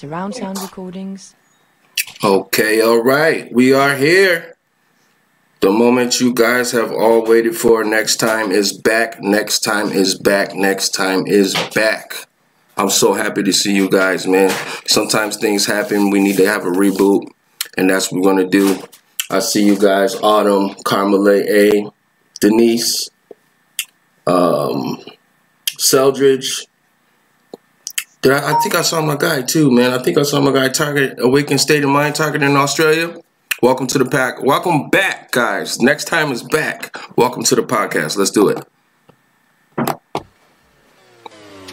surround sound recordings. Okay, all right. We are here. The moment you guys have all waited for. NEXXTIME is back. NEXXTIME is back. NEXXTIME is back. I'm so happy to see you guys, man. Sometimes things happen. We need to have a reboot, and that's what we're going to do. I see you guys. Autumn, Carmela A, Denise, Seldridge. I think I saw my guy too, man. I think I saw my guy Target, Awakened State of Mind, Target in Australia. Welcome to the pack. Welcome back, guys. NEXXTIME is back. Welcome to the podcast. Let's do it.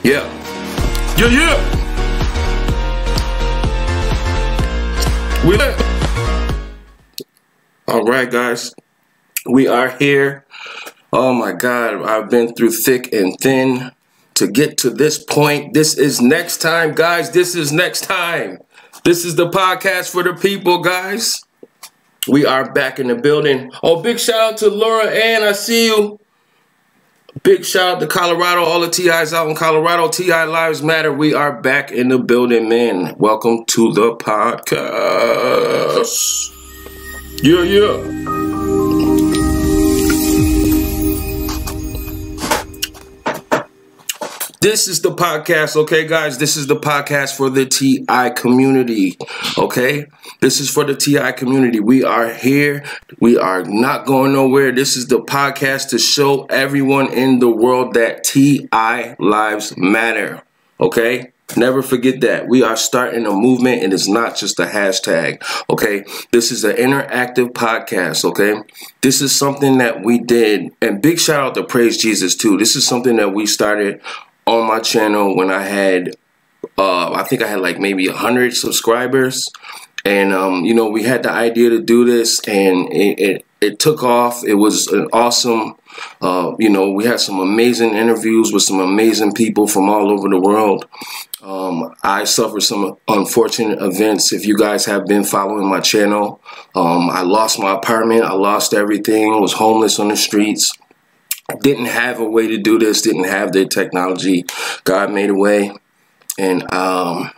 Yeah. Yeah, yeah. We lit. All right, guys. We are here. Oh my God, I've been through thick and thin to get to this point. This is NEXXTIME, guys. This is NEXXTIME. This is the podcast for the people, guys. We are back in the building. Oh, big shout out to Laura Ann. I see you. Big shout out to Colorado. All the TIs out in Colorado. TI Lives Matter. We are back in the building, man. Welcome to the podcast. Yeah, yeah. This is the podcast, okay, guys? This is the podcast for the TI community, okay? This is for the TI community. We are here. We are not going nowhere. This is the podcast to show everyone in the world that TI lives matter, okay? Never forget that. We are starting a movement, and it's not just a hashtag, okay? This is an interactive podcast, okay? This is something that we did, and big shout out to Praise Jesus, too. This is something that we started on my channel when I had, I think I had like maybe 100 subscribers. And, you know, we had the idea to do this, and it took off. It was an awesome, you know, we had some amazing interviews with some amazing people from all over the world. I suffered some unfortunate events. If you guys have been following my channel, I lost my apartment. I lost everything. I was homeless on the streets. Didn't have a way to do this, didn't have the technology. God made a way, and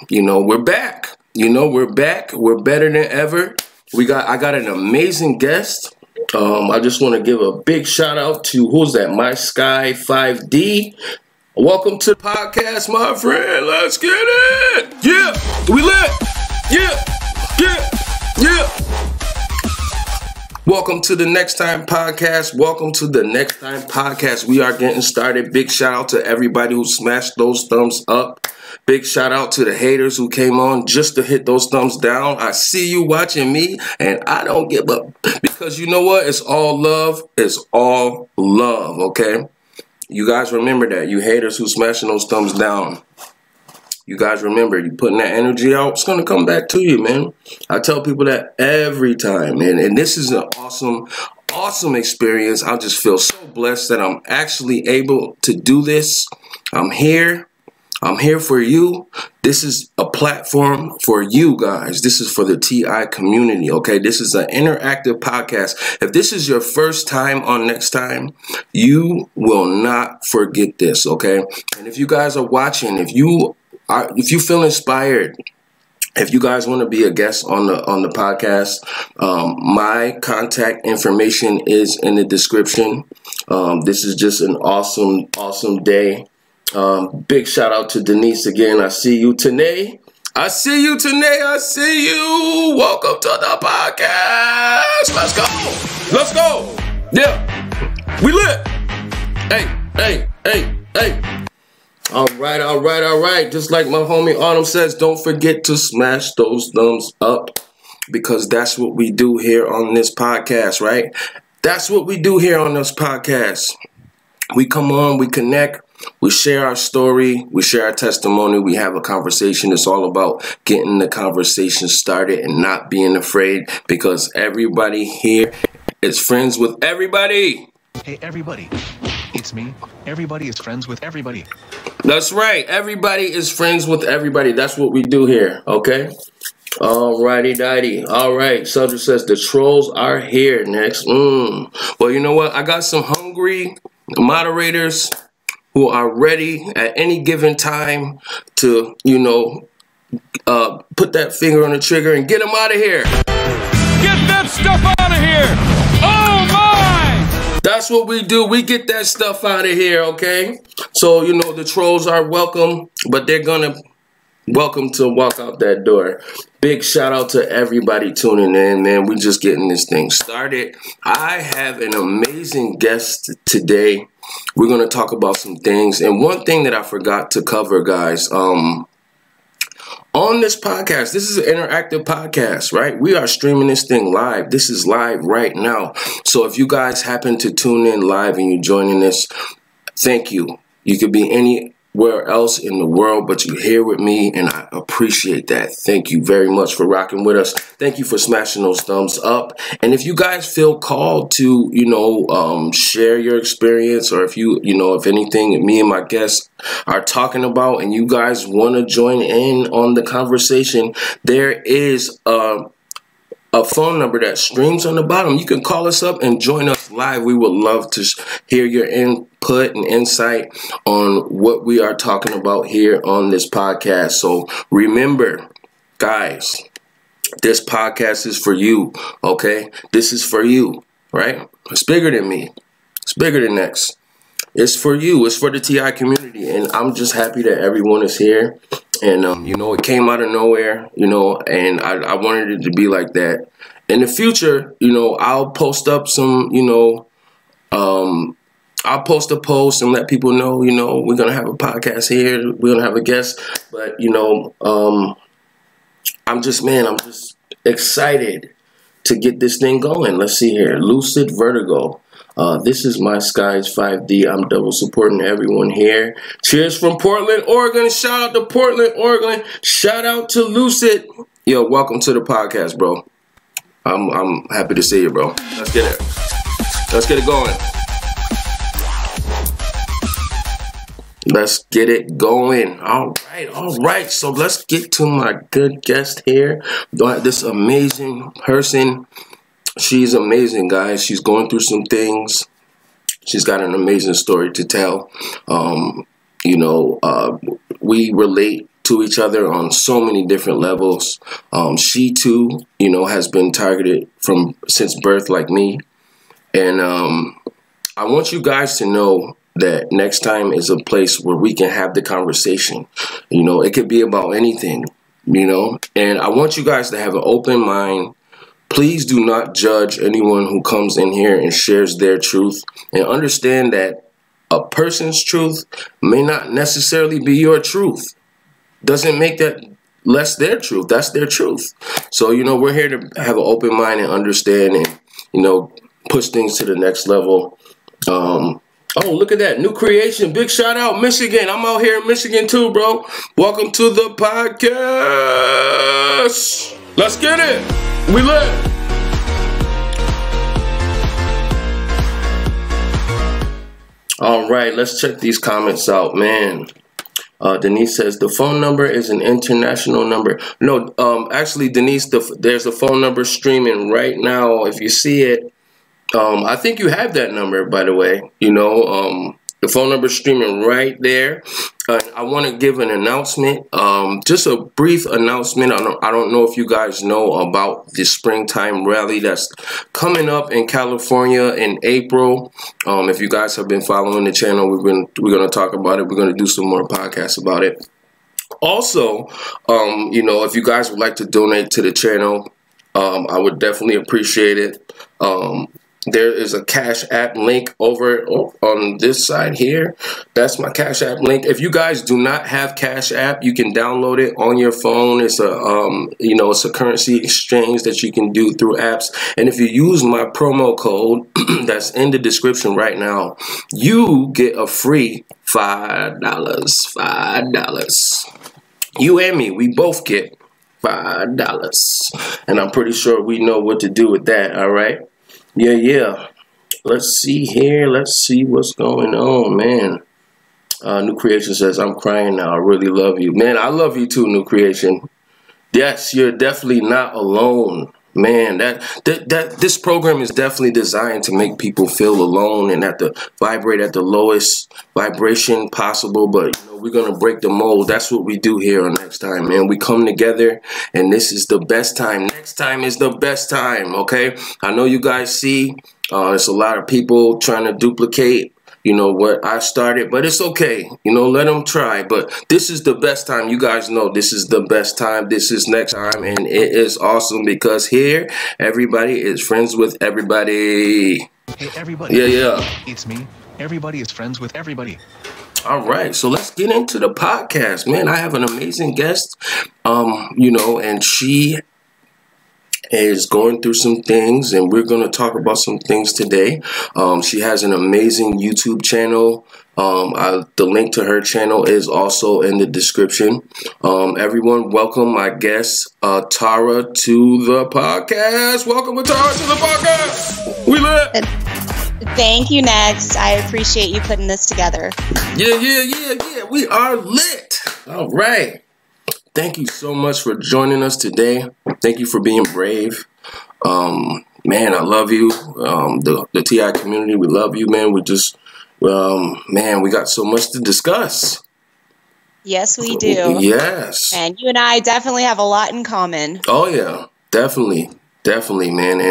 you know, we're back. You know, we're back. We're better than ever. I got an amazing guest. I just want to give a big shout out to, who's that? My Sky 5D. Welcome to the podcast, my friend. Let's get it. Yeah, we lit. Yeah, yeah, yeah. Welcome to the NEXXTIME podcast. Welcome to the NEXXTIME podcast. We are getting started. Big shout out to everybody who smashed those thumbs up. Big shout out to the haters who came on just to hit those thumbs down. I see you watching me, and I don't give up, because you know what? It's all love. It's all love, okay? You guys remember that. You haters who smashing those thumbs down. You guys remember, you putting that energy out, it's going to come back to you, man. I tell people that every time, man. And this is an awesome experience. I just feel so blessed that I'm actually able to do this. I'm here. I'm here for you. This is a platform for you guys. This is for the TI community, okay? This is an interactive podcast. If this is your first time on NEXXTIME, you will not forget this, okay? And if you guys are watching, if you feel inspired, if you guys want to be a guest on the podcast, my contact information is in the description. This is just an awesome day. Big shout out to Denise again. I see you today. I see you today. I see you. Welcome to the podcast. Let's go. Let's go. Yeah, we lit. Hey. All right. Just like my homie Autumn says, don't forget to smash those thumbs up, because that's what we do here on this podcast, right? That's what we do here on this podcast. We come on, we connect, we share our story, we share our testimony, we have a conversation. It's all about getting the conversation started and not being afraid, because everybody here is friends with everybody. Hey, everybody. It's me. Everybody is friends with everybody. That's right. Everybody is friends with everybody. That's what we do here, okay? Alrighty-dighty. All right. Soldier says the trolls are here next. Well, you know what? I got some hungry moderators who are ready at any given time to, you know, put that finger on the trigger and get them out of here. Get that stuff out of here! Oh my! That's what we do. We get that stuff out of here, okay? So, you know, the trolls are welcome, but they're gonna welcome to walk out that door. Big shout out to everybody tuning in, man. We just getting this thing started. I have an amazing guest today. We're gonna talk about some things. And one thing that I forgot to cover, guys, on this podcast, this is an interactive podcast, right? We are streaming this thing live. This is live right now. So if you guys happen to tune in live and you're joining this, thank you. You could be anywhere else in the world, but you're here with me, and I appreciate that. Thank you very much for rocking with us. Thank you for smashing those thumbs up. And if you guys feel called to, you know, share your experience, or if if anything me and my guests are talking about and you guys want to join in on the conversation, there is a phone number that streams on the bottom. You can call us up and join us live. We would love to hear your input and insight on what we are talking about here on this podcast. So remember, guys, this podcast is for you, okay? This is for you, right? It's bigger than me. It's bigger than Nexx. It's for you. It's for the TI community. And I'm just happy that everyone is here. And, you know, it came out of nowhere, you know, and I wanted it to be like that. In the future, you know, I'll post up some, you know, I'll post a post and let people know, you know, we're going to have a podcast here. We're going to have a guest. But, you know, I'm just excited to get this thing going. Let's see here. Lucid Vertigo. This is my Skies 5D. I'm double supporting everyone here. Cheers from Portland, Oregon. Shout out to Portland, Oregon. Shout out to Lucid. Yo, welcome to the podcast, bro. I'm happy to see you, bro. Let's get it. Let's get it going. Let's get it going. All right. So let's get to my good guest here. This amazing person. She's amazing, guys. She's going through some things. She's got an amazing story to tell. We relate to each other on so many different levels. She too, you know, has been targeted since birth, like me. And I want you guys to know that NEXXTIME is a place where we can have the conversation. You know, it could be about anything, you know. And I want you guys to have an open mind. Please do not judge anyone who comes in here and shares their truth, and understand that a person's truth may not necessarily be your truth. Doesn't make that less their truth. That's their truth. So, you know, we're here to have an open mind and understand and, you know, push things to the next level. Oh, look at that. New creation. Big shout out, Michigan. I'm out here in Michigan too, bro. Welcome to the podcast. Let's get it. We lit. All right, let's check these comments out, man. Denise says the phone number is an international number. No, actually, Denise, there's a phone number streaming right now. If you see it, I think you have that number, by the way. You know, the phone number is streaming right there. I want to give an announcement, just a brief announcement. I don't know if you guys know about the springtime rally that's coming up in California in April. If you guys have been following the channel, we're going to talk about it. We're going to do some more podcasts about it. Also, you know, if you guys would like to donate to the channel, I would definitely appreciate it. There is a Cash App link over on this side here. That's my Cash App link. If you guys do not have Cash App, you can download it on your phone. It's a you know, it's a currency exchange that you can do through apps. And if you use my promo code that's in the description right now, you get a free $5. $5. You and me, we both get $5. And I'm pretty sure we know what to do with that. All right. Yeah. Let's see here. Let's see what's going on, man. New Creation says, I'm crying now. I really love you. Man, I love you too, New Creation. Yes, you're definitely not alone, Man, that this program is definitely designed to make people feel alone and at the vibrate at the lowest vibration possible. But you know, we're gonna break the mold. That's what we do here on Next Time, man. We come together, and this is the best time. Next time is the best time. Okay, I know you guys see. There's a lot of people trying to duplicate, you know, what I started, but it's okay. You know, let them try. But this is the best time. You guys know this is the best time. This is Next Time, and it is awesome because here everybody is friends with everybody. Hey, everybody. Yeah. It's me. Everybody is friends with everybody. All right, so let's get into the podcast, man. I have an amazing guest, you know, and she is going through some things, and we're going to talk about some things today. She has an amazing YouTube channel. The link to her channel is also in the description. Everyone, welcome my guest, ATARA, to the podcast. Welcome, ATARA, to the podcast. We lit. Thank you, Nexx. I appreciate you putting this together. Yeah. We are lit. All right. Thank you so much for joining us today. Thank you for being brave. Man, I love you. The TI community, we love you, man. We just, man, we got so much to discuss. Yes, we do. Yes. And you and I definitely have a lot in common. Oh, yeah. Definitely, man.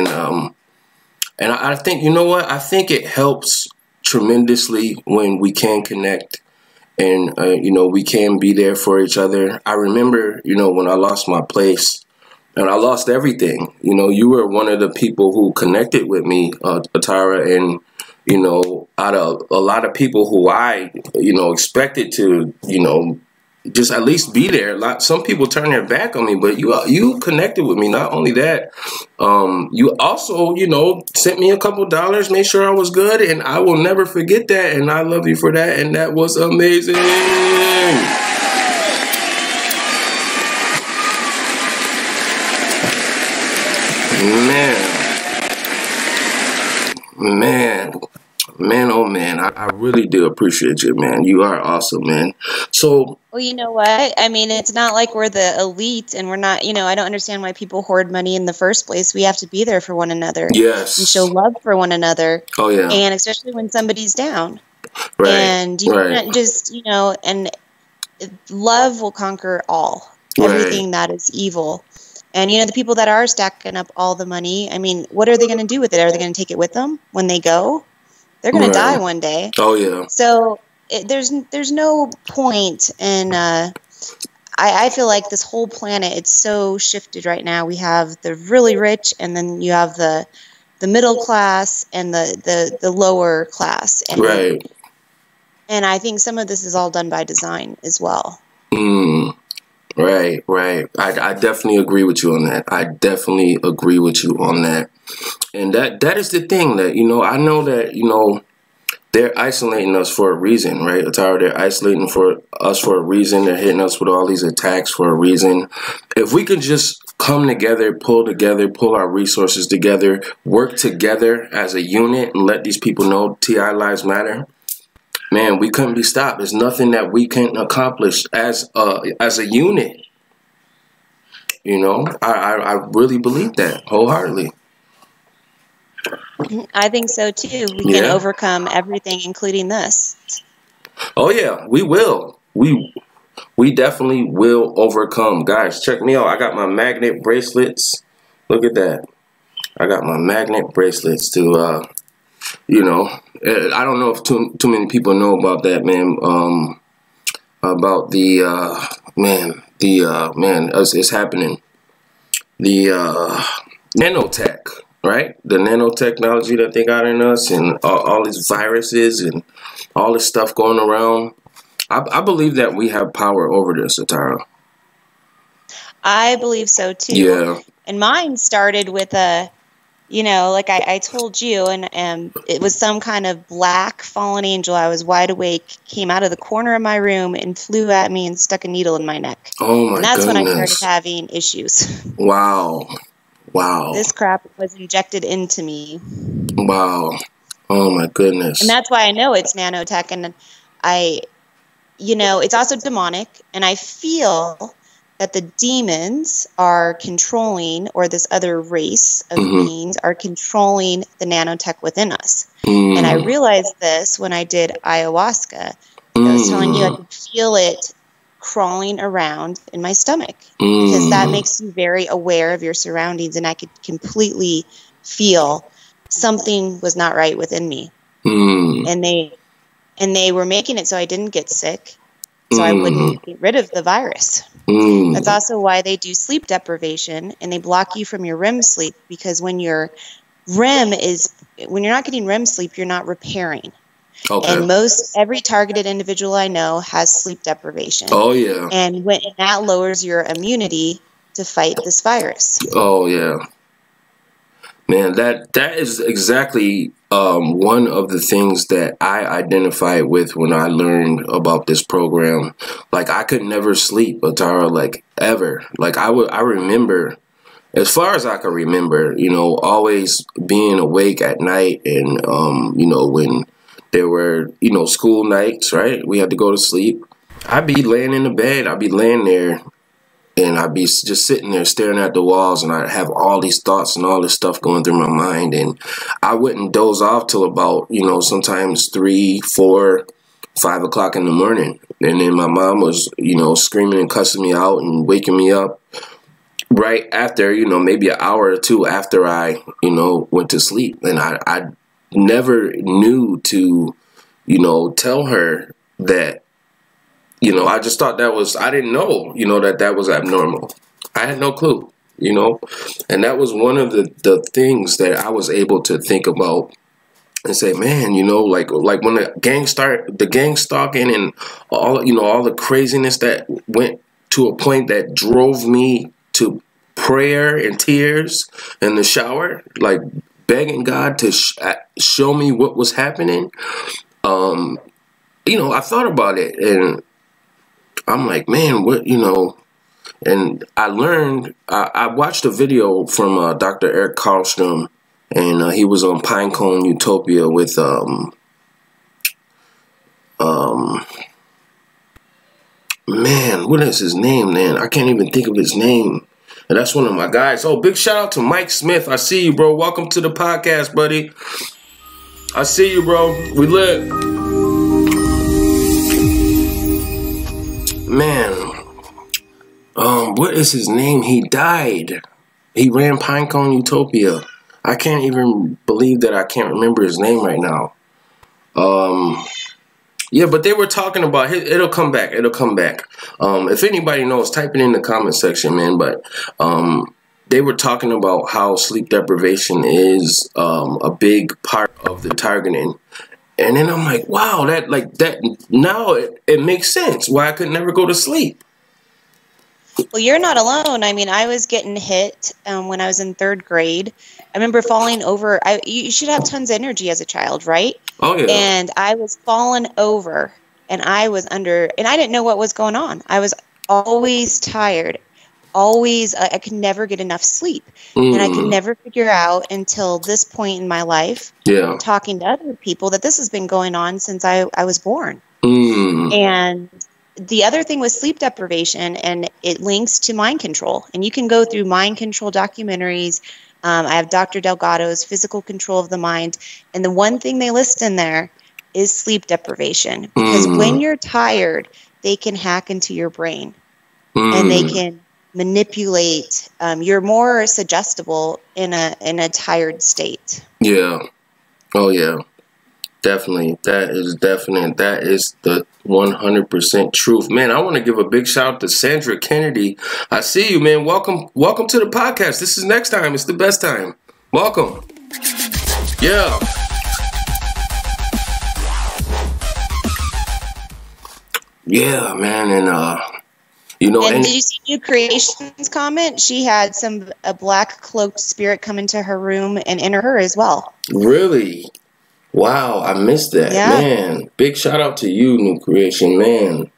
And I think, you know what? I think it helps tremendously when we can connect. And, you know, we can be there for each other. I remember, you know, when I lost my place and I lost everything, you know, you were one of the people who connected with me, ATARA, and, you know, out of a lot of people who I, you know, expected to, you know, just at least be there. Some people turn their back on me, but you connected with me. Not only that, you also, you know, sent me a couple dollars, made sure I was good, and I will never forget that. And I love you for that. And that was amazing. Man, oh man, I really do appreciate you, man. You are awesome, man. So, well, you know what? I mean, it's not like we're the elite and we're not, you know, I don't understand why people hoard money in the first place. We have to be there for one another. Yes. And show love for one another. Oh, yeah. And especially when somebody's down. Right. And you can't just, you know, and love will conquer all. Everything that is evil. And, you know, the people that are stacking up all the money, I mean, what are they going to do with it? Are they going to take it with them when they go? They're going to die one day. Oh, yeah. So there's no point in, I feel like this whole planet, it's so shifted right now. We have the really rich, and then you have the middle class and the lower class. And, right. And I think some of this is all done by design as well. Right. I definitely agree with you on that. And that is the thing that, you know, I know that, you know, they're isolating us for a reason, right? ATARA, they're isolating us for a reason. They're hitting us with all these attacks for a reason. If we could just come together, pull our resources together, work together as a unit and let these people know TI lives matter, man, we couldn't be stopped. There's nothing that we can't accomplish as a unit. You know, I really believe that wholeheartedly. I think so too. We can overcome everything, including this. Oh yeah, we will. We definitely will overcome. Guys, check me out. I got my magnet bracelets. Look at that. I got my magnet bracelets to you know, I don't know if too many people know about that, man. About the man, it's happening. The nanotech, right? The nanotechnology that they got in us, and all these viruses and all this stuff going around. I believe that we have power over this, ATARA. I believe so too. Yeah. And mine started with you know, like I told you, and it was some kind of black fallen angel. I was wide awake, came out of the corner of my room and flew at me and stuck a needle in my neck. Oh my And that's goodness. when I started having issues. Wow. This crap was injected into me. Wow. Oh my goodness. And that's why I know it's nanotech. And you know, it's also demonic. And I feel that the demons are controlling, or this other race of beings are controlling the nanotech within us. And I realized this when I did ayahuasca. I was telling you I could feel it crawling around in my stomach, because that makes you very aware of your surroundings, and I could completely feel something was not right within me. And they were making it so I didn't get sick, so I wouldn't get rid of the virus. That's also why they do sleep deprivation, and they block you from your REM sleep, because when you're not getting REM sleep, you're not repairing. Okay. And every targeted individual I know has sleep deprivation. Oh yeah. And that lowers your immunity to fight this virus. Oh yeah. Man, that is exactly one of the things that I identified with when I learned about this program. Like, I could never sleep, ATARA, like, ever. Like, I remember, as far as I can remember, you know, always being awake at night, and you know, when there were, you know, school nights, right? We had to go to sleep. I'd be laying in the bed. I'd be laying there, and I'd be just sitting there staring at the walls, and I'd have all these thoughts and all this stuff going through my mind. And I wouldn't doze off till about, you know, sometimes 3, 4, 5 o'clock in the morning. And then my mom was, you know, screaming and cussing me out and waking me up right after, you know, maybe an hour or two after I, you know, went to sleep. And I never knew to, you know, tell her that, you know, I just thought I didn't know, you know, that was abnormal. I had no clue, you know, and that was one of the things that I was able to think about and say, man, you know, like when the gang stalking and all, you know, all the craziness that went to a point that drove me to prayer and tears in the shower, like begging God to show me what was happening. You know, I thought about it, and I'm like, man, what, you know, and I learned, I watched a video from Dr. Eric Karlstrom, and he was on Pinecone Utopia with, man, what is his name, man? I can't even think of his name. And that's one of my guys. Oh, big shout out to Mike Smith. I see you, bro. Welcome to the podcast, buddy. I see you, bro. We lit. Man, what is his name? He died. He ran Pinecone Utopia. I can't even believe that I can't remember his name right now. Yeah, but they were talking about it'll come back. It'll come back. If anybody knows, type it in the comment section, man. But they were talking about how sleep deprivation is a big part of the targeting. And then I'm like, wow, now it makes sense why I could never go to sleep. Well, you're not alone. I mean, I was getting hit when I was in 3rd grade. I remember falling over. You should have tons of energy as a child, right? Oh, yeah. And I was falling over, and I was and I didn't know what was going on. I was always tired. Always, I could never get enough sleep. And I could never figure out until this point in my life, talking to other people, that this has been going on since I was born. And the other thing with sleep deprivation, and it links to mind control. And you can go through mind control documentaries. I have Dr. Delgado's Physical Control of the Mind. And the one thing they list in there is sleep deprivation. Because when you're tired, they can hack into your brain. And they can manipulate. You're more suggestible in a tired state. Yeah. Oh, yeah. Definitely. That is definite. That is the 100% truth. Man, I want to give a big shout out to Sandra Kennedy. I see you, man. Welcome to the podcast. This is NEXXTIME. It's the best time. Welcome. Yeah. Yeah, man. And, you know, and did you see New Creation's comment? She had a black cloaked spirit come into her room and enter her as well. Really? Wow, I missed that. Yeah. Man, big shout out to you, New Creation, man.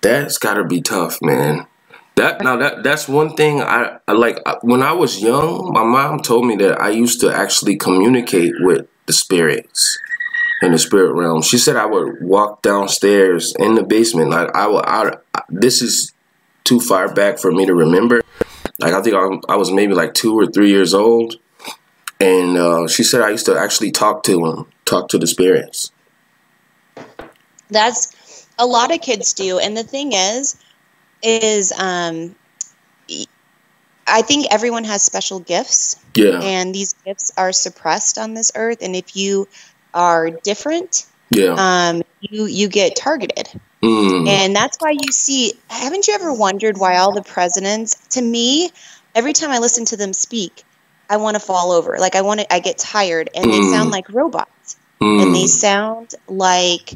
That's gotta be tough, man. That's one thing I like. When I was young, my mom told me that I used to actually communicate with the spirits in the spirit realm. She said I would walk downstairs in the basement. Like this is too far back for me to remember. Like, I think I was maybe like 2 or 3 years old. And she said I used to actually talk to the spirits. That's a lot of kids do. And the thing is I think everyone has special gifts. Yeah. And these gifts are suppressed on this earth. And if you are different, you get targeted. And that's why you see, haven't you ever wondered why all the presidents, to me, every time I listen to them speak, I want to fall over. Like I get tired, and they sound like robots. And they sound like,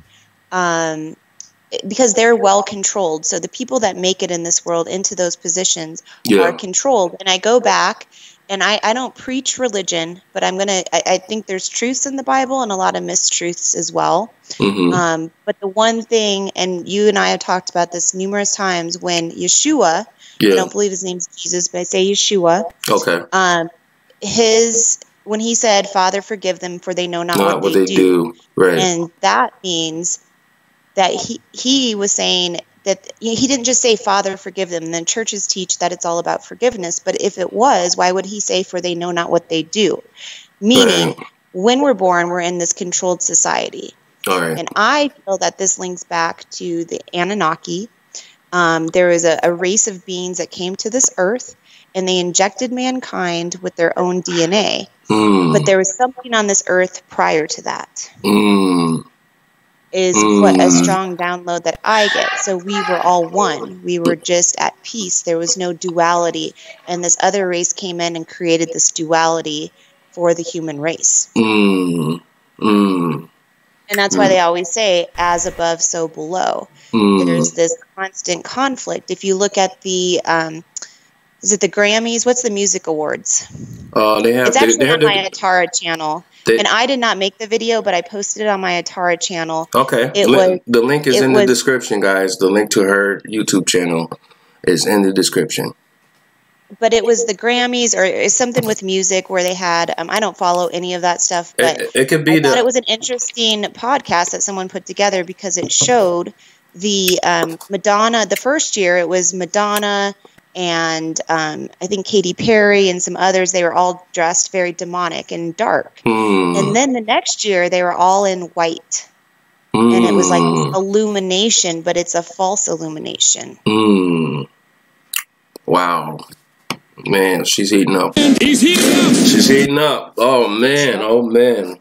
because they're well controlled. So the people that make it in this world into those positions are controlled. And I go back, and I don't preach religion, but I think there's truths in the Bible and a lot of mistruths as well. But the one thing, and you and I have talked about this numerous times, when Yeshua, I don't believe his name's Jesus, but I say Yeshua. Okay. When he said, "Father, forgive them, for they know not what they do." Right. And that means that he was saying that he didn't just say, "Father, forgive them." And then churches teach that it's all about forgiveness. But if it was, why would he say, "For they know not what they do"? Meaning, when we're born, we're in this controlled society. All right. And I feel that this links back to the Anunnaki. There was a race of beings that came to this earth, and they injected mankind with their own DNA. But there was something on this earth prior to that. Is what a strong download that I get. So we were all one. We were just at peace. There was no duality. And this other race came in and created this duality for the human race. And that's why they always say, as above, so below. There's this constant conflict. If you look at the, is it the Grammys? What's the music awards? It's actually on my ATARA channel. And I did not make the video, but I posted it on my ATARA channel. Okay. The link is in the description, guys. The link to her YouTube channel is in the description. But it was the Grammys or something with music where they had, I don't follow any of that stuff, but it could be I thought it was an interesting podcast that someone put together because it showed the Madonna, the first year it was Madonna and I think Katy Perry and some others. They were all dressed very demonic and dark. And then the next year they were all in white. And it was like illumination, but it's a false illumination. Wow. Man, she's heating up. He's heating up. She's heating up. Oh, man. Oh, man.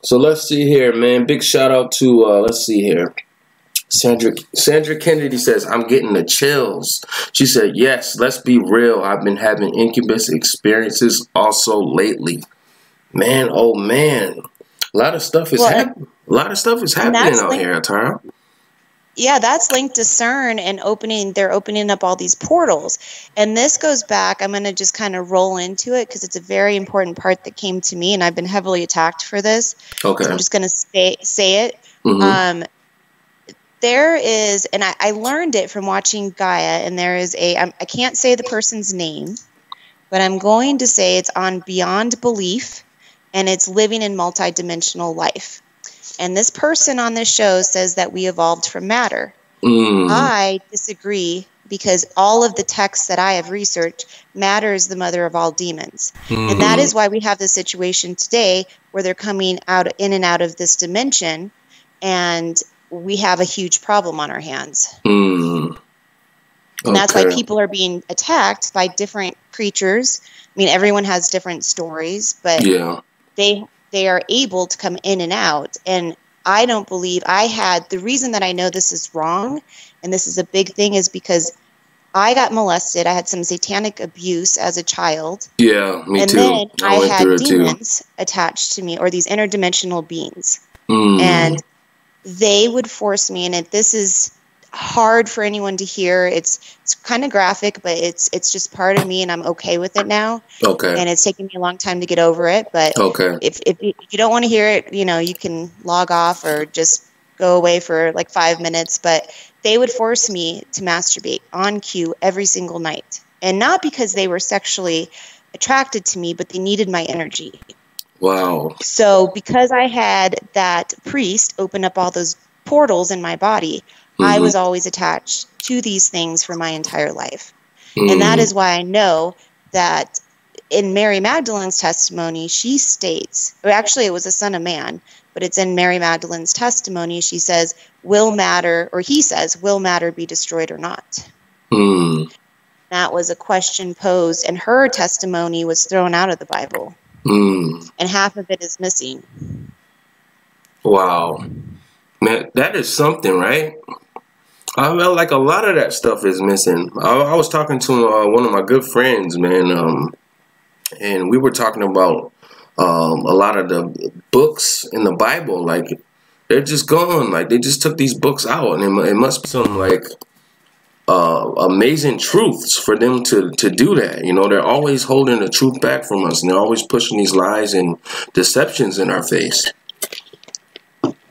So let's see here, man. Big shout out to, let's see here. Sandra Kennedy says, I'm getting the chills. She said, yes, let's be real. I've been having incubus experiences also lately. Man, oh, man. A lot of stuff is happening. A lot of stuff is happening out here, ATARA. Yeah, that's linked to CERN and they're opening up all these portals. And this goes back, I'm going to just kind of roll into it because it's a very important part that came to me, and I've been heavily attacked for this. Okay. So I'm just going to say it. There is, and I learned it from watching Gaia, and there is I can't say the person's name, but I'm going to say it's on Beyond Belief, and it's living in multidimensional life. And this person on this show says that we evolved from matter. I disagree because all of the texts that I have researched, matter is the mother of all demons. And that is why we have the situation today where they're coming out in and out of this dimension, and we have a huge problem on our hands. And that's why people are being attacked by different creatures. I mean, everyone has different stories, but they are able to come in and out. And I don't believe the reason that I know this is wrong, and this is a big thing, is because I got molested. I had some satanic abuse as a child. Yeah, me too. And then I had demons attached to me, or these interdimensional beings. And they would force me, and this is hard for anyone to hear. It's kind of graphic, but it's just part of me, and I'm okay with it now. Okay. And it's taken me a long time to get over it, but if you don't want to hear it, you can log off or just go away for like 5 minutes. But they would force me to masturbate on cue every single night, and not because they were sexually attracted to me, but they needed my energy. Wow. So because I had that priest open up all those portals in my body, I was always attached to these things for my entire life. And that is why I know that in Mary Magdalene's testimony, she states, or actually it was a son of man, but it's in Mary Magdalene's testimony, she says, will matter, or he says, will matter be destroyed or not? That was a question posed, and her testimony was thrown out of the Bible. And half of it is missing. Wow. Man, that is something, right? I feel like a lot of that stuff is missing. I was talking to one of my good friends, man, and we were talking about a lot of the books in the Bible. Like, they're just gone. Like, they just took these books out, and it must be some, like, amazing truths for them to do that. You know, they're always holding the truth back from us, and they're always pushing these lies and deceptions in our face.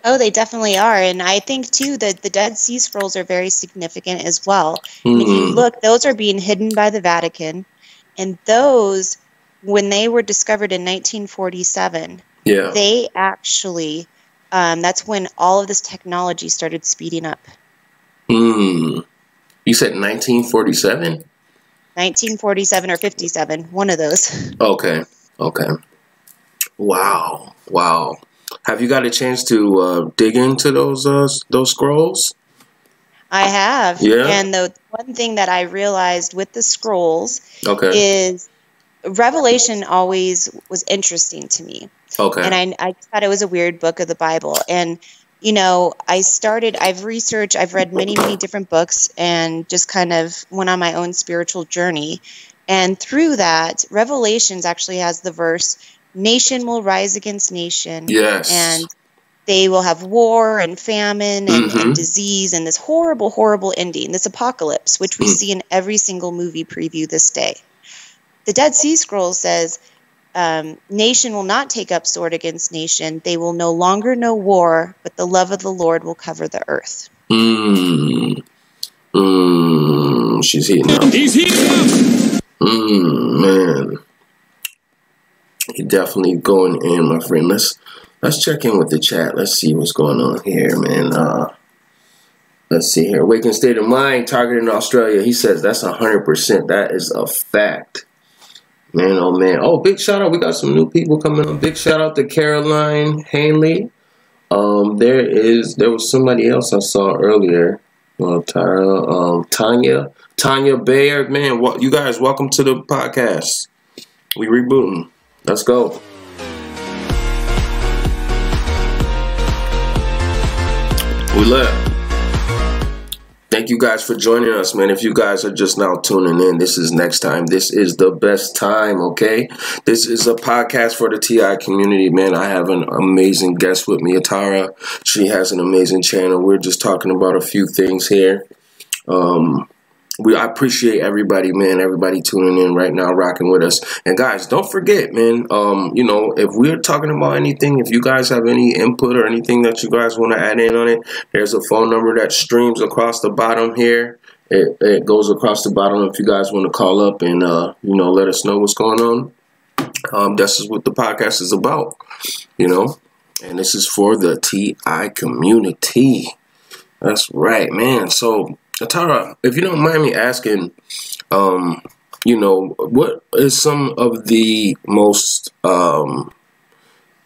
Oh, they definitely are. And I think, too, that the Dead Sea Scrolls are very significant as well. And if you look, those are being hidden by the Vatican. And those, when they were discovered in 1947, they actually, that's when all of this technology started speeding up. You said 1947? 1947 or 57, one of those. Okay. Wow. Have you got a chance to dig into those scrolls? I have. Yeah. And the one thing that I realized with the scrolls is Revelation always was interesting to me. Okay. And I thought it was a weird book of the Bible. And, you know, I've researched, I've read many, many different books and just kind of went on my own spiritual journey. And through that, Revelations actually has the verse, nation will rise against nation. Yes. And they will have war and famine and disease and this horrible, horrible ending, this apocalypse, which we see in every single movie preview this day. The Dead Sea Scrolls says, nation will not take up sword against nation. They will no longer know war, but the love of the Lord will cover the earth. She's heating up. He's heating up. Man. You're definitely going in, my friend. Let's check in with the chat. Let's see what's going on here, man. Let's see here. Awakened State of Mind, targeted in Australia. He says that's 100%. That is a fact. Man, oh man. Oh, big shout out. We got some new people coming on. Big shout out to Caroline Hanley. There was somebody else I saw earlier. Tanya Baird. Man, you guys, welcome to the podcast. We rebooting. Let's go. We left. Thank you guys for joining us, man. If you guys are just now tuning in, this is Next Time. This is the best time, okay? This is a podcast for the TI community, man. I have an amazing guest with me, ATARA. She has an amazing channel. We're just talking about a few things here. I appreciate everybody, man. Everybody tuning in right now, rocking with us. And guys, don't forget, man. You know, if we're talking about anything, if you guys have any input or anything that you guys want to add in on it, there's a phone number that streams across the bottom here. It goes across the bottom if you guys want to call up and you know, let us know what's going on. This is what the podcast is about, you know. And this is for the TI community. That's right, man. So ATARA, if you don't mind me asking, you know, what is some of the most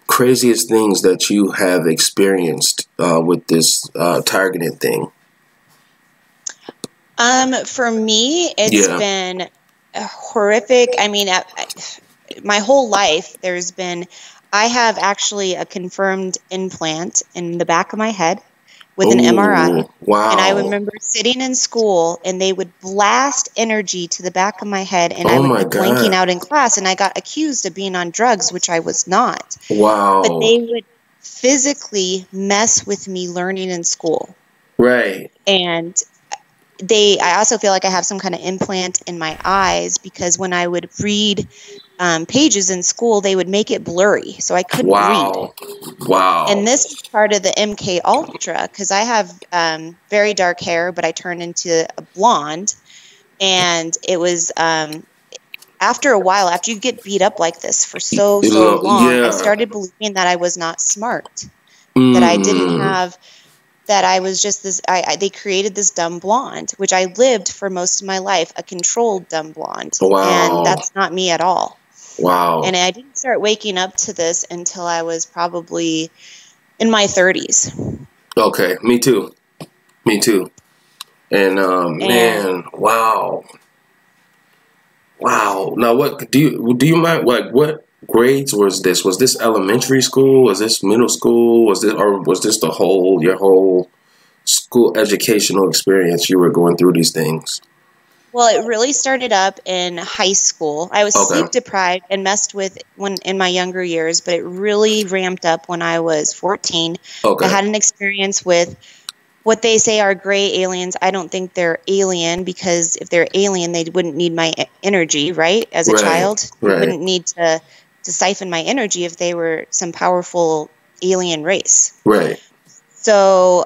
craziest things that you have experienced with this targeted thing? For me, it's been horrific. I mean, my whole life, I have actually a confirmed implant in the back of my head with an MRI. Wow. And I remember sitting in school and they would blast energy to the back of my head and I would be blanking out in class, and I got accused of being on drugs, which I was not. Wow. But they would physically mess with me learning in school. Right. And I also feel like I have some kind of implant in my eyes because when I would read pages in school, they would make it blurry, so I couldn't read. Wow. And this is part of the MK Ultra, because I have very dark hair, but I turned into a blonde. And it was after a while, after you get beat up like this for so long, I started believing that I was not smart, that I didn't have that I was just this, they created this dumb blonde, which I lived for most of my life, a controlled dumb blonde. Wow. And that's not me at all. Wow. And I didn't start waking up to this until I was probably in my 30s. Okay, me too. Me too. And man, wow. Wow. Now what do you mind, like, what grades was this? Was this elementary school? Was this middle school? Was this your whole school educational experience you were going through these things? Well, it really started up in high school. I was sleep deprived and messed with when in my younger years, but it really ramped up when I was 14. Okay. I had an experience with what they say are gray aliens. I don't think they're alien, because if they're alien, they wouldn't need my energy, right? As a child, they wouldn't need to siphon my energy if they were some powerful alien race. Right. So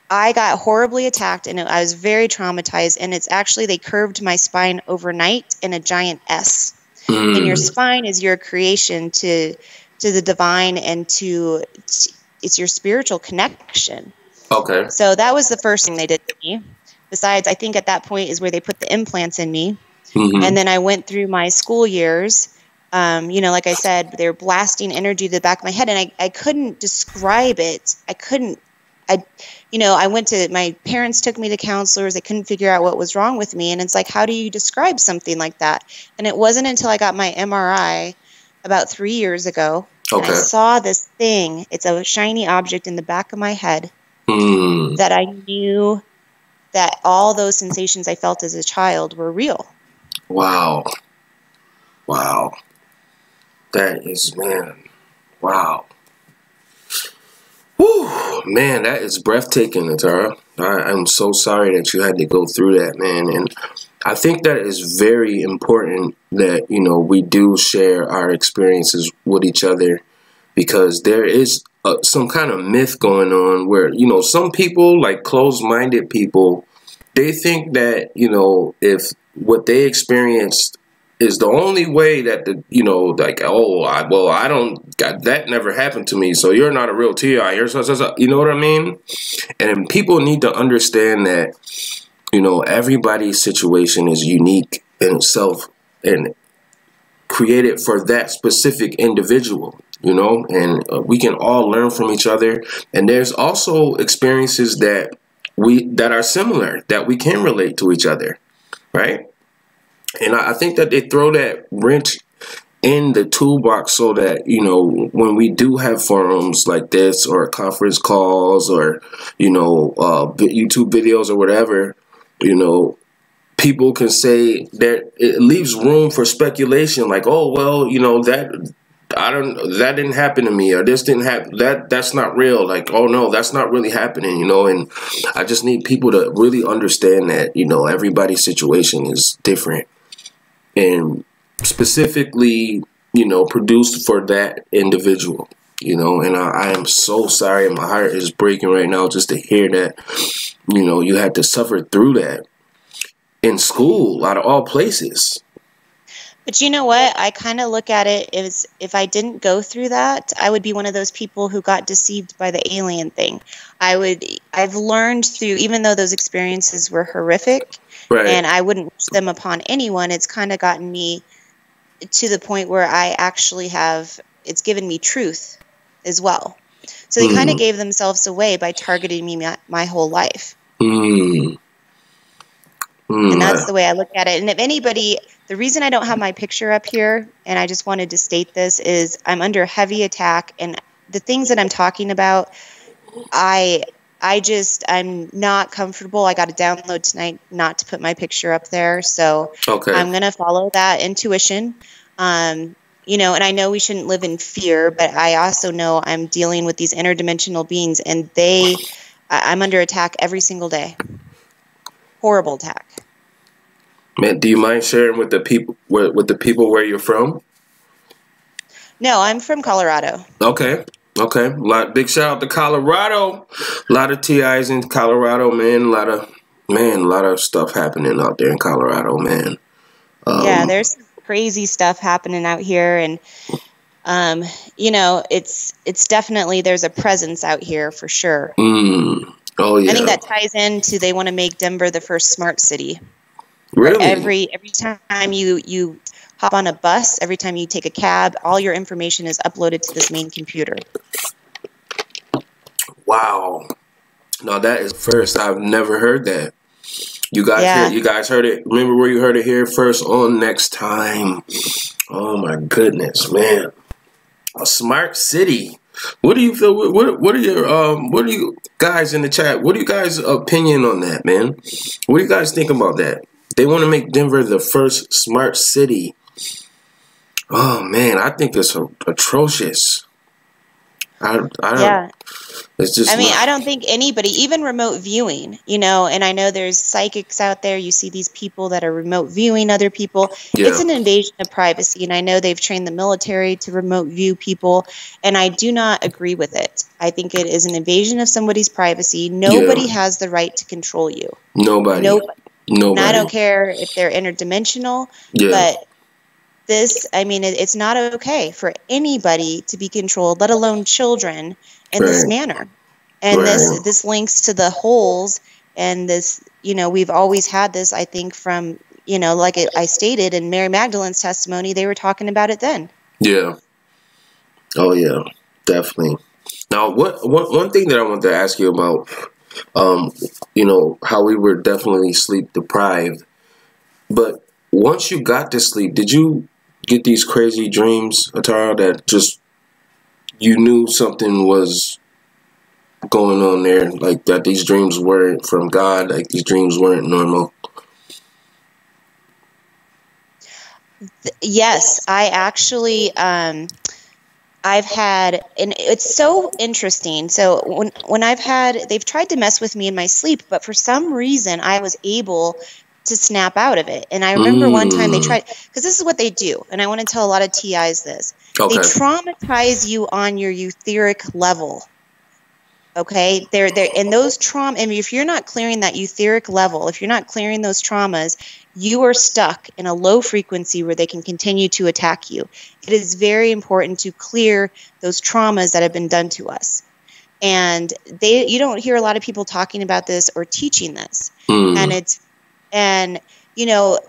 I got horribly attacked, and I was very traumatized. And it's actually, they curved my spine overnight in a giant S. And your spine is your creation to the divine, and it's your spiritual connection. Okay. So that was the first thing they did to me. Besides, I think at that point is where they put the implants in me. And then I went through my school years. Like I said, they're blasting energy to the back of my head, and I couldn't describe it. My parents took me to counselors. They couldn't figure out what was wrong with me. And it's like, how do you describe something like that? And it wasn't until I got my MRI about 3 years ago, and I saw this thing. It's a shiny object in the back of my head that I knew that all those sensations I felt as a child were real. Wow. Wow. That is, man. Wow. Whew, man, that is breathtaking, ATARA. I'm so sorry that you had to go through that, man. And I think that is very important that, we do share our experiences with each other, because there is some kind of myth going on where, some people, like closed-minded people, they think that, if what they experienced is the only way that I don't, God, that never happened to me, so you're not a real TI. You know what I mean? And people need to understand that, everybody's situation is unique in itself and created for that specific individual, and we can all learn from each other. And there's also experiences that are similar, that we can relate to each other, right? And I think that they throw that wrench in the toolbox so that, when we do have forums like this, or conference calls, or, YouTube videos or whatever, people can say that it leaves room for speculation, like, oh, well, that didn't happen to me, or this didn't happen, that's not real, like, oh no, that's not really happening, and I just need people to really understand that, everybody's situation is different, and specifically, produced for that individual, and I am so sorry, my heart is breaking right now just to hear that, you had to suffer through that in school, out of all places. But you know what? I kind of look at it as, if I didn't go through that, I would be one of those people who got deceived by the alien thing. I've learned through, even though those experiences were horrific, and I wouldn't wish them upon anyone, it's kind of gotten me to the point where I actually it's given me truth as well. So they kind of gave themselves away by targeting me my whole life. And that's the way I look at it. And if anybody, the reason I don't have my picture up here, and I just wanted to state this, is I'm under heavy attack, and the things that I'm talking about, I'm not comfortable. I got to download tonight not to put my picture up there. So I'm going to follow that intuition. And I know we shouldn't live in fear, but I also know I'm dealing with these interdimensional beings, and I'm under attack every single day. Horrible attack. Man, do you mind sharing with the people where you're from? No, I'm from Colorado. Okay. Big shout out to Colorado. A lot of TIs in Colorado, man. A lot of stuff happening out there in Colorado, man. Yeah, there's crazy stuff happening out here, and it's definitely, there's a presence out here for sure. Oh yeah. I think that ties into they want to make Denver the first smart city. Really? Every time you hop on a bus, every time you take a cab, all your information is uploaded to this main computer. Wow. No, that is first. I've never heard that. You guys Yeah. you guys heard it. Remember where you heard it here first on NEXXTIME. Oh my goodness, man. A smart city. What do you feel? What are you guys in the chat? What are you guys' opinion on that, man? What do you guys think about that? They want to make Denver the first smart city. Oh man, I think it's atrocious. I don't. Yeah. It's just. I mean, I don't think anybody, even remote viewing, you know, and I know there's psychics out there. You see these people that are remote viewing other people. Yeah. It's an invasion of privacy. And I know they've trained the military to remote view people. And I do not agree with it. I think it is an invasion of somebody's privacy. Nobody has the right to control you. Nobody. And I don't care if they're interdimensional, but this, I mean, it's not okay for anybody to be controlled, let alone children, in this manner. And this links to the holes and this, you know, we've always had this, I think, from, you know, like I stated in Mary Magdalene's testimony, they were talking about it then. Yeah. Oh, yeah, definitely. Now, one thing that I want to ask you about, you know, how we were definitely sleep deprived, but once you got to sleep, did you get these crazy dreams, ATARA, that just you knew something was going on there, like that these dreams weren't from God, like these dreams weren't normal? Yes, I actually, I've had, and it's so interesting. So when I've had, they've tried to mess with me in my sleep, but for some reason I was able to snap out of it. And I remember one time they tried, because this is what they do, and I want to tell a lot of TIs this. They traumatize you on your etheric level. Okay, they're and those trauma. I mean, if you're not clearing that etheric level, if you're not clearing those traumas, you are stuck in a low frequency where they can continue to attack you. It is very important to clear those traumas that have been done to us. And you don't hear a lot of people talking about this or teaching this. And you know,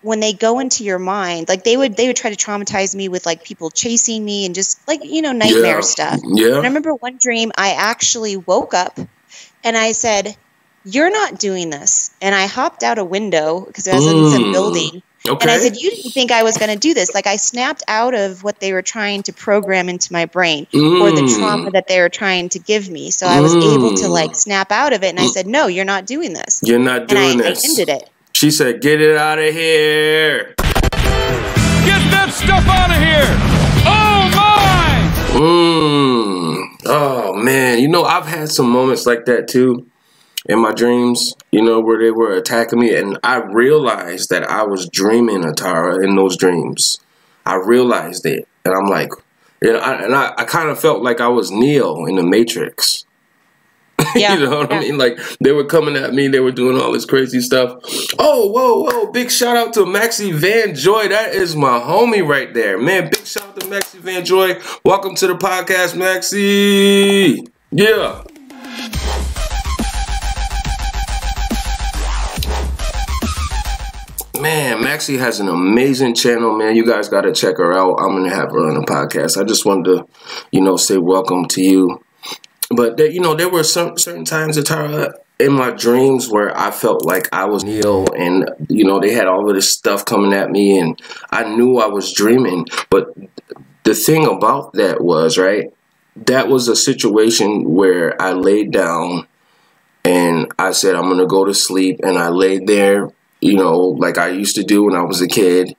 when they go into your mind, like they would try to traumatize me with like people chasing me and just like, you know, nightmare stuff. Yeah. And I remember one dream I actually woke up and I said, "You're not doing this." And I hopped out a window because I was in some building. Okay. And I said, "You didn't think I was going to do this." Like I snapped out of what they were trying to program into my brain or the trauma that they were trying to give me. So I was able to like snap out of it. And I said, "No, you're not doing this." You're not doing this. I ended it. She said, "Get it out of here. Get that stuff out of here. Oh, my. Oh, man. You know, I've had some moments like that, too, in my dreams, you know, where they were attacking me. And I realized that I was dreaming, ATARA, in those dreams. I realized it. And I'm like, I kind of felt like I was Neo in the Matrix. Yeah, you know what I mean? Like, they were coming at me. They were doing all this crazy stuff. Oh, whoa. Big shout out to Maxie Van Joy. That is my homie right there. Man, big shout out to Maxie Van Joy. Welcome to the podcast, Maxie. Yeah. Man, Maxie has an amazing channel, man. You guys got to check her out. I'm going to have her on the podcast. I just wanted to, you know, say welcome to you. But, there, you know, there were certain times, ATARA, in my dreams where I felt like I was Neo and, you know, they had all of this stuff coming at me and I knew I was dreaming. But the thing about that was, right, that was a situation where I laid down and I said, I'm going to go to sleep. And I laid there, you know, like I used to do when I was a kid,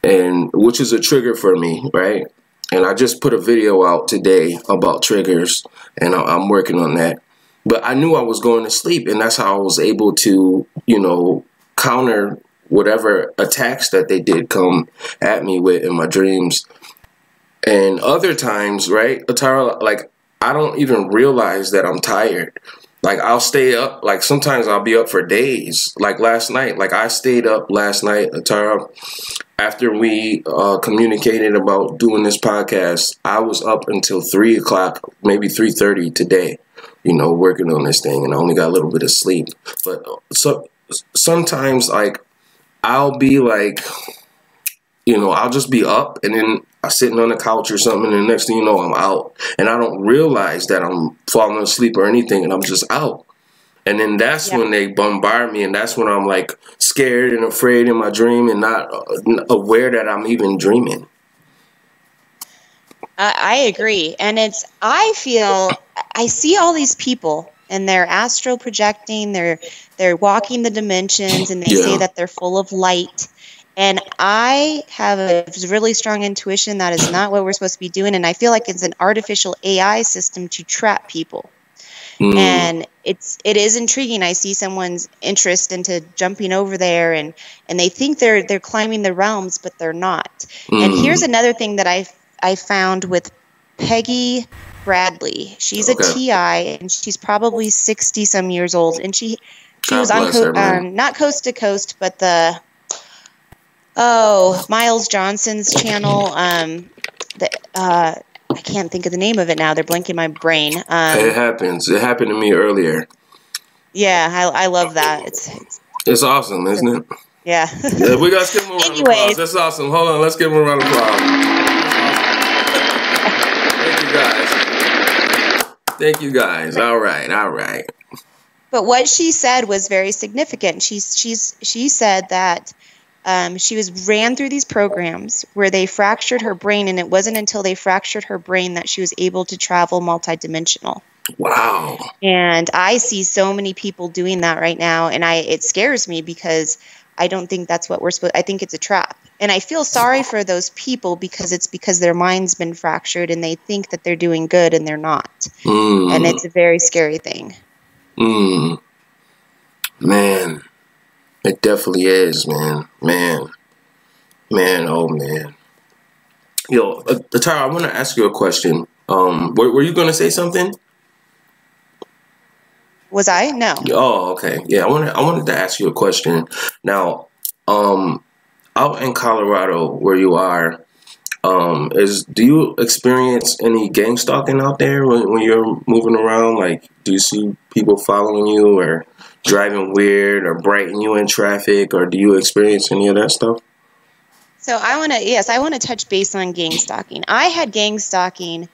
and which is a trigger for me, right? And I just put a video out today about triggers, and I'm working on that. But I knew I was going to sleep, and that's how I was able to, you know, counter whatever attacks that they did come at me with in my dreams. And other times, right, ATARA, like, I don't even realize that I'm tired. Like, I'll stay up, like, sometimes I'll be up for days. Like, last night, like, I stayed up last night, ATARA. After we communicated about doing this podcast, I was up until 3 o'clock, maybe 3:30 today, you know, working on this thing, and I only got a little bit of sleep. But so sometimes, like, I'll be like, you know, I'll just be up, and then I'm sitting on the couch or something, and the next thing you know, I'm out, and I don't realize that I'm falling asleep or anything, and I'm just out. And then that's when they bombard me, and that's when I'm like scared and afraid in my dream and not aware that I'm even dreaming. I agree. And I see all these people, and they're astral projecting, they're walking the dimensions, and they say that they're full of light. And I have a really strong intuition that is not what we're supposed to be doing, and I feel like it's an artificial AI system to trap people. And it is intriguing. I see someone's interest into jumping over there, and they think they're climbing the realms, but they're not. And here's another thing that I found with Peggy Bradley. She's a TI, and she's probably 60 some years old, and she was on not Coast to Coast, but the Miles Johnson's channel. I can't think of the name of it now. They're blanking my brain. It happens. It happened to me earlier. Yeah, I love that. It's awesome, isn't it? Yeah. We got to skip him a round of applause. That's awesome. Hold on. Let's give him a round of applause. Thank you, guys. Thank you, guys. All right. All right. But what she said was very significant. She said that she ran through these programs where they fractured her brain, and it wasn't until they fractured her brain that she was able to travel multidimensional. Wow. And I see so many people doing that right now, and it scares me because I don't think that's what we're supposed. I think it's a trap. And I feel sorry for those people because their mind's been fractured and they think that they're doing good and they're not. And it's a very scary thing. Man. It definitely is, man. Man, oh man. Yo, ATARA, I want to ask you a question. Were you going to say something? Was I? No. Oh, okay. Yeah, I wanted to ask you a question. Now, out in Colorado, where you are, do you experience any gang stalking out there when you're moving around? Like, do you see people following you or driving weird or brightening you in traffic, or do you experience any of that stuff? So I want to touch base on gang stalking. I had gang stalking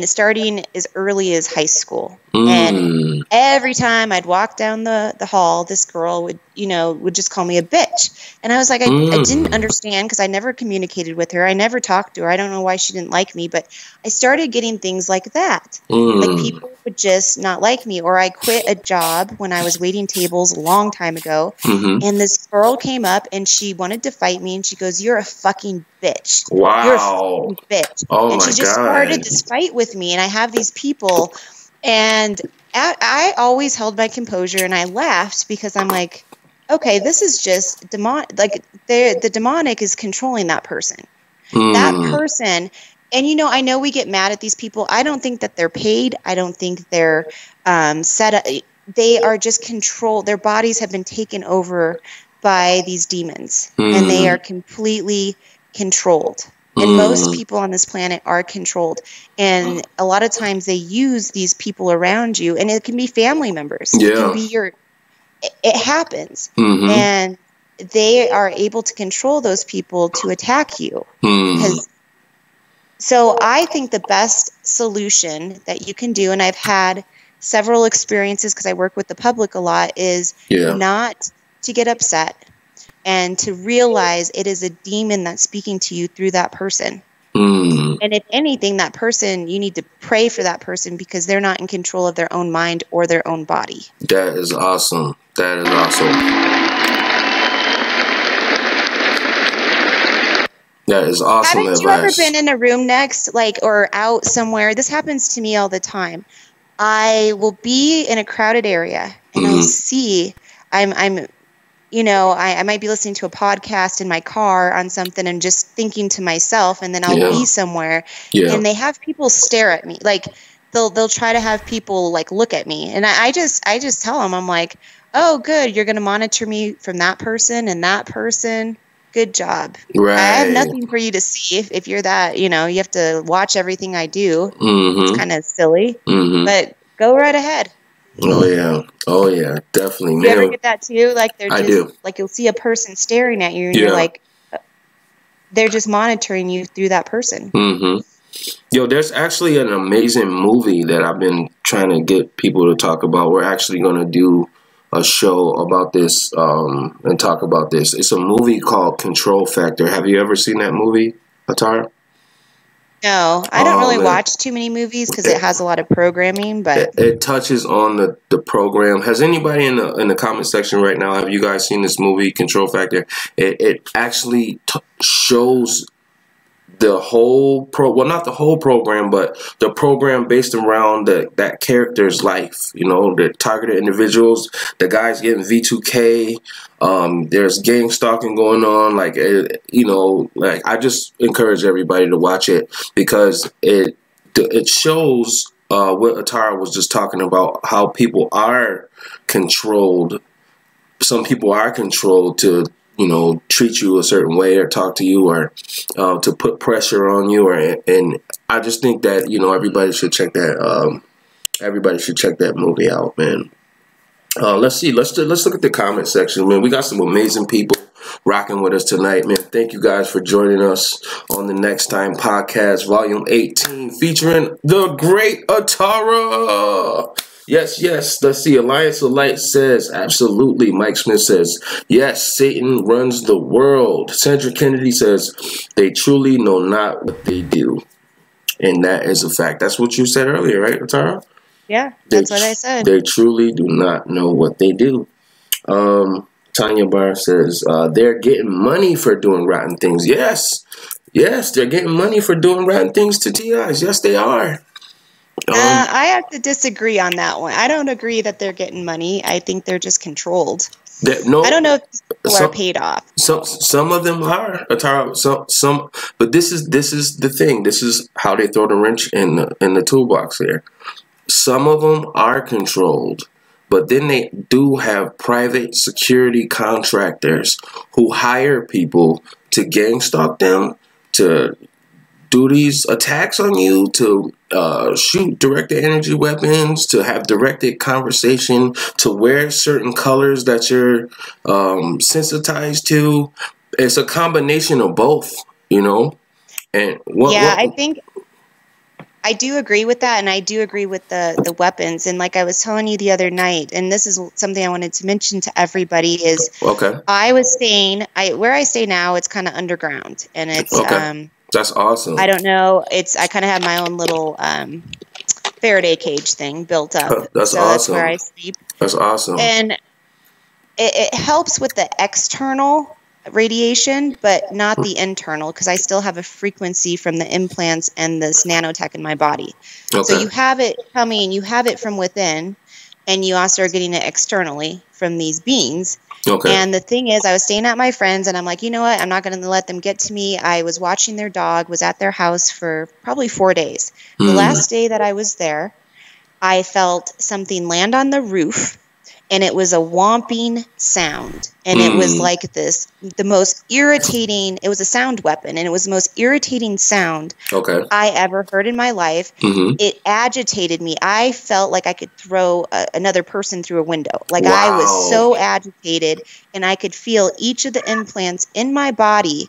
starting as early as high school. And every time I'd walk down the hall, this girl would just call me a bitch. And I was like, I didn't understand because I never communicated with her. I never talked to her. I don't know why she didn't like me, but I started getting things like that. Like people would just not like me, or I quit a job when I was waiting tables a long time ago. And this girl came up and she wanted to fight me, and she goes, "You're a fucking bitch. Wow. You're a fucking bitch." Oh, and she just started this fight with me, and I have these people, and I always held my composure, and I laughed because I'm like, okay, this is just demonic. Like the demonic is controlling that person. That person. And, I know we get mad at these people. I don't think that they're paid. I don't think they're set up. They are just controlled. Their bodies have been taken over by these demons, and they are completely controlled. And most people on this planet are controlled. And a lot of times they use these people around you, and it can be family members. Yeah. It can be it happens. And they are able to control those people to attack you. So I think the best solution that you can do, and I've had several experiences because I work with the public a lot, is not to get upset and to realize it is a demon that's speaking to you through that person. And if anything, that person, you need to pray for that person because they're not in control of their own mind or their own body. That is awesome. That is awesome. That is awesome advice. Haven't you ever been in a room next, or out somewhere? This happens to me all the time. I will be in a crowded area, and I see, I might be listening to a podcast in my car on something and just thinking to myself, and then I'll be somewhere, and they have people stare at me. Like, they'll try to have people, look at me. And I just tell them, I'm like, oh, good, you're going to monitor me from that person and that person. Good job. Right. I have nothing for you to see if you're that, you have to watch everything I do. It's kind of silly. But go right ahead. Oh yeah. Oh yeah. Definitely. You ever get that too? Like they're just do. like you'll see a person staring at you, and you're like, they're just monitoring you through that person. Mm-hmm. Yo, there's actually an amazing movie that I've been trying to get people to talk about. We're actually gonna do a show about this and talk about this. It's a movie called Control Factor. Have you ever seen that movie, ATARA? No, I don't really watch too many movies because it has a lot of programming. But it touches on the program. Has anybody in the comment section right now? Have you guys seen this movie, Control Factor? It actually shows the whole well, not the whole program, but the program based around that character's life. You know, the targeted individuals, the guys getting V2K. There's gang stalking going on. Like, you know, like I just encourage everybody to watch it because it shows what ATARA was just talking about, how people are controlled. Some people are controlled to, you know, treat you a certain way or talk to you or to put pressure on you, and I just think that, you know, everybody should check that movie out, man. Let's see. Let's look at the comment section, man. We got some amazing people rocking with us tonight, man. Thank you guys for joining us on the NEXXTIME podcast, volume 18, featuring the great ATARA. Yes, yes. Let's see. Alliance of Light says, absolutely. Mike Smith says, yes, Satan runs the world. Sandra Kennedy says, they truly know not what they do. And that is a fact. That's what you said earlier, right, ATARA? Yeah, that's what I said. They truly do not know what they do. Tanya Barr says, they're getting money for doing rotten things. Yes. Yes, they're getting money for doing rotten things to TIs. Yes, they are. I have to disagree on that one. I don't agree that they're getting money. I think they're just controlled. I don't know if people are paid off. Some of them are, ATARA. Some, but this is the thing. This is how they throw the wrench in the toolbox here. Some of them are controlled, but then they do have private security contractors who hire people to gang stalk them, to do these attacks on you, to shoot directed energy weapons, to have directed conversation, to wear certain colors that you're sensitized to. It's a combination of both, you know. And I think I do agree with that, and I do agree with the weapons. And like I was telling you the other night, and this is something I wanted to mention to everybody is, I was staying, where I stay now, it's kind of underground, and it's that's awesome. I don't know. I kind of have my own little Faraday cage thing built up. That's awesome. That's where I sleep. That's awesome. And it helps with the external radiation, but not the internal, because I still have a frequency from the implants and this nanotech in my body. So you have it coming, you have it from within, and you also are getting it externally from these beings. And the thing is, I was staying at my friend's, and I'm like, you know what? I'm not going to let them get to me. I was watching their dog, was at their house for probably 4 days. The last day that I was there, I felt something land on the roof, and it was a whomping sound. And it was like this, the most irritating, it was a sound weapon, and it was the most irritating sound I ever heard in my life. It agitated me. I felt like I could throw another person through a window. Like I was so agitated, and I could feel each of the implants in my body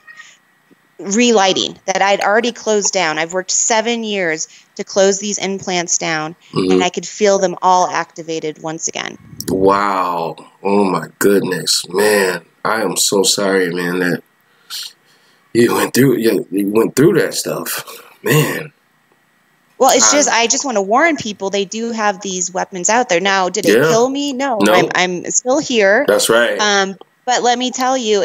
relighting that I'd already closed down. I've worked 7 years to close these implants down, and I could feel them all activated once again. Wow. Oh my goodness, man. I am so sorry, man, that you went through that stuff. Man. Well, it's just, I just want to warn people, they do have these weapons out there. Now, did it kill me? No. I'm still here. That's right. But let me tell you,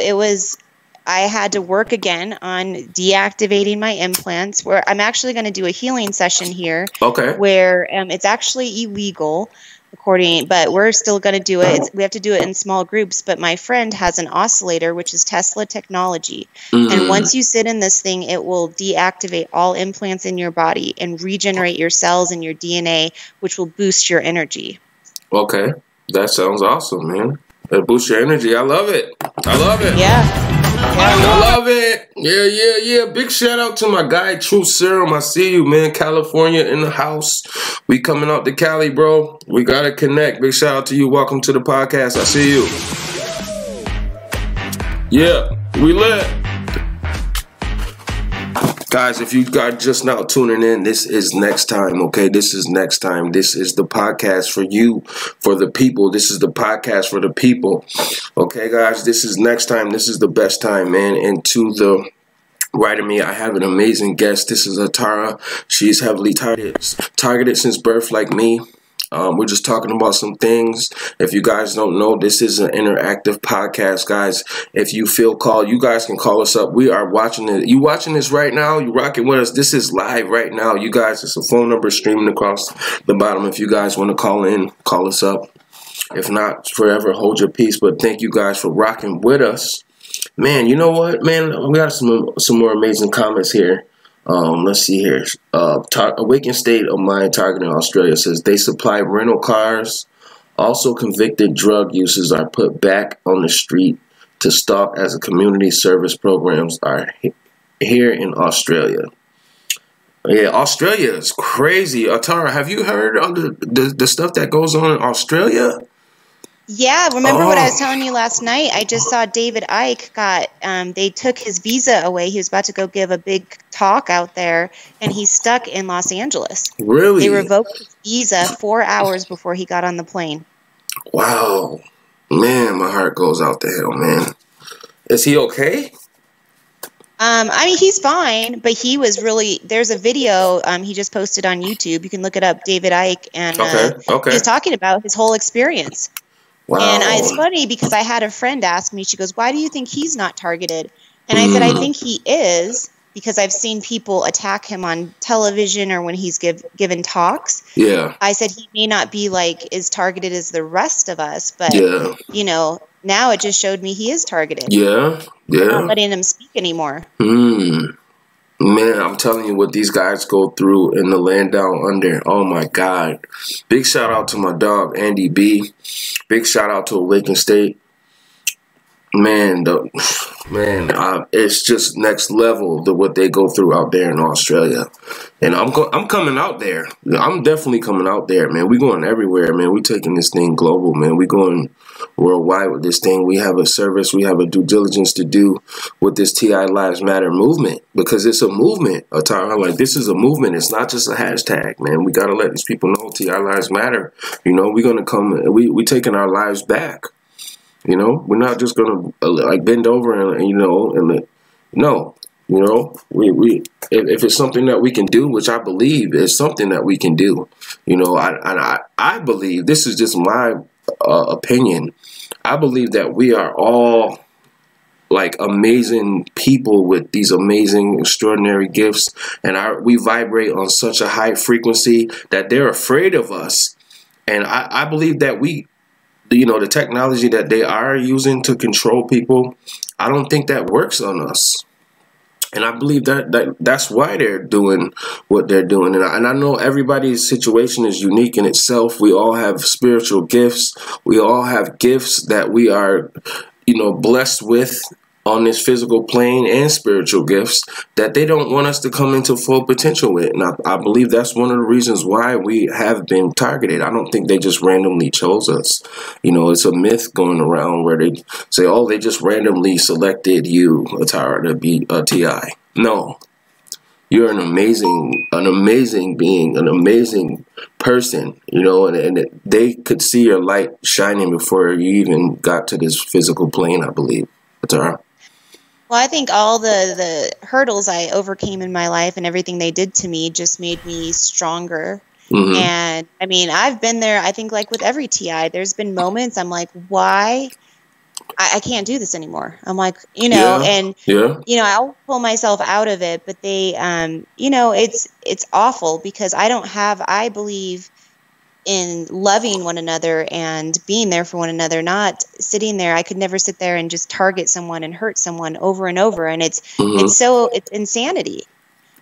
I had to work again on deactivating my implants, where I'm actually going to do a healing session here. Where it's actually illegal, but we're still going to do it. We have to do it in small groups. But my friend has an oscillator, which is Tesla technology. And once you sit in this thing, it will deactivate all implants in your body and regenerate your cells and your DNA, which will boost your energy. Okay. That sounds awesome, man. It boosts your energy. I love it. I love it. Yeah. I love it. Yeah. Big shout out to my guy, True Serum. I see you, man. California in the house. We coming out to Cali, bro. We got to connect. Big shout out to you. Welcome to the podcast. I see you. Yeah, we lit. Guys, if you guys just now tuning in, this is NEXXTIME, okay? This is NEXXTIME. This is the podcast for you, for the people. This is the podcast for the people. Okay, guys, this is NEXXTIME. This is the best time, man. And to the right of me, I have an amazing guest. This is ATARA. She's heavily targeted since birth like me. We're just talking about some things. If you guys don't know, this is an interactive podcast, guys. If you feel called, you guys can call us up. We are watching it. You watching this right now? You rocking with us? This is live right now. You guys, it's a phone number streaming across the bottom. If you guys want to call in, call us up. If not, forever hold your peace. But thank you guys for rocking with us. Man, you know what, man? We got some more amazing comments here. Let's see here. Awakened State of Mind targeting Australia says they supply rental cars. Also, convicted drug users are put back on the street to stalk as a community service programs are here in Australia. Yeah, Australia is crazy. Atara, have you heard of the stuff that goes on in Australia? Yeah, remember what I was telling you last night? I just saw David Icke got, they took his visa away. He was about to go give a big talk out there, and he's stuck in Los Angeles. Really? They revoked his visa 4 hours before he got on the plane. Wow. Man, my heart goes out to him, man. Is he okay? I mean, he's fine, but he was really, there's a video he just posted on YouTube. You can look it up, David Icke, and he's talking about his whole experience. Wow. And it's funny because I had a friend ask me, she goes, why do you think he's not targeted? And I said, I think he is because I've seen people attack him on television or when he's given talks. Yeah. I said he may not be like as targeted as the rest of us, but, you know, now it just showed me he is targeted. Yeah. I'm not letting him speak anymore. Man, I'm telling you what these guys go through in the land down under. Oh, my God. Big shout out to my dog, Andy B. Big shout out to Awakened State. Man, it's just next level to what they go through out there in Australia. And I'm coming out there. I'm definitely coming out there, man. We're going everywhere, man. We're taking this thing global, man. We're going worldwide with this thing. We have a service. We have a due diligence to do with this TI Lives Matter movement because it's a movement. Like, this is a movement. It's not just a hashtag, man. We got to let these people know TI Lives Matter. You know, we're going to come. We're taking our lives back. You know, we're not just gonna like bend over and you know no, you know, we if it's something that we can do, which I believe is something that we can do, you know, I believe this is just my opinion. I believe that we are all like amazing people with these amazing, extraordinary gifts, and we vibrate on such a high frequency that they're afraid of us, and I believe that you know, the technology that they are using to control people, I don't think that works on us. And I believe that's why they're doing what they're doing. And I know everybody's situation is unique in itself. We all have spiritual gifts. We all have gifts that we are, you know, blessed with on this physical plane, and spiritual gifts that they don't want us to come into full potential with. And I believe that's one of the reasons why we have been targeted. I don't think they just randomly chose us. You know, it's a myth going around where they say, oh, they just randomly selected you, Atara, to be a TI. No. You're an amazing being, an amazing person, you know, and they could see your light shining before you even got to this physical plane, I believe, Atara. Well, I think all the hurdles I overcame in my life and everything they did to me just made me stronger. And I mean, I've been there, I think, like with every TI, there's been moments I'm like, why? I can't do this anymore. I'm like, you know, you know, I'll pull myself out of it, but they, you know, it's awful because I believe in loving one another and being there for one another, not sitting there. I could never sit there and just target someone and hurt someone over and over. And it's insanity.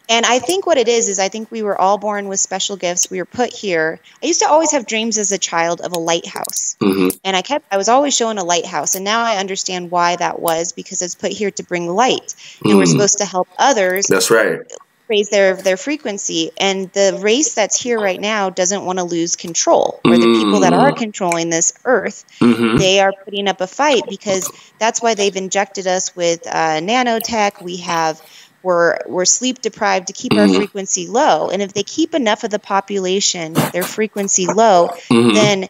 And I think what it is I think we were all born with special gifts. We were put here. I used to always have dreams as a child of a lighthouse. And I was always shown a lighthouse. And now I understand why that was, because it's put here to bring light. And we're supposed to help others. That's right. Raise their frequency. And the race that's here right now doesn't want to lose control. Or the people that are controlling this earth, they are putting up a fight, because that's why they've injected us with nanotech. We're sleep deprived to keep our frequency low. And if they keep enough of the population, their frequency low, then,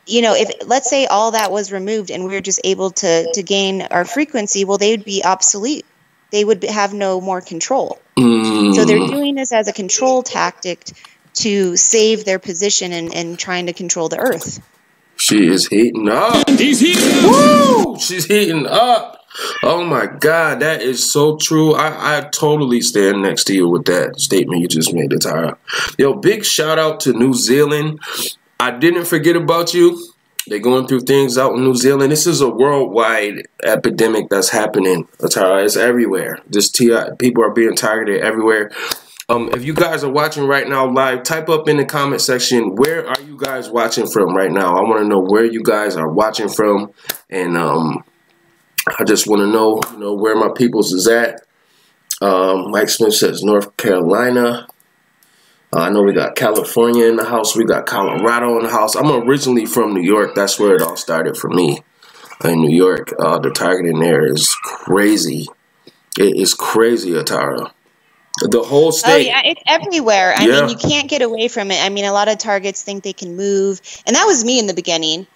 you know, if let's say all that was removed and we were just able to gain our frequency, well, they would be obsolete. They would have no more control. So they're doing this as a control tactic to save their position and trying to control the earth. She is heating up. He's heating up. Woo! She's heating up. Oh my God, that is so true. I totally stand next to you with that statement you just made, ATARA. Yo, big shout out to New Zealand. I didn't forget about you. They're going through things out in New Zealand. This is a worldwide epidemic that's happening, ATARA. It's everywhere. People are being targeted everywhere. If you guys are watching right now live, type up in the comment section, where are you guys watching from right now? I want to know where you guys are watching from, and I just want to know, where my peoples is at. Mike Smith says North Carolina. I know we got California in the house. We got Colorado in the house. I'm originally from New York. That's where it all started for me. In New York, the targeting there is crazy. It is crazy, ATARA. The whole state. Oh, yeah, it's everywhere. I mean, you can't get away from it. I mean, a lot of targets think they can move. And that was me in the beginning.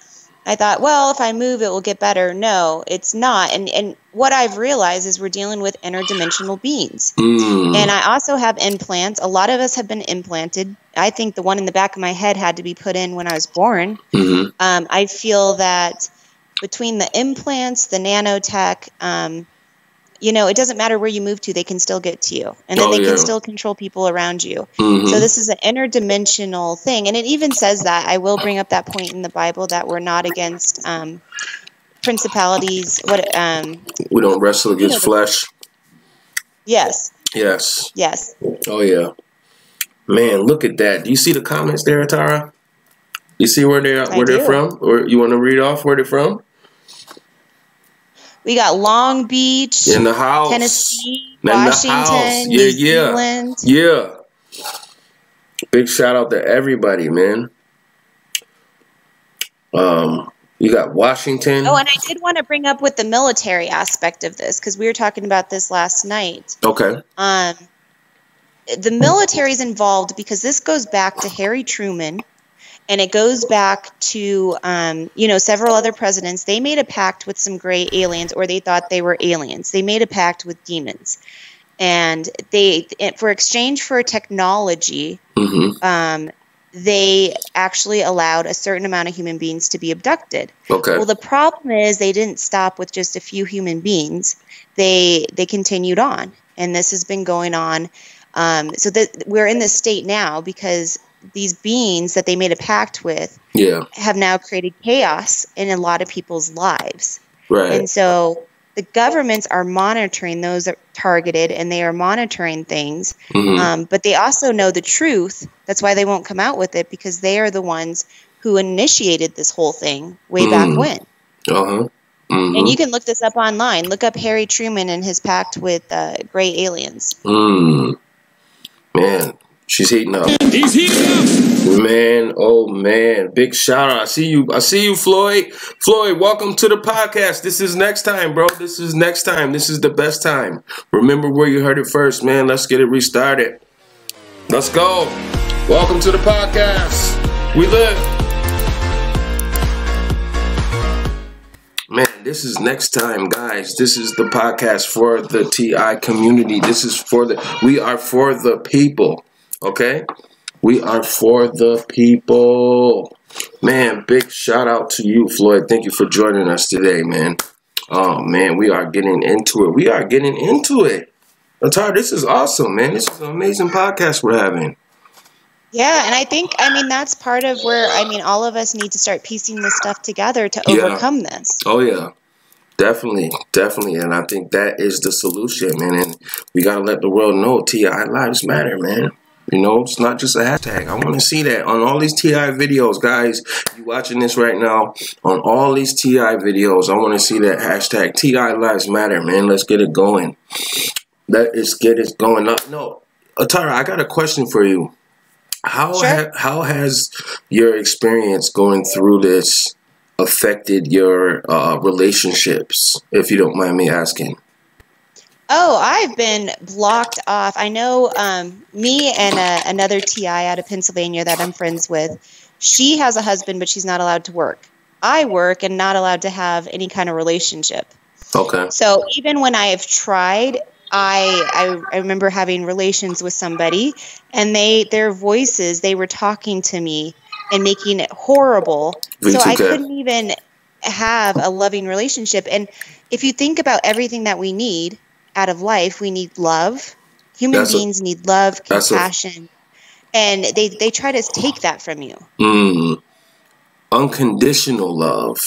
I thought, well, if I move, it will get better. No, it's not. And what I've realized is we're dealing with interdimensional beings. And I also have implants. A lot of us have been implanted. I think the one in the back of my head had to be put in when I was born. I feel that between the implants, the nanotech, you know, it doesn't matter where you move to, they can still get to you. And then they can still control people around you. So this is an interdimensional thing. And it even says that, I will bring up that point in the Bible, that we're not against principalities. We don't wrestle against flesh. Yes. Yes. Yes. Oh, yeah. Man, look at that. Do you see the comments there, ATARA? You see where they're from? Or you want to read off where they're from? We got Long Beach, in the house, Tennessee, Washington, New Zealand. Yeah. Big shout out to everybody, man. You got Washington. Oh, and I did want to bring up with the military aspect of this, because we were talking about this last night. Okay. The military's involved because this goes back to Harry Truman. And it goes back to, you know, several other presidents. They made a pact with some gray aliens, or they thought they were aliens. They made a pact with demons. And for exchange for technology, they actually allowed a certain amount of human beings to be abducted. Okay. Well, the problem is they didn't stop with just a few human beings. They continued on. And this has been going on. So that we're in this state now because these beings that they made a pact with have now created chaos in a lot of people's lives. Right. And so the governments are monitoring those that are targeted, and they are monitoring things. But they also know the truth. That's why they won't come out with it, because they are the ones who initiated this whole thing way back when. And you can look this up online. Look up Harry Truman and his pact with gray aliens. Man. She's heating up. He's heating up. Man, oh man. Big shout out. I see you, Floyd. Floyd, welcome to the podcast. This is NEXXTIME, bro. This is NEXXTIME. This is the best time. Remember where you heard it first, man. Let's get it restarted. Let's go. Welcome to the podcast. We live. Man, this is NEXXTIME, guys. This is the podcast for the TI community. This is we are for the people. Okay, we are for the people. Man, big shout out to you, Floyd. Thank you for joining us today, man. Oh man, we are getting into it. We are getting into it. ATARA, this is awesome, man. This is an amazing podcast we're having. Yeah, and I mean, that's part of where, all of us need to start piecing this stuff together to overcome this. Oh, yeah. Definitely, definitely, and I think that is the solution, man. And we gotta let the world know TI lives matter, man. You know, it's not just a hashtag. I want to see that on all these TI videos, guys. You watching this right now on all these TI videos? I want to see that hashtag TI lives matter, man. Let's get it going. Let's get it going. No, ATARA, I got a question for you. How has your experience going through this affected your relationships, if you don't mind me asking? Oh, I've been blocked off. I know me and another TI out of Pennsylvania that I'm friends with, she has a husband, but she's not allowed to work. I work and not allowed to have any kind of relationship. Okay. So even when I have tried, I remember having relations with somebody, and their voices, they were talking to me and making it horrible. So I couldn't even have a loving relationship. And if you think about everything that we need out of life, we need love. Human beings need love, compassion. And they try to take that from you. Unconditional love.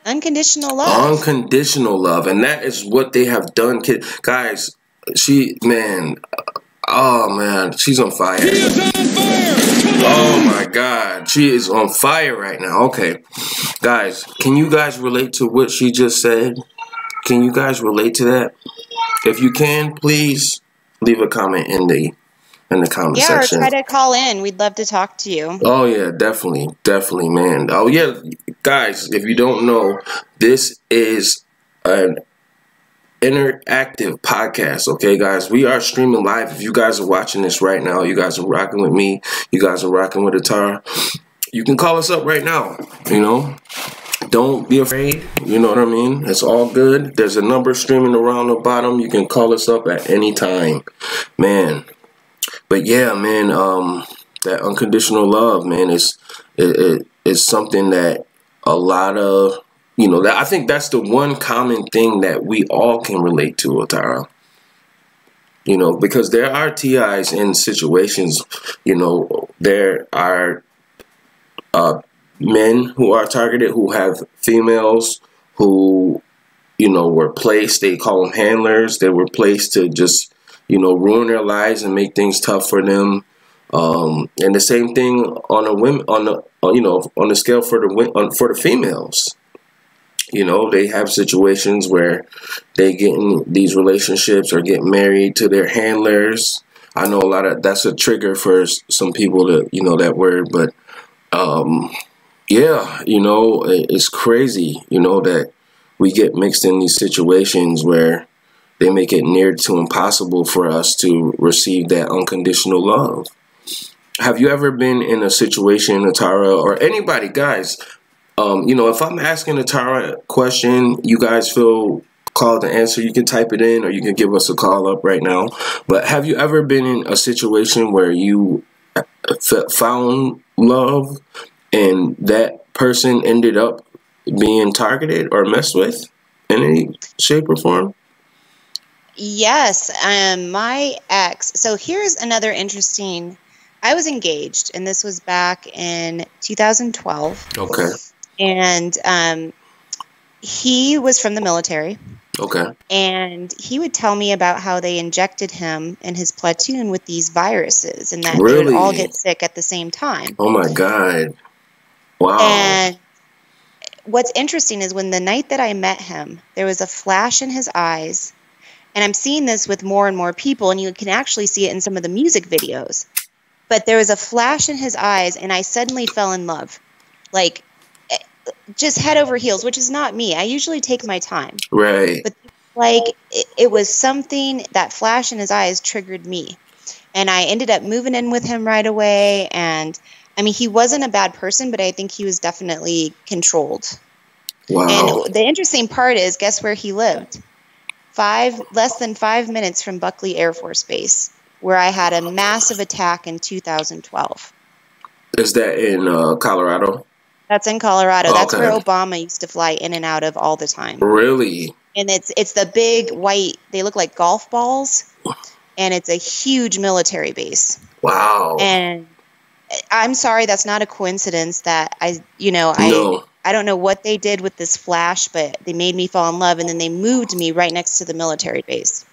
Unconditional love. Unconditional love. And that is what they have done. Guys, oh man, she's on fire. He is on fire. Oh my God, she is on fire right now. Okay, guys, can you guys relate to what she just said? Can you guys relate to that? If you can, please leave a comment in the comment section. Yeah, or try to call in. We'd love to talk to you. Oh yeah, definitely, man. Oh yeah, guys, if you don't know, this is an interactive podcast. Okay, guys, we are streaming live. If you guys are watching this right now, you guys are rocking with me. You guys are rocking with ATARA. You can call us up right now. You know, don't be afraid. You know what I mean? It's all good. There's a number streaming around the bottom. You can call us up at any time, man. But yeah, man, that unconditional love, man, is something that a lot of, you know, that I think that's the one common thing that we all can relate to, ATARA. You know, because there are TIs in situations, you know, there are men who are targeted, who have females who, you know, were placed, they call them handlers, they were placed to just, you know, ruin their lives and make things tough for them. And the same thing on the scale for the females. You know, they have situations where they get in these relationships or get married to their handlers. I know that's a trigger for some people to, you know, that word, but yeah, you know, it's crazy, you know, that we get mixed in these situations where they make it near to impossible for us to receive that unconditional love. Have you ever been in a situation, ATARA, or anybody, guys? You know, if I'm asking ATARA a question, you guys feel called to answer, you can type it in or you can give us a call up right now. But have you ever been in a situation where you found love and that person ended up being targeted or messed with in any shape or form? Yes, my ex. So here's another interesting. I was engaged, and this was back in 2012. Okay. And he was from the military. Okay. And he would tell me about how they injected him and his platoon with these viruses, and that they would all get sick at the same time. Oh my God. Wow. And what's interesting is when the night that I met him, there was a flash in his eyes. And I'm seeing this with more and more people, and you can actually see it in some of the music videos. But there was a flash in his eyes, and I suddenly fell in love. Like, just head over heels, which is not me. I usually take my time. Right. But, like, it was something, that flash in his eyes triggered me. And I ended up moving in with him right away. And, I mean, he wasn't a bad person, but I think he was definitely controlled. Wow. And the interesting part is, guess where he lived? Less than 5 minutes from Buckley Air Force Base, where I had a massive attack in 2012. Is that in Colorado? That's in Colorado. Okay. That's where Obama used to fly in and out of all the time. Really? And it's the big white, they look like golf balls, and it's a huge military base. Wow. And I'm sorry, that's not a coincidence that No. I don't know what they did with this flash, but they made me fall in love, and then they moved me right next to the military base.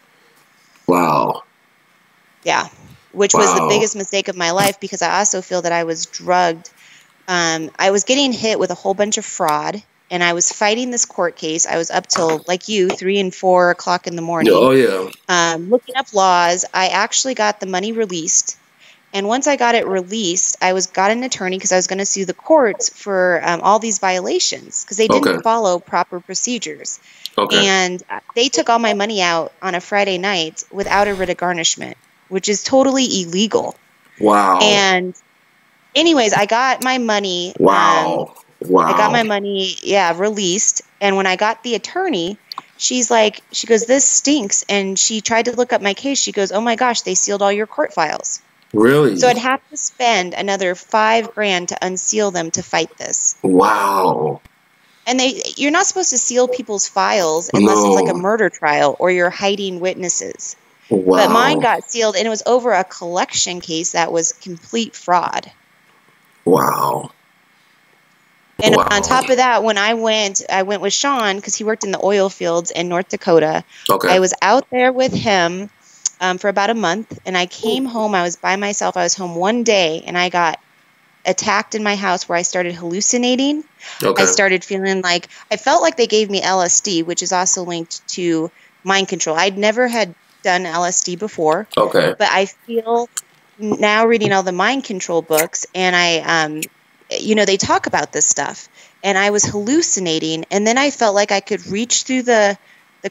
Wow. Yeah, which was the biggest mistake of my life, because I also feel that I was drugged. I was getting hit with a whole bunch of fraud, and I was fighting this court case. I was up till, like you, 3 and 4 o'clock in the morning. Oh, yeah. Looking up laws. I actually got the money released. And once I got it released, I got an attorney because I was going to sue the courts for all these violations because they didn't follow proper procedures. Okay. And they took all my money out on a Friday night without a writ of garnishment, which is totally illegal. Wow. And anyways, I got my money. Wow. I got my money, released. And when I got the attorney, she goes, this stinks. And she tried to look up my case. She goes, oh my gosh, they sealed all your court files. Really? So I'd have to spend another $5,000 to unseal them to fight this. Wow. And you're not supposed to seal people's files unless it's like a murder trial or you're hiding witnesses. Wow. But mine got sealed, and it was over a collection case that was complete fraud. Wow. And on top of that, when I went with Sean because he worked in the oil fields in North Dakota. Okay. I was out there with him for about a month, and I came home. I was by myself. I was home one day, and I got attacked in my house where I started hallucinating. Okay. I started feeling like I felt like they gave me LSD, which is also linked to mind control. I'd never had done LSD before. Okay. But I feel now reading all the mind control books, and I they talk about this stuff, and I was hallucinating, and then I felt like I could reach through the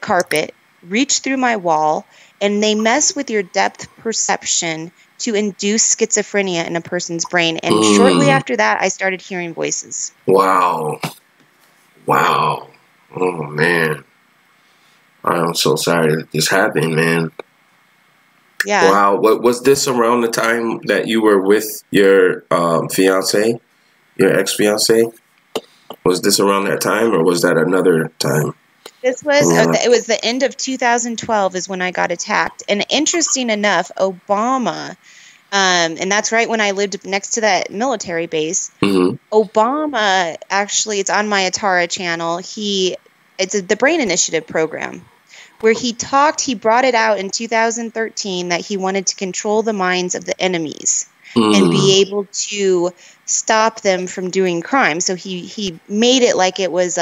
carpet, reach through my wall, and they mess with your depth perception to induce schizophrenia in a person's brain. And shortly after that, I started hearing voices. Wow. Wow. Oh, man. I'm so sorry that this happened, man. Yeah. Wow. Was this around the time that you were with your fiance, your ex-fiance? Was this around that time, or was that another time? This was, it was the end of 2012 is when I got attacked. And interesting enough, Obama, and that's right when I lived next to that military base, Obama, actually, it's on my ATARA channel. It's the Brain Initiative program where he brought it out in 2013 that he wanted to control the minds of the enemies and be able to stop them from doing crime. So he made it like it was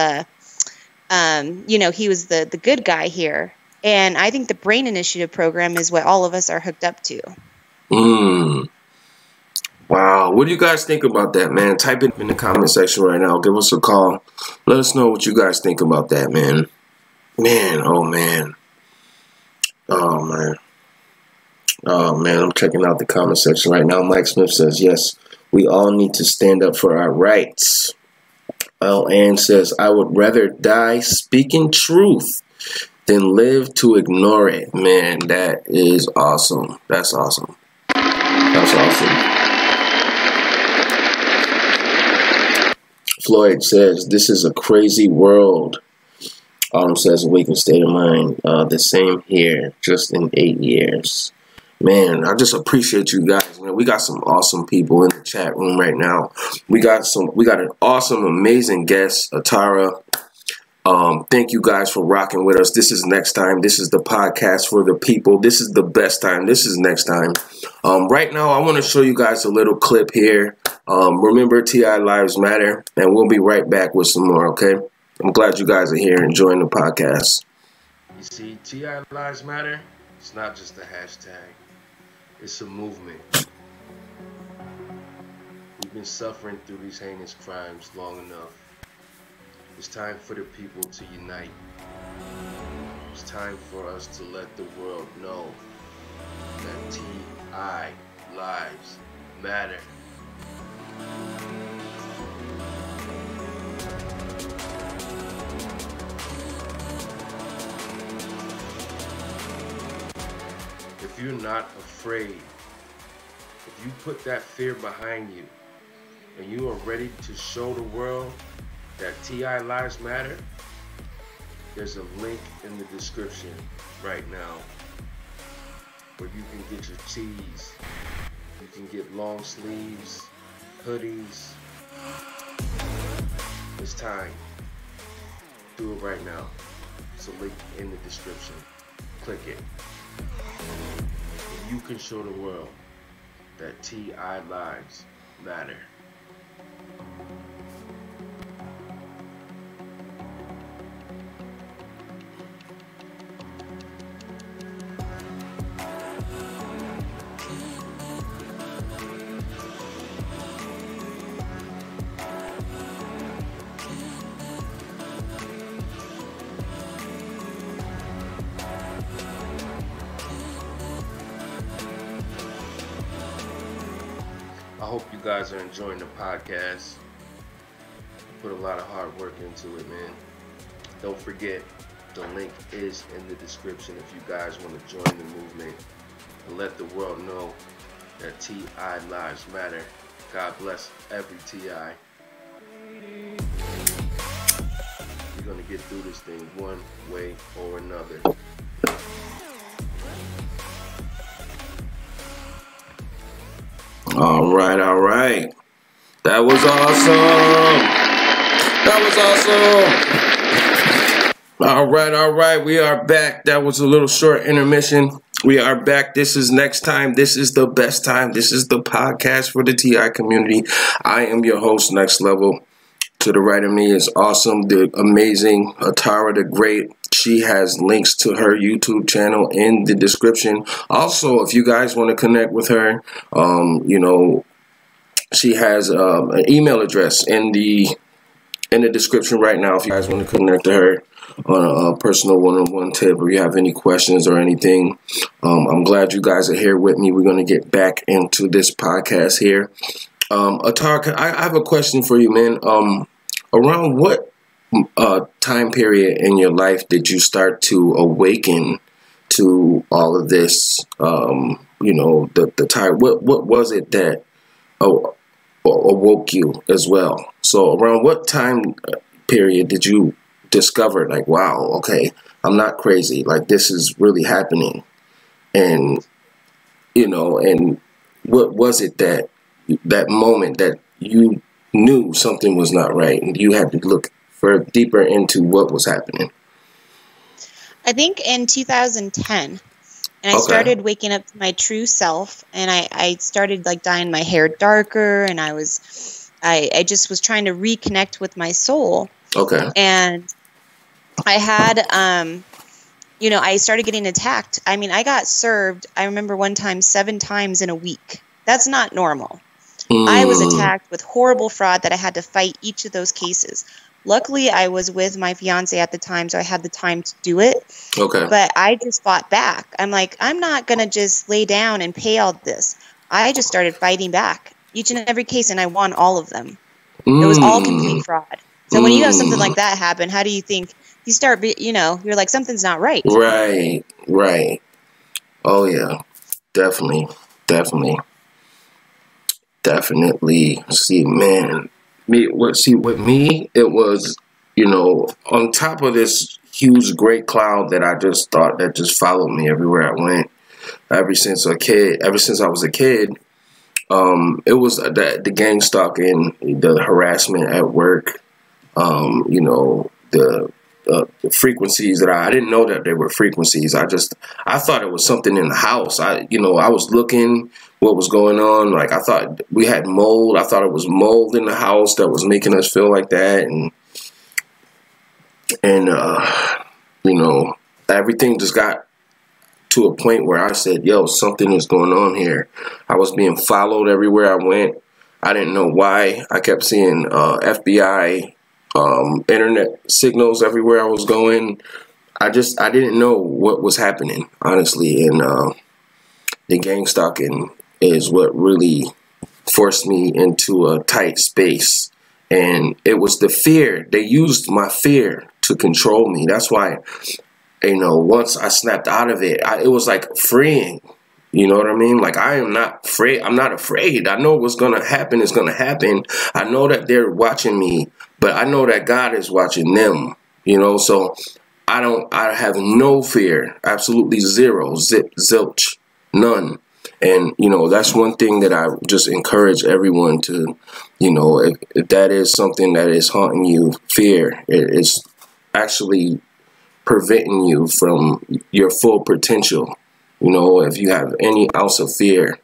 he was the good guy here. And I think the Brain Initiative program is what all of us are hooked up to. Wow. What do you guys think about that, man? Type it in the comment section right now. Give us a call. Let us know what you guys think about that, man. Man, oh, man. Oh, man. Oh, man, I'm checking out the comment section right now. Mike Smith says, yes, we all need to stand up for our rights. Ann says, I would rather die speaking truth than live to ignore it. Man, that is awesome. That's awesome. That's awesome. Floyd says, this is a crazy world. Autumn says, awakened state of mind. The same here, just in 8 years. Man, I just appreciate you guys, man. We got some awesome people in the chat room right now. We got an awesome, amazing guest, ATARA. Thank you guys for rocking with us. This is NEXXTIME. This is the podcast for the people. This is the best time. This is NEXXTIME. Right now, I want to show you guys a little clip here. Remember, TI Lives Matter, and we'll be right back with some more, okay? I'm glad you guys are here enjoying the podcast. You see, TI Lives Matter, it's not just a hashtag. It's a movement. We've been suffering through these heinous crimes long enough. It's time for the people to unite. It's time for us to let the world know that TI lives matter. If you're not afraid, if you put that fear behind you, and you are ready to show the world that TI lives matter, there's a link in the description right now where you can get your tees, you can get long sleeves, hoodies, It's time. Do it right now. It's a link in the description. Click it. You can show the world that TI lives matter. I hope you guys are enjoying the podcast. Put a lot of hard work into it, man. Don't forget, the link is in the description if you guys want to join the movement and let the world know that TI lives matter. God bless every TI. We're going to get through this thing one way or another. All right. That was awesome. All right. We are back. That was a little short intermission. We are back. This is Next Time. This is the best time. This is the podcast for the TI community. I am your host, Next Level. To the right of me is awesome, the amazing ATARA the Great. She has links to her YouTube channel in the description. Also, if you guys want to connect with her, she has an email address in the description right now. If you guys want to connect to her on a personal one-on-one tip, or you have any questions or anything, I'm glad you guys are here with me. We're going to get back into this podcast here. ATARA, I have a question for you, man. Around what time period in your life did you start to awaken to all of this? The time. What was it that awoke you as well? So around what time period did you discover, like, wow, okay, I'm not crazy. Like, this is really happening, and and what was it that moment that you knew something was not right and you had to look deeper into what was happening? I think in 2010, and I started waking up to my true self, and I started like dyeing my hair darker, and I just was trying to reconnect with my soul. Okay. And I had, I started getting attacked. I mean, I got served, I remember one time 7 times in a week. That's not normal. I was attacked with horrible fraud that I had to fight each of those cases. Luckily, I was with my fiance at the time, so I had the time to do it. Okay. But I just fought back. I'm like, I'm not going to just lay down and pay all this. I just started fighting back each and every case, and I won all of them. It was all complete fraud. So when you have something like that happen, how do you think? You start, you're like, something's not right. Right. Oh, yeah. Definitely. See, man, with me, it was, on top of this huge great cloud that I just thought that just followed me everywhere I went, ever since I was a kid, it was the gang stalking, the harassment at work, the frequencies that I didn't know that they were frequencies. I thought it was something in the house. I was looking what was going on. Like, I thought we had mold. I thought it was mold in the house that was making us feel like that. And everything just got to a point where I said, yo, something is going on here. I was being followed everywhere I went. I didn't know why. I kept seeing FBI internet signals everywhere I was going. I didn't know what was happening, honestly. And the gang stalking is what really forced me into a tight space. And it was the fear. They used my fear to control me. That's why, once I snapped out of it, it was like freeing. You know what I mean? Like, I am not afraid. I'm not afraid. I know what's going to happen is going to happen. I know that they're watching me, but I know that God is watching them, so I have no fear, absolutely zero, zilch, none. And, you know, that's one thing that I just encourage everyone to, you know, if that is something that is haunting you, fear, it's actually preventing you from your full potential. You know, if you have any ounce of fear,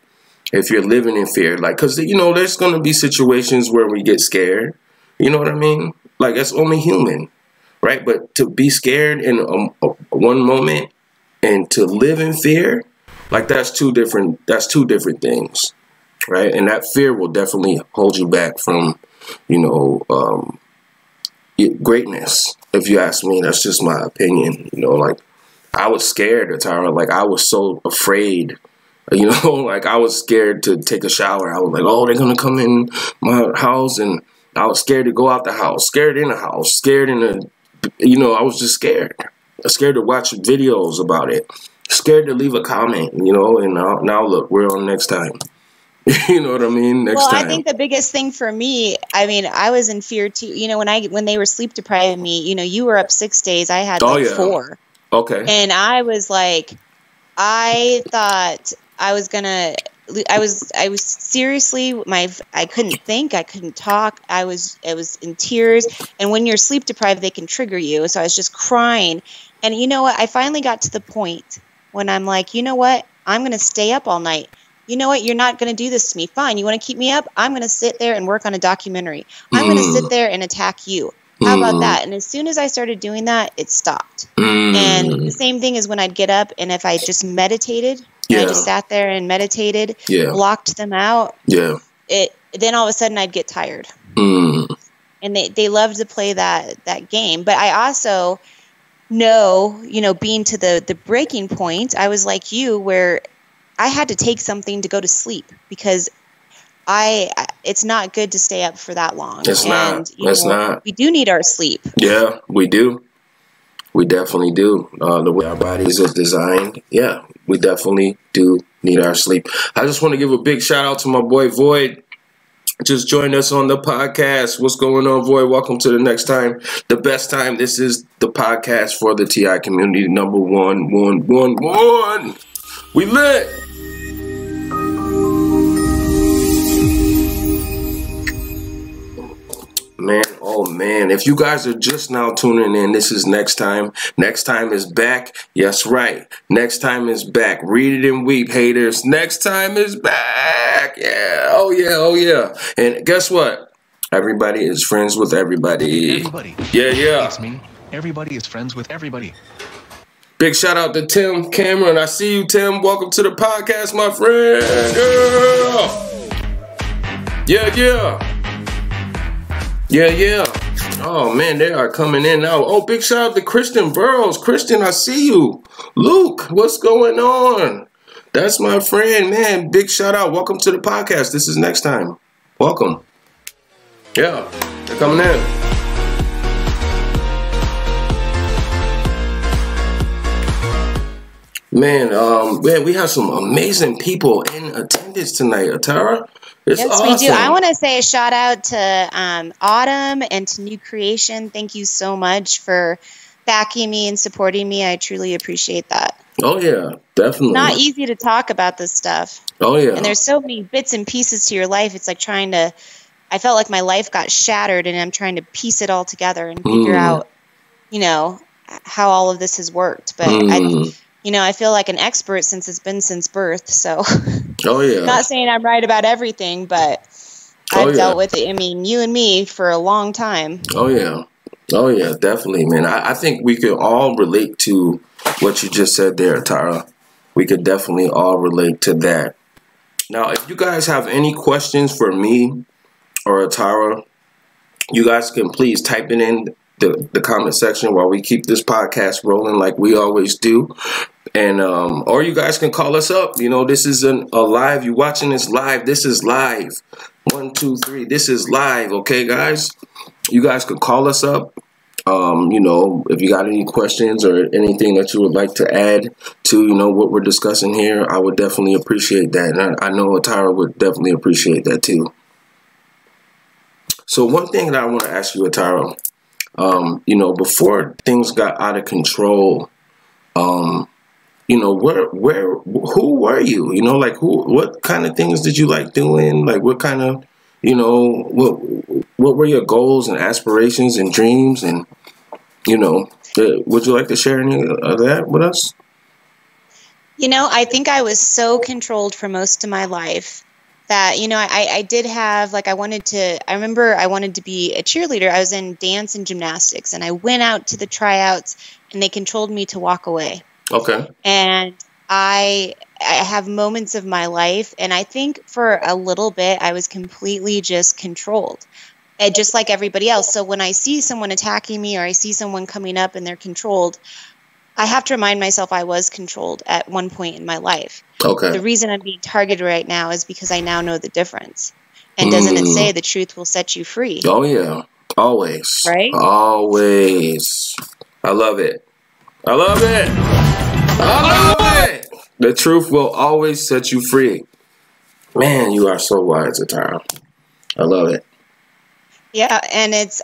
if you're living in fear, like, because, you know, there's going to be situations where we get scared. You know what I mean? Like, that's only human, right? But to be scared in one moment and to live in fear, like, that's two different things, right? And that fear will definitely hold you back from, you know, greatness. If you ask me, that's just my opinion. You know, like, I was scared, ATARA. Like, I was so afraid. You know, like, I was scared to take a shower. I was like, oh, they're gonna come in my house, and I was scared to go out the house, scared in the house, scared in the, you know, I was just scared. Scared to watch videos about it, scared to leave a comment, you know, and now look, we're on NEXXTIME. You know what I mean? Next time. I think the biggest thing for me, I mean, I was in fear too. You know, when they were sleep depriving me, you know, you were up 6 days, I had like 4. Okay. And I was like, I thought I was gonna, I was seriously, I couldn't think, I couldn't talk, I was in tears. And when you're sleep deprived, they can trigger you. So I was just crying. And you know what? I finally got to the point when I'm like, you know what? I'm gonna stay up all night. You know what? You're not going to do this to me. Fine. You want to keep me up? I'm going to sit there and work on a documentary. I'm going to sit there and attack you. How about that? And as soon as I started doing that, it stopped. And the same thing is when I'd get up and if I just meditated, I just sat there and meditated, blocked them out. Then all of a sudden I'd get tired. And they love to play that game. But I also know, you know, being to the breaking point, I was like you where I had to take something to go to sleep because it's not good to stay up for that long. It's not. We do need our sleep. Yeah, we do. We definitely do. The way our bodies are designed, yeah, we definitely do need our sleep. I just want to give a big shout out to my boy Void. Just joined us on the podcast. What's going on, Void? Welcome to the NEXXTIME, the best time. This is the podcast for the TI community. Number one. We lit. Man, oh man, if you guys are just now tuning in, this is NEXXTIME. NEXXTIME is back. Yes, right. NEXXTIME is back. Read it and weep, haters. NEXXTIME is back. Yeah, oh yeah, oh yeah. And guess what? Everybody is friends with everybody. Everybody. Yeah. It's me. Everybody is friends with everybody. Big shout out to Tim Cameron. I see you, Tim. Welcome to the podcast, my friend. Yeah. Oh, man, they are coming in now. Oh, big shout out to Christian Burrows. Christian, I see you. Luke, what's going on? That's my friend, man. Big shout out. Welcome to the podcast. This is NEXXTIME. Welcome. Yeah, they're coming in. Man, we have some amazing people in attendance tonight, ATARA. It's awesome. We do. I want to say a shout out to Autumn and to New Creation. Thank you so much for backing me and supporting me. I truly appreciate that. Oh, yeah, definitely. Not easy to talk about this stuff. Oh, yeah. And there's so many bits and pieces to your life. It's like I felt like my life got shattered and I'm trying to piece it all together and figure out, you know, how all of this has worked. But I feel like an expert since it's been since birth. So, not saying I'm right about everything, but I've dealt with it. I mean, you and me for a long time. Oh, yeah, definitely, man. I think we could all relate to what you just said there, ATARA. We could definitely all relate to that. Now, if you guys have any questions for me or ATARA, you guys can please type it in the comment section while we keep this podcast rolling like we always do. And or you guys can call us up. You know, this is a live. You watching this live. This is live. 1, 2, 3. This is live. Okay, guys. You guys can call us up. You know, if you got any questions or anything that you would like to add to, you know, what we're discussing here, I would definitely appreciate that. And I know ATARA would definitely appreciate that too. So one thing that I want to ask you, ATARA, you know, before things got out of control, you know, who were you? You know, like what kind of things did you like doing? Like what kind of, you know, what were your goals and aspirations and dreams? And, you know, would you like to share any of that with us? You know, I think I was so controlled for most of my life that, you know, I did have, like, I remember I wanted to be a cheerleader. I was in dance and gymnastics, and I went out to the tryouts, and they controlled me to walk away. Okay. And I have moments of my life, and I think for a little bit, I was completely just controlled, and just like everybody else. So when I see someone attacking me or I see someone coming up and they're controlled, I have to remind myself I was controlled at one point in my life. Okay. The reason I'm being targeted right now is because I now know the difference. And doesn't it say the truth will set you free? Oh, yeah. Always. Right? Always. I love it. I love it. I love it. The truth will always set you free. Man, you are so wise, ATARA. I love it. Yeah, and it's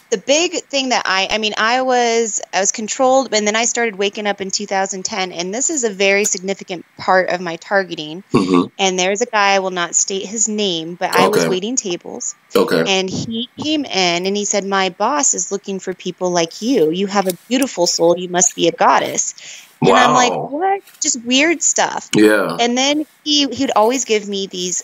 the big thing that I was controlled, and then I started waking up in 2010, and this is a very significant part of my targeting. Mm-hmm. And there's a guy, I will not state his name, but I was waiting tables. Okay. And he came in and he said, "My boss is looking for people like you. You have a beautiful soul. You must be a goddess." And I'm like, what? Just weird stuff. Yeah. And then he'd always give me these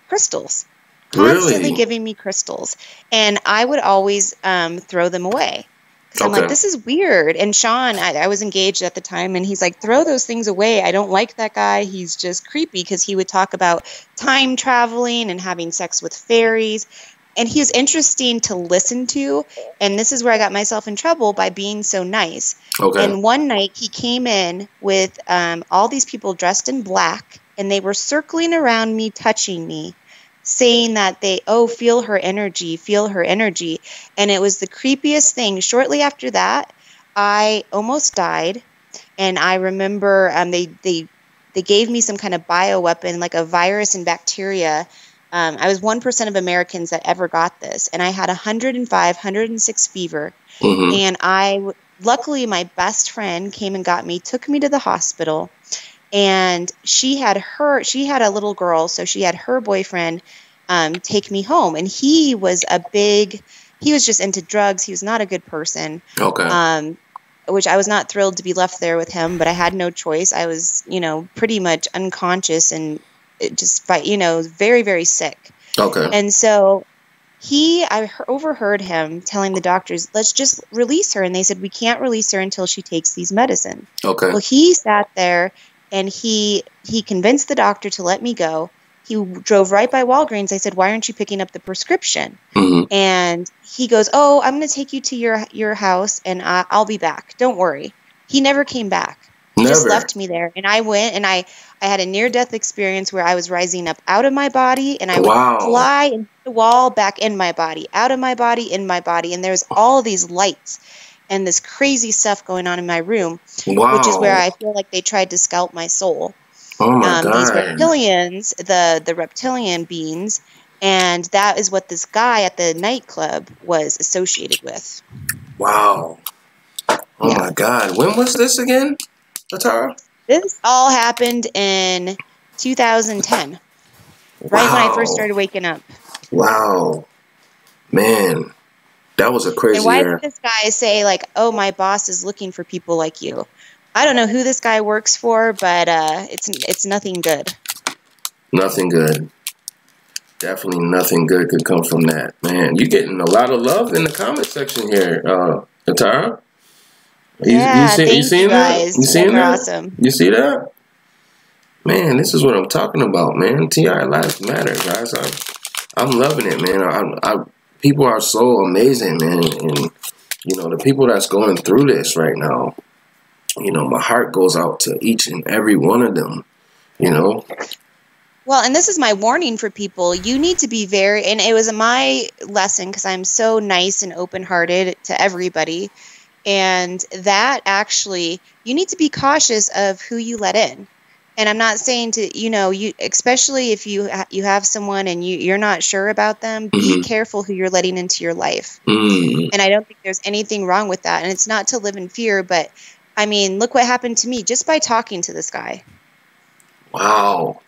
crystals. Constantly giving me crystals, and I would always throw them away because I'm like, this is weird. And Sean, I was engaged at the time, and he's like, throw those things away. I don't like that guy. He's just creepy, because he would talk about time traveling and having sex with fairies, and he was interesting to listen to. And this is where I got myself in trouble by being so nice. Okay. And one night he came in with all these people dressed in black, and they were circling around me, touching me, saying that feel her energy, feel her energy. And it was the creepiest thing. Shortly after that, I almost died. And I remember they gave me some kind of bioweapon, like a virus and bacteria. I was 1% of Americans that ever got this. And I had 105, 106 fever. Mm-hmm. And luckily, my best friend came and got me, took me to the hospital. And she had a little girl, so she had her boyfriend take me home. And he was just into drugs. He was not a good person. Okay. Which I was not thrilled to be left there with him, but I had no choice. I was, pretty much unconscious and just, very, very sick. Okay. And so I overheard him telling the doctors, let's just release her. And they said, we can't release her until she takes these medicine. Okay. Well, he sat there, and he convinced the doctor to let me go. He drove right by Walgreens. I said, why aren't you picking up the prescription? Mm-hmm. And he goes, oh, I'm going to take you to your house, and I'll be back. Don't worry. He never came back. He just left me there. And I went, and I had a near-death experience where I was rising up out of my body, and I would fly into the wall, back in my body, out of my body, in my body. And there's all these lights and this crazy stuff going on in my room, which is where I feel like they tried to scalp my soul. Oh my God. These reptilians, the reptilian beings, and that is what this guy at the nightclub was associated with. Wow. Oh my God. When was this again, ATARA? This all happened in 2010, right when I first started waking up. Wow. Man. That was a crazy And why did this guy say, like, oh, my boss is looking for people like you? I don't know who this guy works for, but it's nothing good. Nothing good. Definitely nothing good could come from that. Man, you're getting a lot of love in the comment section here, ATARA. You seeing that? You seeing that? Awesome. You see that? Man, this is what I'm talking about, man. TI lives matter, guys. I'm loving it, man. People are so amazing, man. And, the people that's going through this right now, my heart goes out to each and every one of them, Well, and this is my warning for people. You need to be and it was my lesson, because I'm so nice and open-hearted to everybody. And that actually, you need to be cautious of who you let in. And I'm not saying to, you, especially if you have someone and you're not sure about them, be careful who you're letting into your life. And I don't think there's anything wrong with that. And it's not to live in fear, but I mean, look what happened to me just by talking to this guy. Wow.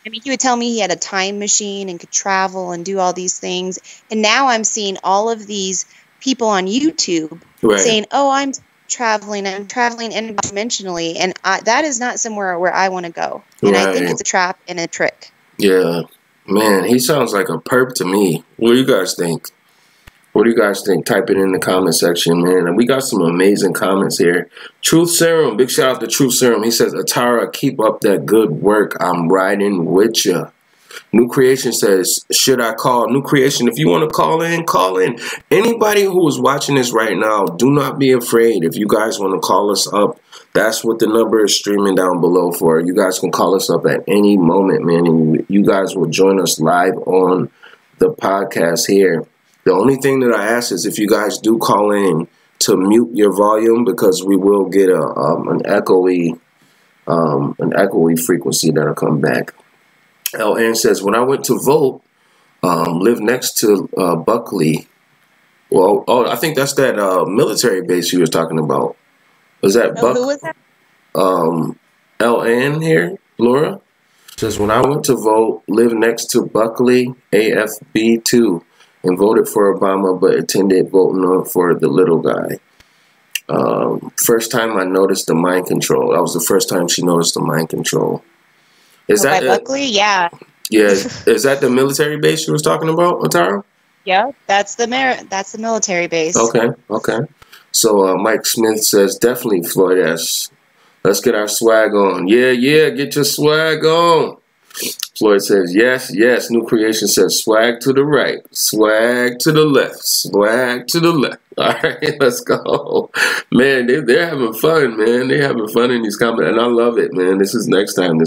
I mean, he would tell me he had a time machine and could travel and do all these things. And now I'm seeing all of these people on YouTube saying, oh, I'm traveling interdimensionally. And that is not somewhere where I want to go. And I think it's a trap and a trick. Yeah. Man, he sounds like a perp to me. What do you guys think? What do you guys think? Type it in the comment section, man. And we got some amazing comments here. Truth Serum, big shout out to Truth Serum. He says, Atara, keep up that good work. I'm riding with you. New Creation says, should I call? New Creation, if you want to call in, call in. Anybody who is watching this right now, do not be afraid. If you guys want to call us up, that's what the number is streaming down below for. You guys can call us up at any moment, man. And you guys will join us live on the podcast here. The only thing that I ask is if you guys do call in to mute your volume, because we will get an echoey frequency that'll come back. LN says, when I went to vote, live next to Buckley. Well, oh, I think that's that military base you was talking about. Was that Buck? Who was that? LN here, Laura says, when I went to vote, live next to Buckley AFB2. And voted for Obama, but attended voting for the little guy. First time I noticed the mind control. That was the first time she noticed the mind control. Is that Buckley? Yeah. Yeah. Is that the military base you was talking about, Atara? Yeah, that's the military base. Okay. Okay. So Mike Smith says, definitely Floyd S. Let's get our swag on. Yeah. Get your swag on. Floyd says, yes. New Creation says, swag to the right, swag to the left, swag to the left. All right, let's go. Man, they're having fun, man. They're having fun in these comments, and I love it, man. This is next time.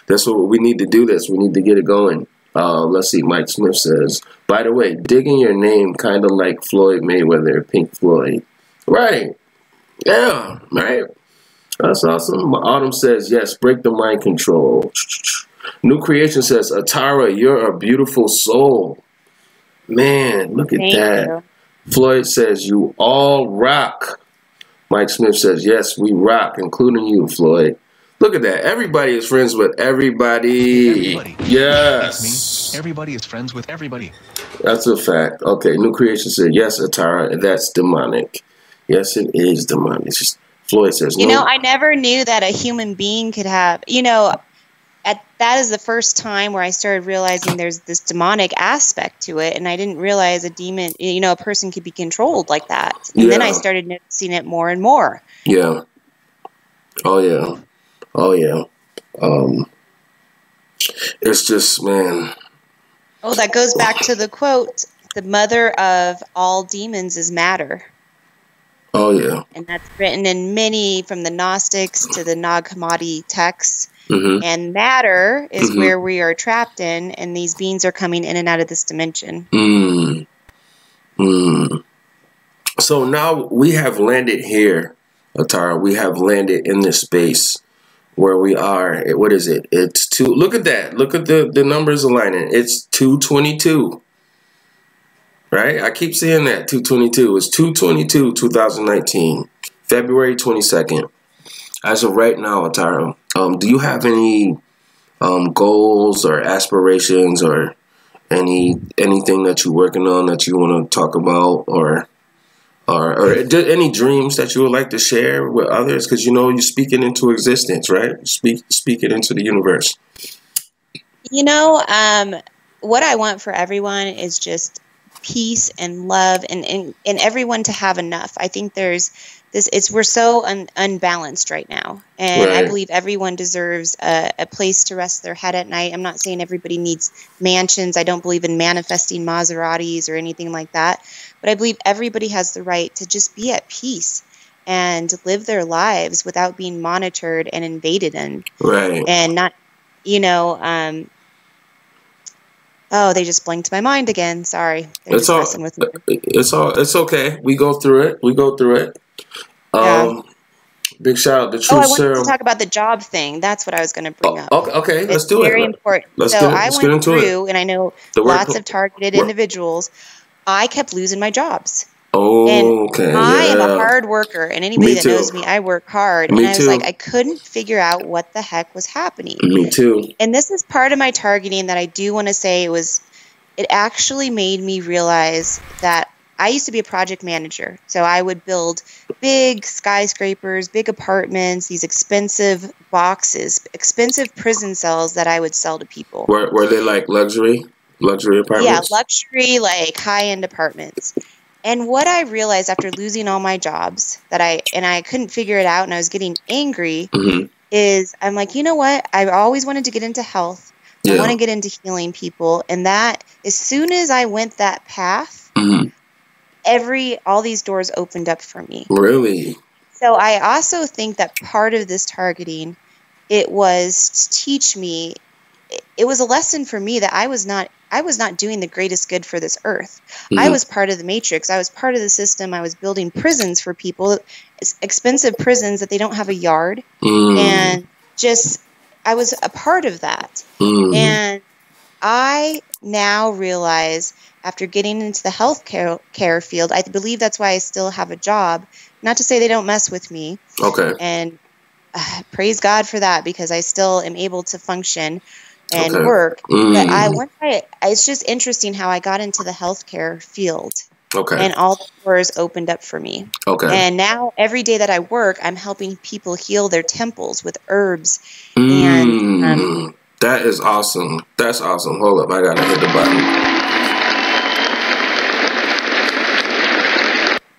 That's what we need to do this. We need to get it going. Let's see, Mike Smith says, by the way, digging your name kind of like Floyd Mayweather, Pink Floyd. Right. Yeah, right. That's awesome. Autumn says, yes, break the mind control. New Creation says, Atara, you're a beautiful soul. Man, look at that. You. Floyd says, you all rock. Mike Smith says, yes, we rock, including you, Floyd. Look at that. Everybody is friends with everybody. Yes. Everybody is friends with everybody. That's a fact. Okay, New Creation said, yes, Atara, that's demonic. Yes, it is demonic. Floyd says, no. You know, I never knew that a human being could have, you know, that is the first time where I started realizing there's this demonic aspect to it, and I didn't realize a demon, you know, a person could be controlled like that. And then I started noticing it more and more. Yeah. Oh yeah. Oh yeah. It's just, man. Oh, that goes back to the quote: "The mother of all demons is matter." Oh yeah. And that's written in many, from the Gnostics to the Nag Hammadi texts. Mm-hmm. And matter is where we are trapped in, and these beings are coming in and out of this dimension. So now we have landed here, Atara. We have landed in this space where we are. What is it? It's 2. Look at that. Look at the numbers aligning. It's 2/22. Right? I keep saying that. 2/22. It's 2/22/2019. February 22nd. As of right now, Atara, do you have any goals or aspirations or anything that you're working on that you want to talk about, or any dreams that you would like to share with others? Because you know you speak it into existence, right? Speak it into the universe. You know, what I want for everyone is just peace and love, and everyone to have enough. I think there's we're so unbalanced right now, and I believe everyone deserves a place to rest their head at night. I'm not saying everybody needs mansions. I don't believe in manifesting Maseratis or anything like that, but I believe everybody has the right to just be at peace and live their lives without being monitored and invaded in. Right. And not, you know, oh, they just blinked my mind again. Sorry. It's okay. We go through it. Big shout out to Truth Serum. I wanted to talk about the job thing. That's what I was going to bring up. Okay, let's do it. It's very important. I went through, and I know lots of targeted individuals. I kept losing my jobs. Oh, okay. I am a Yeah. hard worker, and anybody that knows me, I work hard. Me and I was too. like, I couldn't figure out what the heck was happening. Me too. And this is part of my targeting that I do want to say it actually made me realize that I used to be a project manager. So I would build big skyscrapers, big apartments, these expensive boxes, expensive prison cells that I would sell to people. Were they like luxury apartments? Yeah, luxury, like high-end apartments. And what I realized after losing all my jobs that I couldn't figure it out and I was getting angry is I'm like, you know what? I always wanted to get into health. I want to get into healing people. And that as soon as I went that path, all these doors opened up for me. Really? So I also think that part of this targeting, it was to teach me, it was a lesson for me that I was not doing the greatest good for this earth. I was part of the matrix. I was part of the system. I was building prisons for people, expensive prisons that they don't have a yard. And just, I was a part of that. And I now realize after getting into the healthcare field, I believe that's why I still have a job. Not to say they don't mess with me. Okay. And praise God for that, because I still am able to function and work. But it's just interesting how I got into the healthcare field. Okay. And all the doors opened up for me. Okay. And now every day that I work, I'm helping people heal their temples with herbs. And that is awesome. That's awesome. Hold up, I gotta hit the button.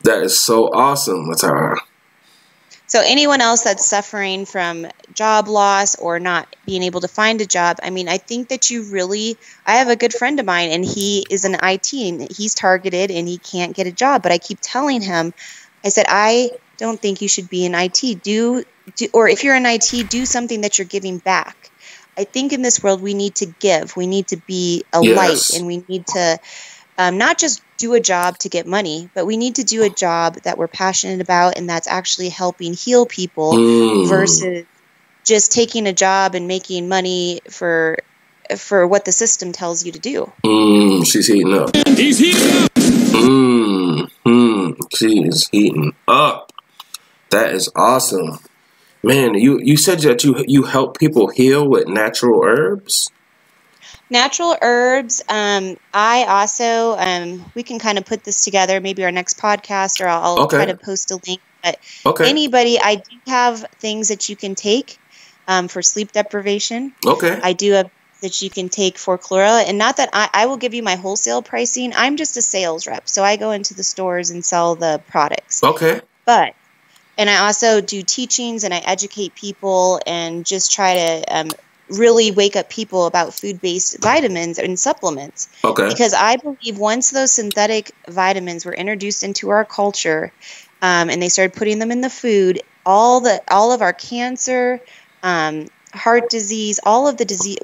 That is so awesome, ATARA. So anyone else that's suffering from job loss or not being able to find a job, I mean, I think that I have a good friend of mine and he is an IT and he's targeted and he can't get a job. But I keep telling him, I said, I don't think you should be in IT. Or if you're in IT, do something that you're giving back. I think in this world we need to give. We need to be a light, and we need to not just do a job to get money, but we need to do a job that we're passionate about and that's actually helping heal people versus just taking a job and making money for what the system tells you to do. She's heating up. He's heating up. She is heating up. That is awesome. Man, you said that you help people heal with natural herbs? Natural herbs. I also, we can kind of put this together, maybe our next podcast, or I'll try to post a link. But anybody, I do have things that you can take for sleep deprivation. I do have that you can take for chlorella. And not that I will give you my wholesale pricing. I'm just a sales rep. So I go into the stores and sell the products. And I also do teachings and I educate people and just try to really wake up people about food-based vitamins and supplements. Because I believe once those synthetic vitamins were introduced into our culture and they started putting them in the food, all of our cancer, heart disease, all of the disease,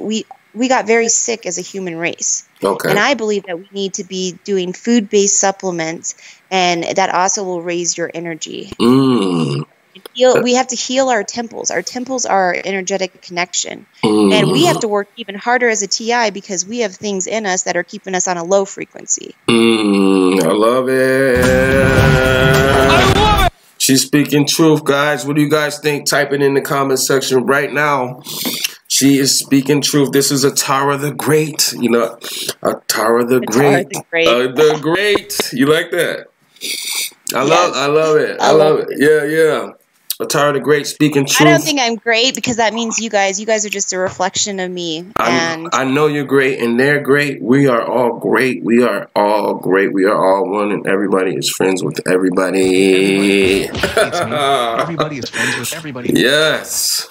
we got very sick as a human race. And I believe that we need to be doing food-based supplements, and that also will raise your energy. We have to heal our temples. Our temples are our energetic connection. And we have to work even harder as a TI because we have things in us that are keeping us on a low frequency. I love it. I love it. She's speaking truth, guys. What do you guys think? Type it in the comment section right now. She is speaking truth. This is ATARA the Great. You know, ATARA the Great. The Great. You like that? I love it. I love it. Yeah. ATARA the Great speaking truth. I don't think I'm great because that means you guys are just a reflection of me. And I know you're great and they're great. We are all great. We are all great. We are all one, and everybody is friends with everybody. Everybody is friends with everybody. Yes.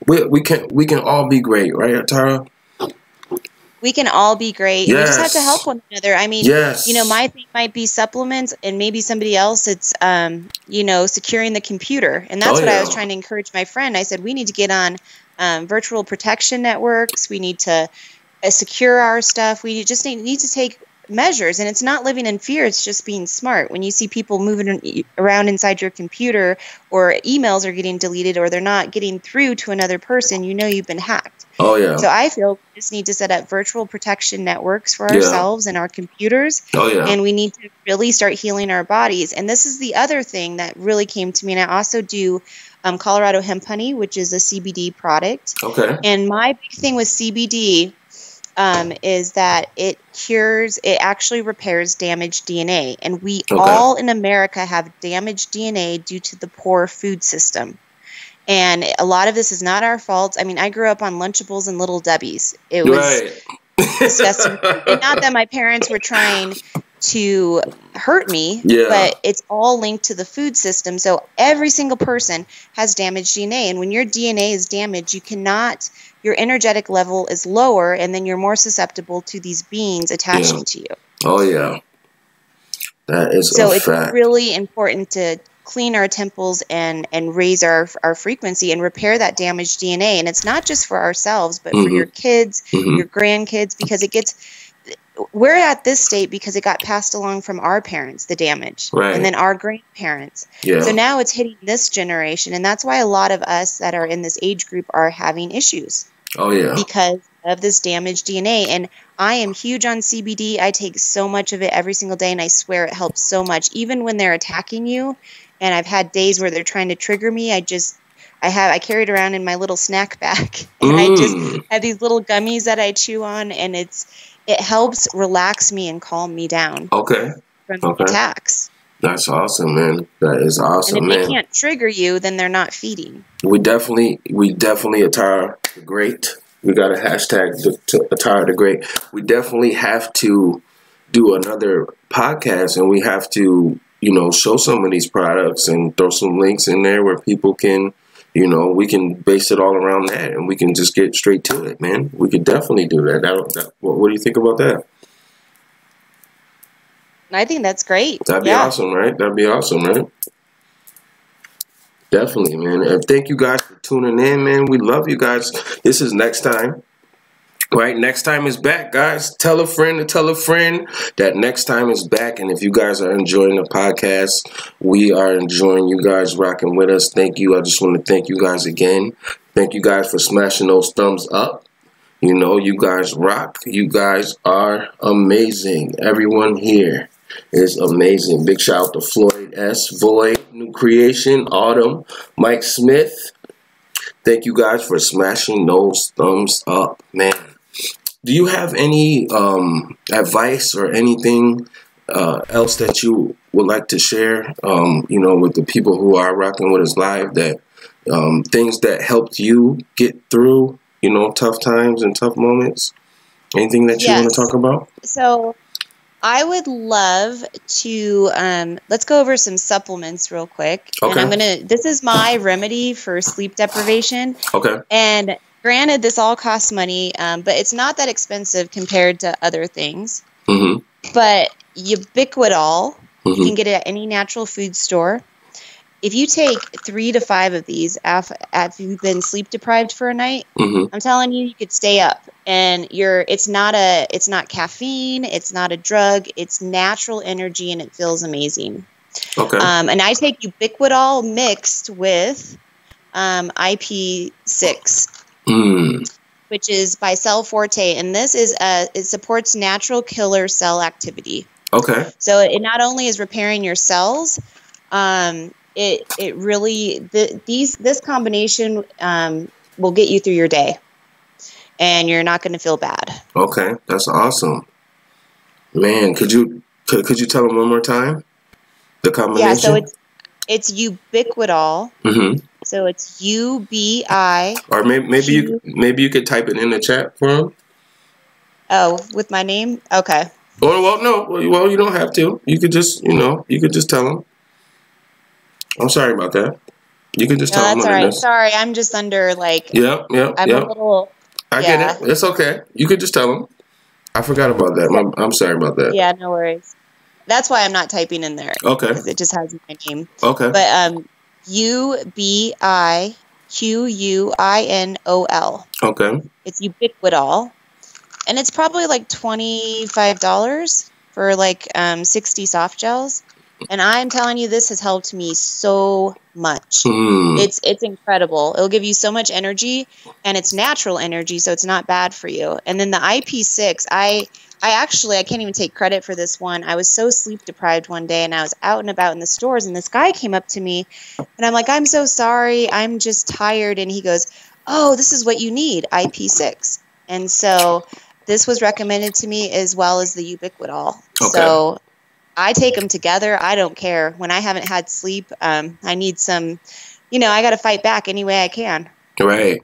We can all be great, right, ATARA? We can all be great. We just have to help one another. I mean, my thing might be supplements, and maybe somebody else, it's, securing the computer. And that's what I was trying to encourage my friend. I said, we need to get on virtual protection networks. We need to secure our stuff. We just need to take measures, and it's not living in fear, it's just being smart. When you see people moving around inside your computer, or emails are getting deleted, or they're not getting through to another person, you know you've been hacked. Oh yeah. So I feel we just need to set up virtual protection networks for Yeah. ourselves and our computers. Oh yeah. And we need to really start healing our bodies. And this is the other thing that really came to me. And I also do Colorado hemp honey, which is a CBD product. Okay. And my big thing with CBD is that it actually repairs damaged DNA. And we all in America have damaged DNA due to the poor food system. And a lot of this is not our fault. I mean, I grew up on Lunchables and Little Debbie's. It was disgusting. And not that my parents were trying to hurt me, but it's all linked to the food system. So every single person has damaged DNA. And when your DNA is damaged, your energetic level is lower, and then you're more susceptible to these beings attaching to you. Oh, yeah. That is so a fact. It's really important to clean our temples and raise our frequency and repair that damaged DNA. And it's not just for ourselves, but for your kids, your grandkids, because we're at this state because it got passed along from our parents, the damage, and then our grandparents. Yeah. So now it's hitting this generation. And that's why a lot of us that are in this age group are having issues. Oh, yeah. Because of this damaged DNA. And I am huge on CBD. I take so much of it every single day, and I swear it helps so much. Even when they're attacking you, and I've had days where they're trying to trigger me, I carry it around in my little snack bag. And I just have these little gummies that I chew on, and it helps relax me and calm me down. From attacks. That's awesome, man. That is awesome, and man. if they can't trigger you, then they're not feeding. We definitely ATARA the Great. We got a hashtag ATARA the Great. We definitely have to do another podcast, and we have to, show some of these products and throw some links in there where people can, we can base it all around that, and we can just get straight to it, man. We could definitely do that. What do you think about that? I think that's great. That'd be awesome, right? That'd be awesome, right? Definitely, man. And thank you guys for tuning in, man. We love you guys. This is NEXXTIME. Right, NEXXTIME is back, guys. Tell a friend to tell a friend that NEXXTIME is back. And if you guys are enjoying the podcast, we are enjoying you guys rocking with us. Thank you. I just want to thank you guys again. Thank you guys for smashing those thumbs up. You guys rock. You guys are amazing. Everyone here is amazing. Big shout out to Floyd S. Void, New Creation, Autumn, Mike Smith. Thank you guys for smashing those thumbs up, man. Do you have any advice or anything else that you would like to share, with the people who are rocking with us live, that things that helped you get through, tough times and tough moments? Anything that you want to talk about? So I would love to, let's go over some supplements real quick. Okay. And this is my remedy for sleep deprivation. Okay. And granted, this all costs money, but it's not that expensive compared to other things. But ubiquitol, you can get it at any natural food store. If you take 3 to 5 of these after you've been sleep deprived for a night, I'm telling you, you could stay up. And it's not caffeine, it's not a drug, it's natural energy, and it feels amazing. Okay. And I take ubiquitol mixed with IP6, which is by Cell Forte, and this is it supports natural killer cell activity. Okay. So it not only is repairing your cells, it really this combination will get you through your day, and you're not going to feel bad. Okay, that's awesome, man. Could you tell them one more time the combination? Yeah, so it's ubiquitol. So it's UBI. Or maybe you could type it in the chat for them. Oh, with my name? Okay. Well, no. Well, you don't have to. You could just tell them. I'm sorry about that. You can just tell them. That's all right. Sorry, I'm just under Yeah. I'm a little. I get it. It's okay. You could just tell them. I forgot about that. I'm sorry about that. Yeah, no worries. That's why I'm not typing in there. Okay. Because it just has my name. Okay. But UBIQUINOL. Okay. It's ubiquitol, and it's probably like $25. for like 60 soft gels. And I'm telling you, this has helped me so much. It's incredible. It'll give you so much energy, and it's natural energy, so it's not bad for you. And then the IP6, I can't even take credit for this one. I was so sleep deprived one day, and I was out and about in the stores, and this guy came up to me, and I'm like, I'm so sorry, I'm just tired. And he goes, oh, this is what you need, IP6. And so this was recommended to me, as well as the ubiquitol. Okay. So I take them together. I don't care. When I haven't had sleep, I need some, I got to fight back any way I can. Right.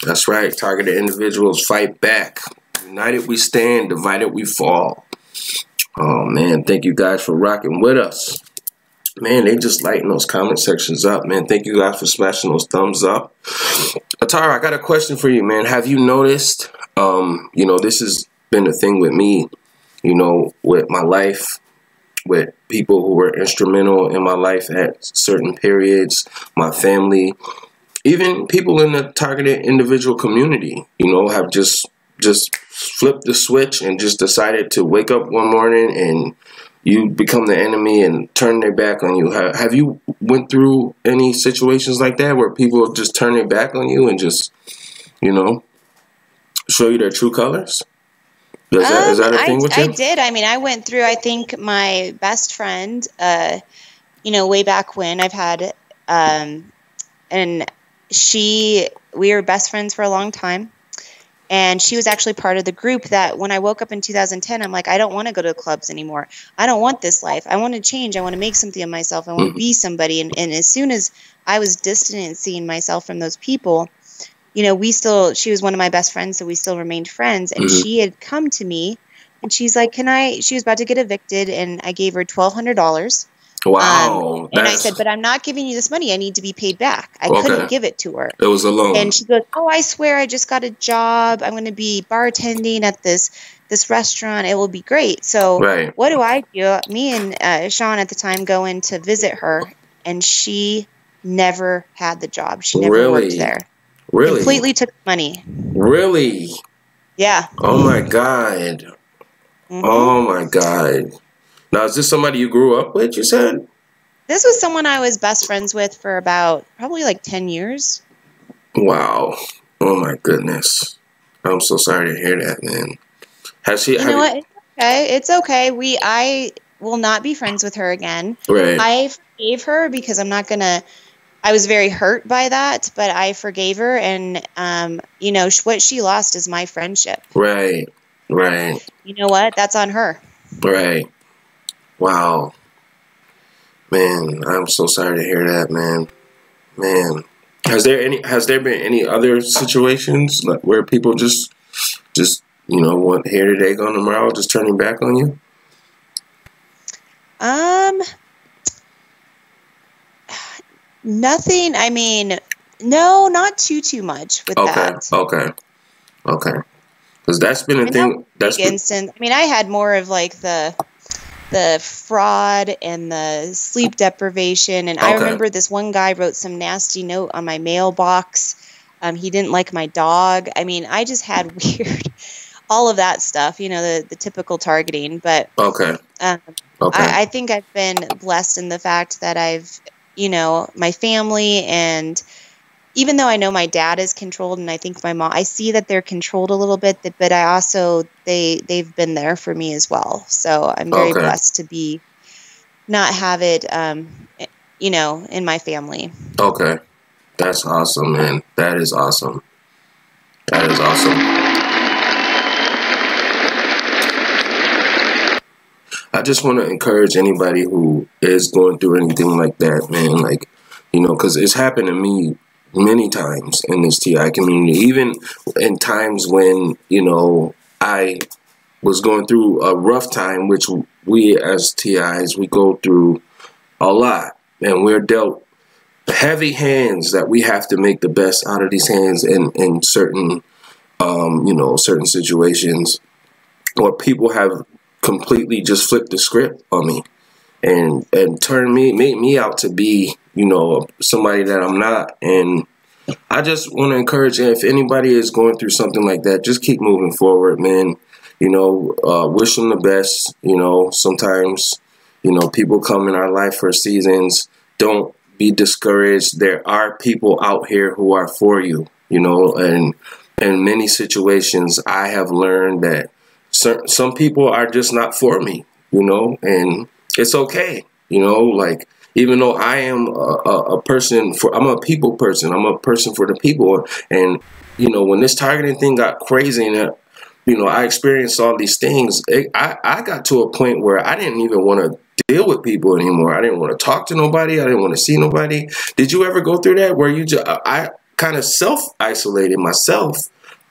That's right. Targeted individuals fight back. United we stand, divided we fall. Oh, man. Thank you guys for rocking with us. Man, they just lighting those comment sections up, man. Thank you guys for smashing those thumbs up. ATARA, I got a question for you, man. Have you noticed, this has been a thing with me, with my life, with people who were instrumental in my life at certain periods, my family, even people in the targeted individual community, have just flipped the switch and just decided to wake up one morning and you become the enemy and turn their back on you. Have you went through any situations like that where people just turn their back on you and just, show you their true colors? Is that a thing with you? I did. I mean, I went through, I think, my best friend, way back when. I've had, and we were best friends for a long time. And she was actually part of the group that when I woke up in 2010, I'm like, I don't want to go to the clubs anymore. I don't want this life. I want to change. I want to make something of myself. I want to be somebody. And as soon as I was distancing myself from those people, she was one of my best friends, so we still remained friends. And she had come to me and she's like, she was about to get evicted, and I gave her $1,200. Wow. And I said, but I'm not giving you this money. I need to be paid back. I couldn't give it to her. It was a loan. And she goes, oh, I swear I just got a job. I'm going to be bartending at this restaurant. It will be great. So what do? Me and Sean at the time go in to visit her, and she never had the job. She never worked there. Really? Completely took money. Really? Yeah. Oh, my God. Oh, my God. Now, is this somebody you grew up with, you said? This was someone I was best friends with for about probably like 10 years. Wow. Oh, my goodness. I'm so sorry to hear that, man. Has she? You know what? It's okay. It's okay. I will not be friends with her again. Right. I forgave her because I'm not going to. I was very hurt by that, but I forgave her. And, what she lost is my friendship. Right. Right. You know what? That's on her. Right. Wow. Man, I'm so sorry to hear that, man. Man. Has there been any other situations where people just want here today, gone tomorrow, just turning back on you? Nothing. I mean, no, not too much with that. Okay. Because that's been a thing. That's instant. I mean, I had more of like the fraud and the sleep deprivation. And I remember this one guy wrote some nasty note on my mailbox. He didn't like my dog. I mean, I just had all of that stuff, the typical targeting. But I think I've been blessed in the fact that I've, my family, and even though I know my dad is controlled, and I think my mom, I see that they're controlled a little bit, but I also, they've been there for me as well. So I'm very blessed to not have it, in my family. Okay. That's awesome, man. That is awesome. That is awesome. I just want to encourage anybody who is going through anything like that, man. Like, because it's happened to me many times in this TI community, even in times when, I was going through a rough time, which we as TIs, we go through a lot, and we're dealt heavy hands that we have to make the best out of these hands in certain, certain situations where people have completely just flipped the script on me and make me out to be, somebody that I'm not. And I just want to encourage, if anybody is going through something like that, just keep moving forward, man. you know, wish them the best. You know, sometimes, you know, people come in our life for seasons. Don't be discouraged. There are people out here who are for you, you know, and in many situations I have learned that some people are just not for me, you know, and it's okay, you know, like, even though I am a person for, I'm a people person, I'm a person for the people. And, you know, when this targeting thing got crazy and, you know, I experienced all these things, I got to a point where I didn't even want to deal with people anymore. I didn't want to talk to nobody. I didn't want to see nobody. Did you ever go through that where you just, I kind of self-isolated myself,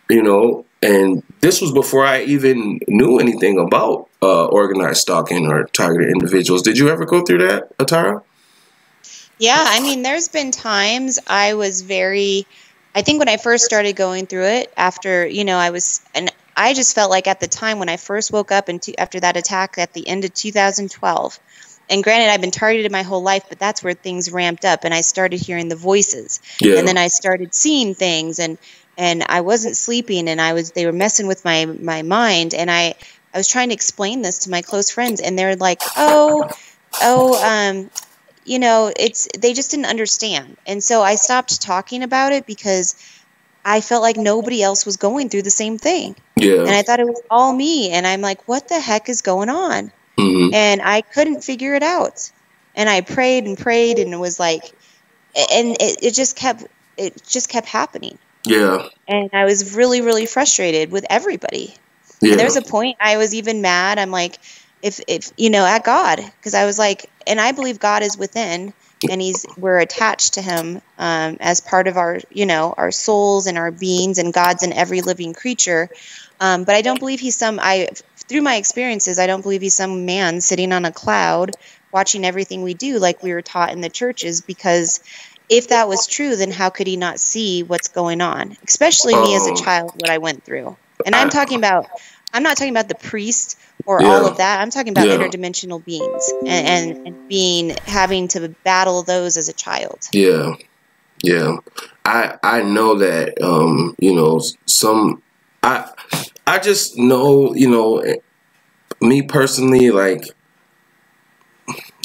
you know, and this was before I even knew anything about organized stalking or targeted individuals. Did you ever go through that, ATARA? Yeah, I mean, there's been times I was very, I think when I first started going through it after, you know, and I just felt like at the time when I first woke up after that attack at the end of 2012, and granted, I've been targeted my whole life, but that's where things ramped up and I started hearing the voices. Yeah. And then I started seeing things and I wasn't sleeping and they were messing with my mind. And I was trying to explain this to my close friends and they're like, you know, they just didn't understand. And so I stopped talking about it because I felt like nobody else was going through the same thing. Yeah. And I thought it was all me. And I'm like, what the heck is going on? Mm-hmm. And I couldn't figure it out. And I prayed and prayed and it was like, and it just kept happening. Yeah. And I was really, really frustrated with everybody. Yeah. And there was a point I was even mad. I'm like, if you know, at God, because I was like, and I believe God is within, and we're attached to Him as part of our, you know, our souls and our beings, and God's in every living creature. But I don't believe He's through my experiences, I don't believe He's some man sitting on a cloud watching everything we do, like we were taught in the churches. Because if that was true, then how could He not see what's going on? Especially me as a child, what I went through. And I'm not talking about the priest or all of that. I'm talking about interdimensional beings and having to battle those as a child. Yeah. Yeah. I know that, you know, I just know, you know, me personally, like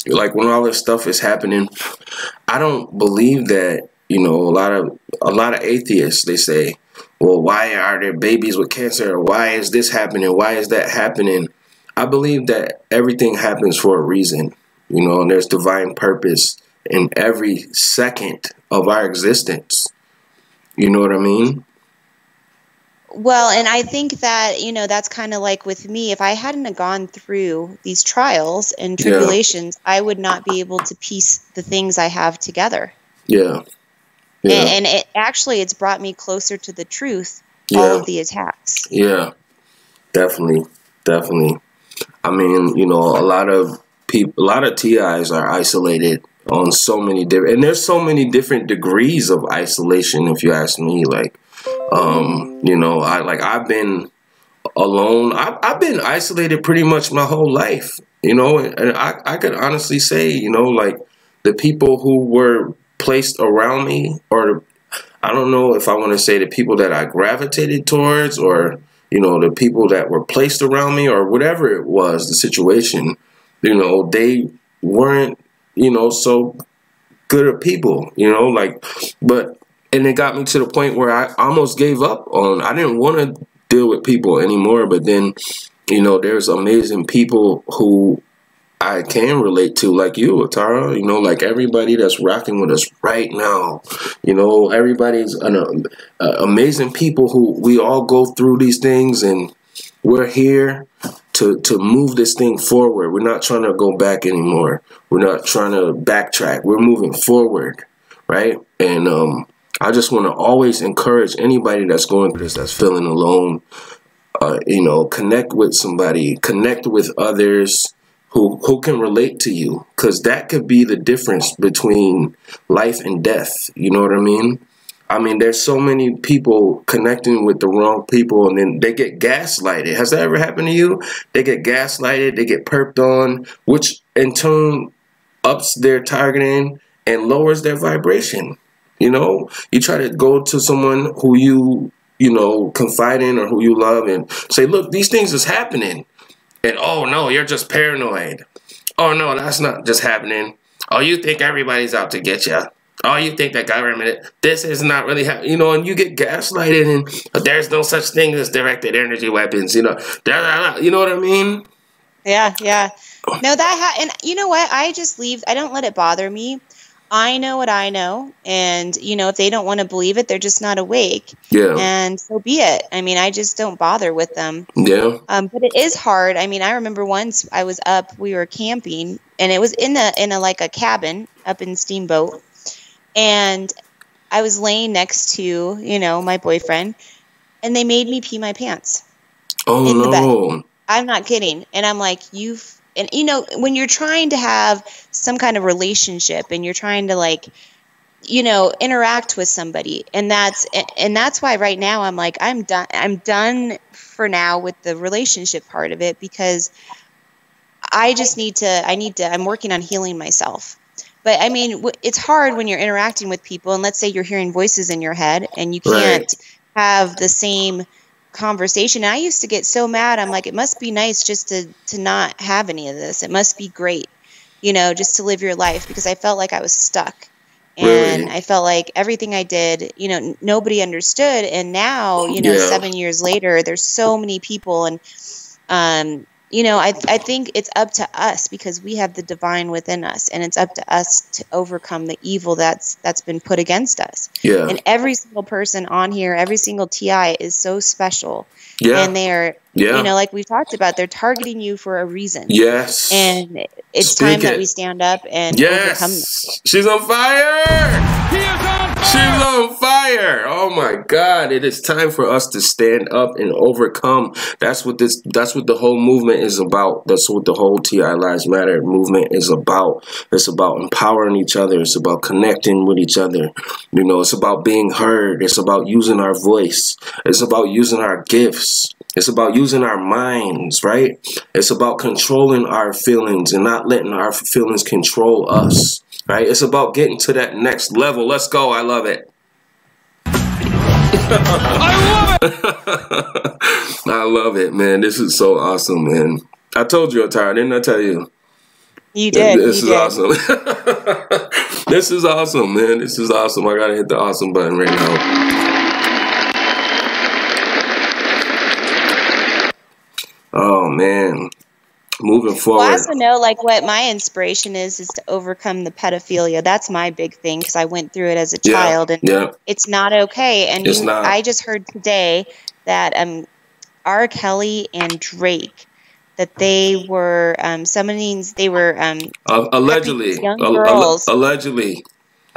when all this stuff is happening, I don't believe that, you know, a lot of atheists, they say, well, why are there babies with cancer? Or why is this happening? Why is that happening? I believe that everything happens for a reason, you know, and there's divine purpose in every second of our existence. You know what I mean? Well, and I think that, you know, that's kind of like with me. If I hadn't have gone through these trials and tribulations, I would not be able to piece the things I have together. Yeah. Yeah. And it's brought me closer to the truth, all of the attacks. Yeah, definitely. I mean, you know, a lot of TIs are isolated on so many different, and there's so many different degrees of isolation, if you ask me. Like, you know, I've been alone. I've been isolated pretty much my whole life, you know, and I could honestly say, you know, like the people who were placed around me, or I don't know if I want to say the people that I gravitated towards, or, you know, the people that were placed around me, or whatever it was, the situation, you know, they weren't, you know, so good at people, you know, like, and it got me to the point where I almost gave up on, I didn't want to deal with people anymore. But then, you know, there's amazing people who I can relate to, like you, ATARA, you know, like everybody that's rocking with us right now. You know, everybody's amazing people who we all go through these things, and we're here to move this thing forward. We're not trying to go back anymore. We're not trying to backtrack. We're moving forward, right? And I just want to always encourage anybody that's going through this, that's feeling alone, you know, connect with somebody, connect with others who can relate to you, because that could be the difference between life and death. You know what I mean? I mean, there's so many people connecting with the wrong people, and then they get gaslighted. Has that ever happened to you? They get gaslighted, they get perked on, which in turn ups their targeting and lowers their vibration. You know, you try to go to someone who you you know, confide in or who you love and say, look, these things is happening. And, oh, no, you're just paranoid. Oh, no, that's not just happening. Oh, you think everybody's out to get you. Oh, you think the government, this is not really happening. You know, and you get gaslighted and there's no such thing as directed energy weapons, you know. You know what I mean? Yeah, yeah. No, and you know what? I just leave. I don't let it bother me. I know what I know. And, you know, if they don't want to believe it, they're just not awake. Yeah. And so be it. I mean, I just don't bother with them. Yeah. But it is hard. I mean, I remember once I was up, we were camping, and it was in a like a cabin up in Steamboat. And I was laying next to, you know, my boyfriend, and they made me pee my pants. Oh, in the no. bed. I'm not kidding. And I'm like, and you know, when you're trying to have some kind of relationship and you're trying to, like, you know, interact with somebody, and that's why right now I'm like, I'm done for now with the relationship part of it, because I'm working on healing myself. But I mean, it's hard when you're interacting with people, and let's say you're hearing voices in your head and you can't have the same conversation. And I used to get so mad. I'm like, it must be nice just to not have any of this. It must be great, you know, just to live your life, because I felt like I was stuck. And I felt like everything I did, you know, nobody understood. And now, you know, 7 years later, there's so many people. And, you know, I think it's up to us, because we have the divine within us, and it's up to us to overcome the evil that's been put against us. Yeah. And every single person on here, every single TI is so special. Yeah. And they're, you know, like we've talked about, they're targeting you for a reason. Yes. And it's time that we stand up and overcome them. She's on fire! He is on fire! She's on fire! Oh my God! It is time for us to stand up and overcome. That's what the whole movement is about. That's what the whole TI Lives Matter movement is about. It's about empowering each other. It's about connecting with each other. You know, it's about being heard. It's about using our voice. It's about using our gifts. It's about using our minds, right? It's about controlling our feelings and not letting our feelings control us, right? It's about getting to that next level. Let's go. I love it. I love it. I love it, man. This is so awesome, man. I told you, ATARA, didn't I tell you? You did. This is awesome. This is awesome, man. This is awesome. I gotta hit the awesome button right now. Oh man, moving forward. Well, I also know, like, what my inspiration is to overcome the pedophilia. That's my big thing, because I went through it as a child, and it's not okay. And I just heard today that R. Kelly and Drake, that they were allegedly young girls. Allegedly.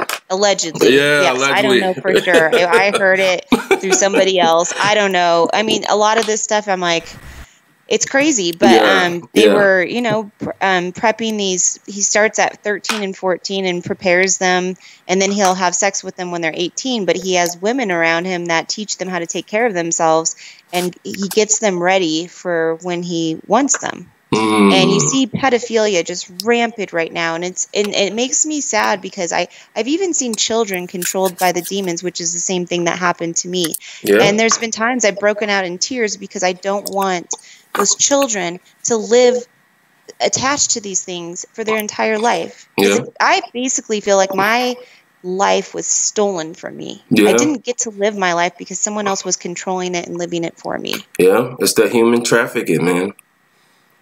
Yeah, yes, allegedly. I don't know for sure. I heard it through somebody else. I don't know. I mean, a lot of this stuff, I'm like, it's crazy, but they were, you know, prepping these. He starts at 13 and 14 and prepares them, and then he'll have sex with them when they're 18. But he has women around him that teach them how to take care of themselves, and he gets them ready for when he wants them. And you see pedophilia just rampant right now, and it makes me sad, because I've even seen children controlled by the demons, which is the same thing that happened to me. And there's been times I've broken out in tears, because I don't want those children to live attached to these things for their entire life. I basically feel like my life was stolen from me. I didn't get to live my life because someone else was controlling it and living it for me. Yeah, it's the human trafficking, man.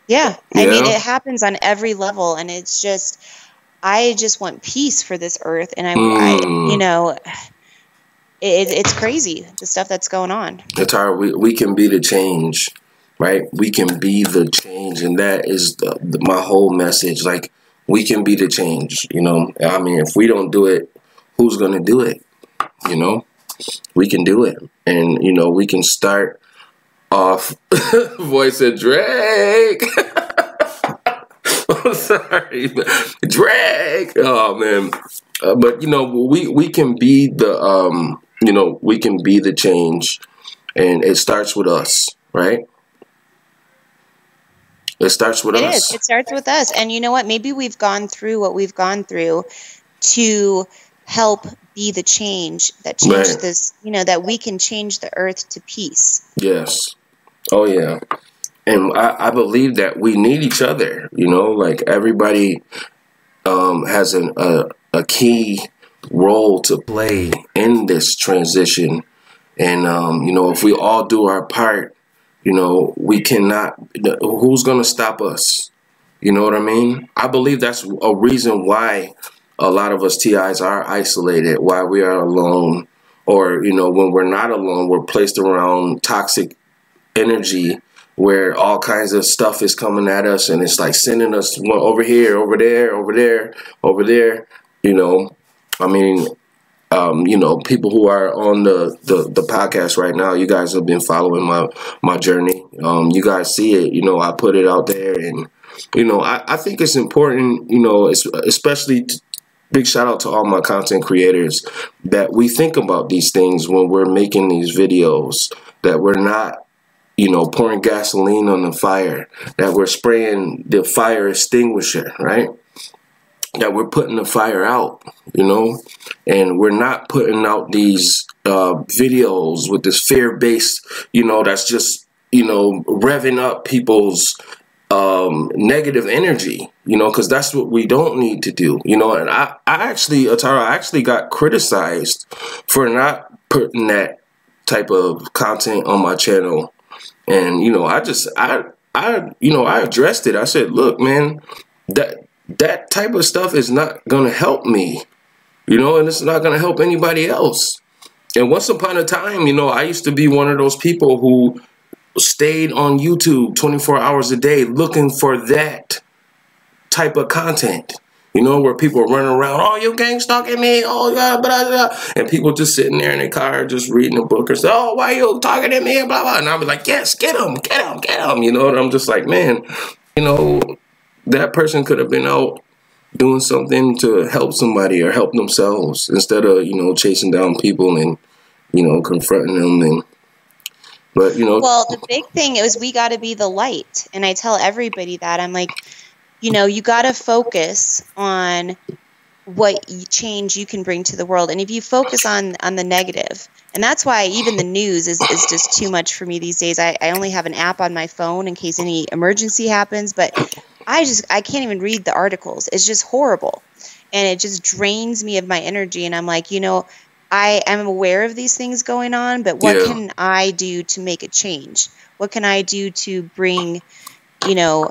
Yeah, I mean, it happens on every level, and it's just, I just want peace for this earth, and I you know, it's crazy, the stuff that's going on. ATARA, we can be the change. Right? We can be the change, and that is my whole message. Like, we can be the change, you know? I mean, if we don't do it, who's going to do it? You know? We can do it. And, you know, we can start off, voice of Drake. I'm sorry. Drake. Oh, man. But, you know, we can be the, you know, we can be the change, and it starts with us, right? It starts with us. It starts with us. And you know what? Maybe we've gone through what we've gone through to help be the change that changes this, you know, that we can change the earth to peace. Yes. Oh, yeah. And I believe that we need each other, you know, like everybody has a key role to play in this transition. And, you know, if we all do our part, you know, we cannot, who's going to stop us? You know what I mean? I believe that's a reason why a lot of us TIs are isolated, why we are alone, or, you know, when we're not alone, we're placed around toxic energy where all kinds of stuff is coming at us and it's like sending us over here, over there, over there, over there. You know, I mean, you know, people who are on the podcast right now, you guys have been following my journey. You guys see it, you know, I put it out there, and, you know, I think it's important, you know, especially big shout out to all my content creators, that we think about these things when we're making these videos, that we're not, you know, pouring gasoline on the fire, that we're spraying the fire extinguisher, right? That we're putting the fire out, you know, and we're not putting out these videos with this fear-based, you know, that's just, you know, revving up people's negative energy, you know, because that's what we don't need to do, you know. And I actually, ATARA, I actually got criticized for not putting that type of content on my channel. And, you know, I addressed it. I said, look, man, that type of stuff is not going to help me, you know, and it's not going to help anybody else. And once upon a time, you know, I used to be one of those people who stayed on YouTube 24 hours a day looking for that type of content, you know, where people are running around, oh, you gang stalking me, oh, yeah, blah, blah, and people just sitting there in their car just reading a book or say, oh, why you talking to me, blah, blah, and I'll be like, yes, get him, get him, get him, you know, and I'm just like, man, you know, that person could have been out doing something to help somebody or help themselves instead of, you know, chasing down people and, you know, confronting them. And but, you know, well, the big thing is we got to be the light. And I tell everybody that. I'm like, you know, you got to focus on what change you can bring to the world. And if you focus on the negative, and that's why even the news is just too much for me these days. I only have an app on my phone in case any emergency happens, but I can't even read the articles. It's just horrible. And it just drains me of my energy. And I'm like, you know, I am aware of these things going on, but what can I do to make a change? What can I do to bring, you know,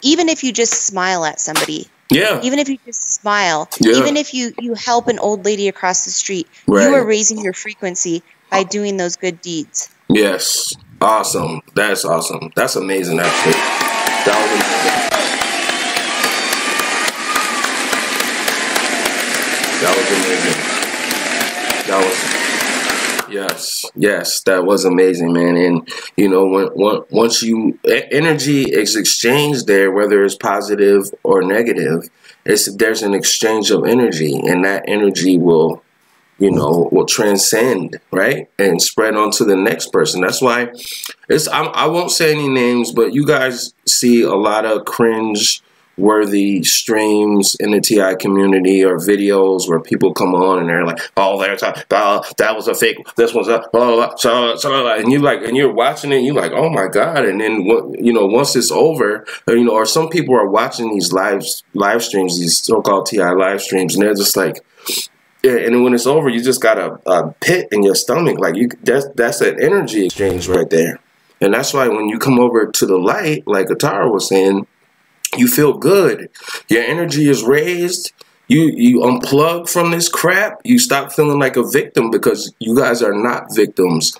even if you just smile at somebody, even if you just smile, even if you help an old lady across the street, you are raising your frequency by doing those good deeds. Yes. Awesome. That's awesome. That's amazing, actually. That was amazing. That was, yes, that was amazing, man. And, you know, once energy is exchanged there, whether it's positive or negative, there's an exchange of energy, and that energy will, you know, will transcend, right, and spread on to the next person. That's why I won't say any names, but you guys see a lot of cringe-worthy streams in the TI community or videos where people come on and they're like, oh, that was a fake, this one's a blah, blah, blah, and you're watching it, and you're like, oh my God. And then, you know, once it's over, you know, or some people are watching these live streams, these so-called TI live streams, and they're just like, yeah, and when it's over, you just got a pit in your stomach. Like, that's an energy exchange right there. And that's why when you come over to the light, like ATARA was saying, you feel good. Your energy is raised. You unplug from this crap. You stop feeling like a victim, because you guys are not victims.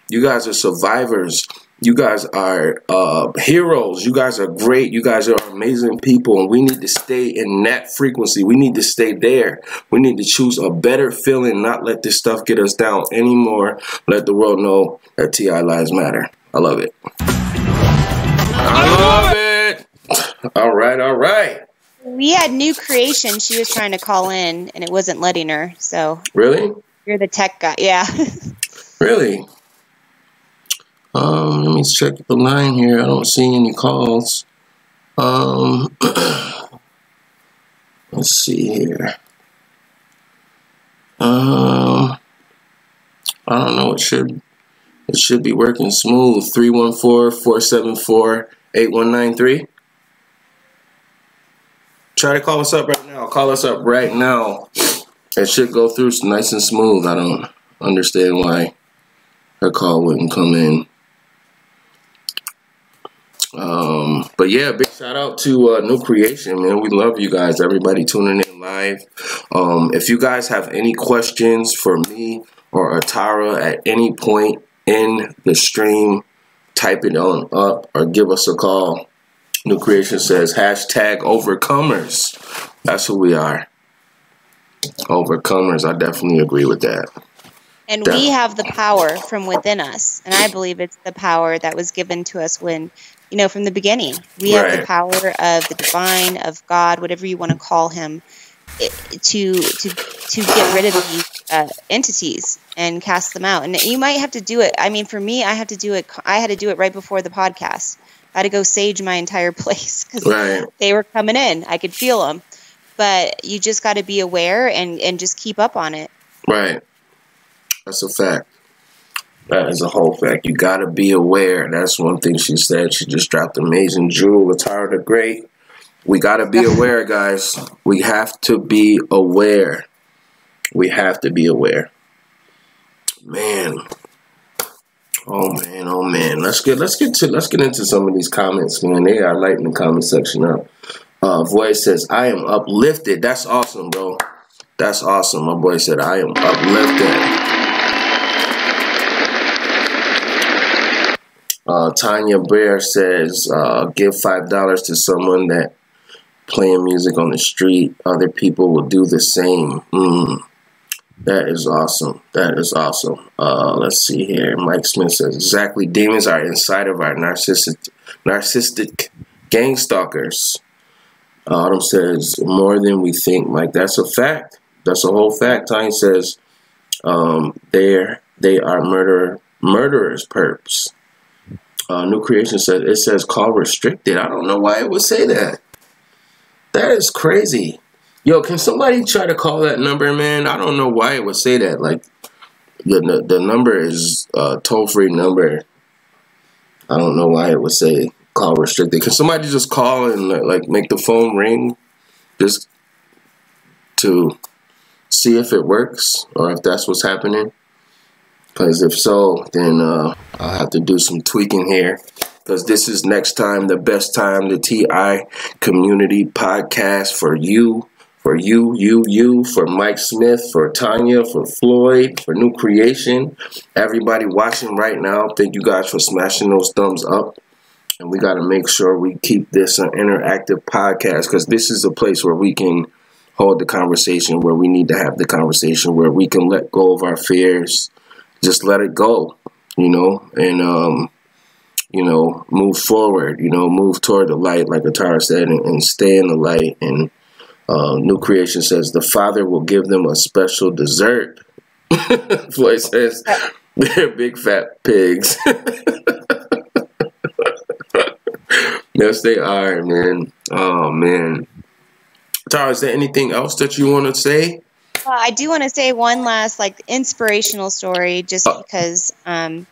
You guys are survivors. You guys are heroes. You guys are great. You guys are amazing people, and we need to stay in that frequency. We need to stay there. We need to choose a better feeling, not let this stuff get us down anymore. Let the world know that TI lives matter. I love it. I love it. All right, all right. We had new creation. She was trying to call in, and it wasn't letting her. So really, you're the tech guy, yeah. Really. Let me check the line here. I don't see any calls. Let's see here. I don't know. It should be working smooth. 314-474-8193. Try to call us up right now. Call us up right now. It should go through nice and smooth. I don't understand why her call wouldn't come in. But yeah, big shout out to New Creation, man. We love you guys. Everybody tuning in live. If you guys have any questions for me or ATARA at any point in the stream, type it on up or give us a call. New Creation says hashtag overcomers. That's who we are. Overcomers. I definitely agree with that. And we have the power from within us. And I believe it's the power that was given to us when, you know, from the beginning. We have the power of the divine, of God, whatever you want to call him, to get rid of these entities and cast them out. And you might have to do it. I mean, for me, I had to do it right before the podcast. I had to go sage my entire place because they were coming in. I could feel them. But you just got to be aware and just keep up on it. Right. That's a fact. That is a whole fact. You got to be aware. That's one thing she said. She just dropped amazing jewel. ATARA the Great. We got to be aware, guys. We have to be aware. We have to be aware. Man. Oh man, oh man. Let's get into some of these comments, man. They are lighting the comment section up. Voice says, I am uplifted. That's awesome, bro. That's awesome. My boy said, I am uplifted. Tanya Bear says, give $5 to someone that playing music on the street. Other people will do the same. That is awesome. That is awesome. Let's see here. Mike Smith says, exactly. Demons are inside of our narcissistic gang stalkers. Autumn says, more than we think. Mike, that's a fact. That's a whole fact. Tanya says, they are murderers, perps. New Creation says, it says call restricted. I don't know why it would say that. That is crazy. Yo, can somebody try to call that number, man? I don't know why it would say that. Like, the number is a toll-free number. I don't know why it would say call restricted. Can somebody just call and, like, make the phone ring just to see if it works or if that's what's happening? Because if so, then I'll have to do some tweaking here. Because this is Next Time, the best time, the TI community podcast for you. For you, for Mike Smith, for Tanya, for Floyd, for New Creation. Everybody watching right now, thank you guys for smashing those thumbs up. And we got to make sure we keep this an interactive podcast because this is a place where we can hold the conversation, where we need to have the conversation, where we can let go of our fears. Just let it go, you know, and, you know, move forward, you know, move toward the light, like ATARA said, and stay in the light. And New Creation says the Father will give them a special dessert. Floyd says they're big fat pigs. Yes, they are, man. Oh, man. Tara, is there anything else that you want to say? I do want to say one last, like, inspirational story, just because I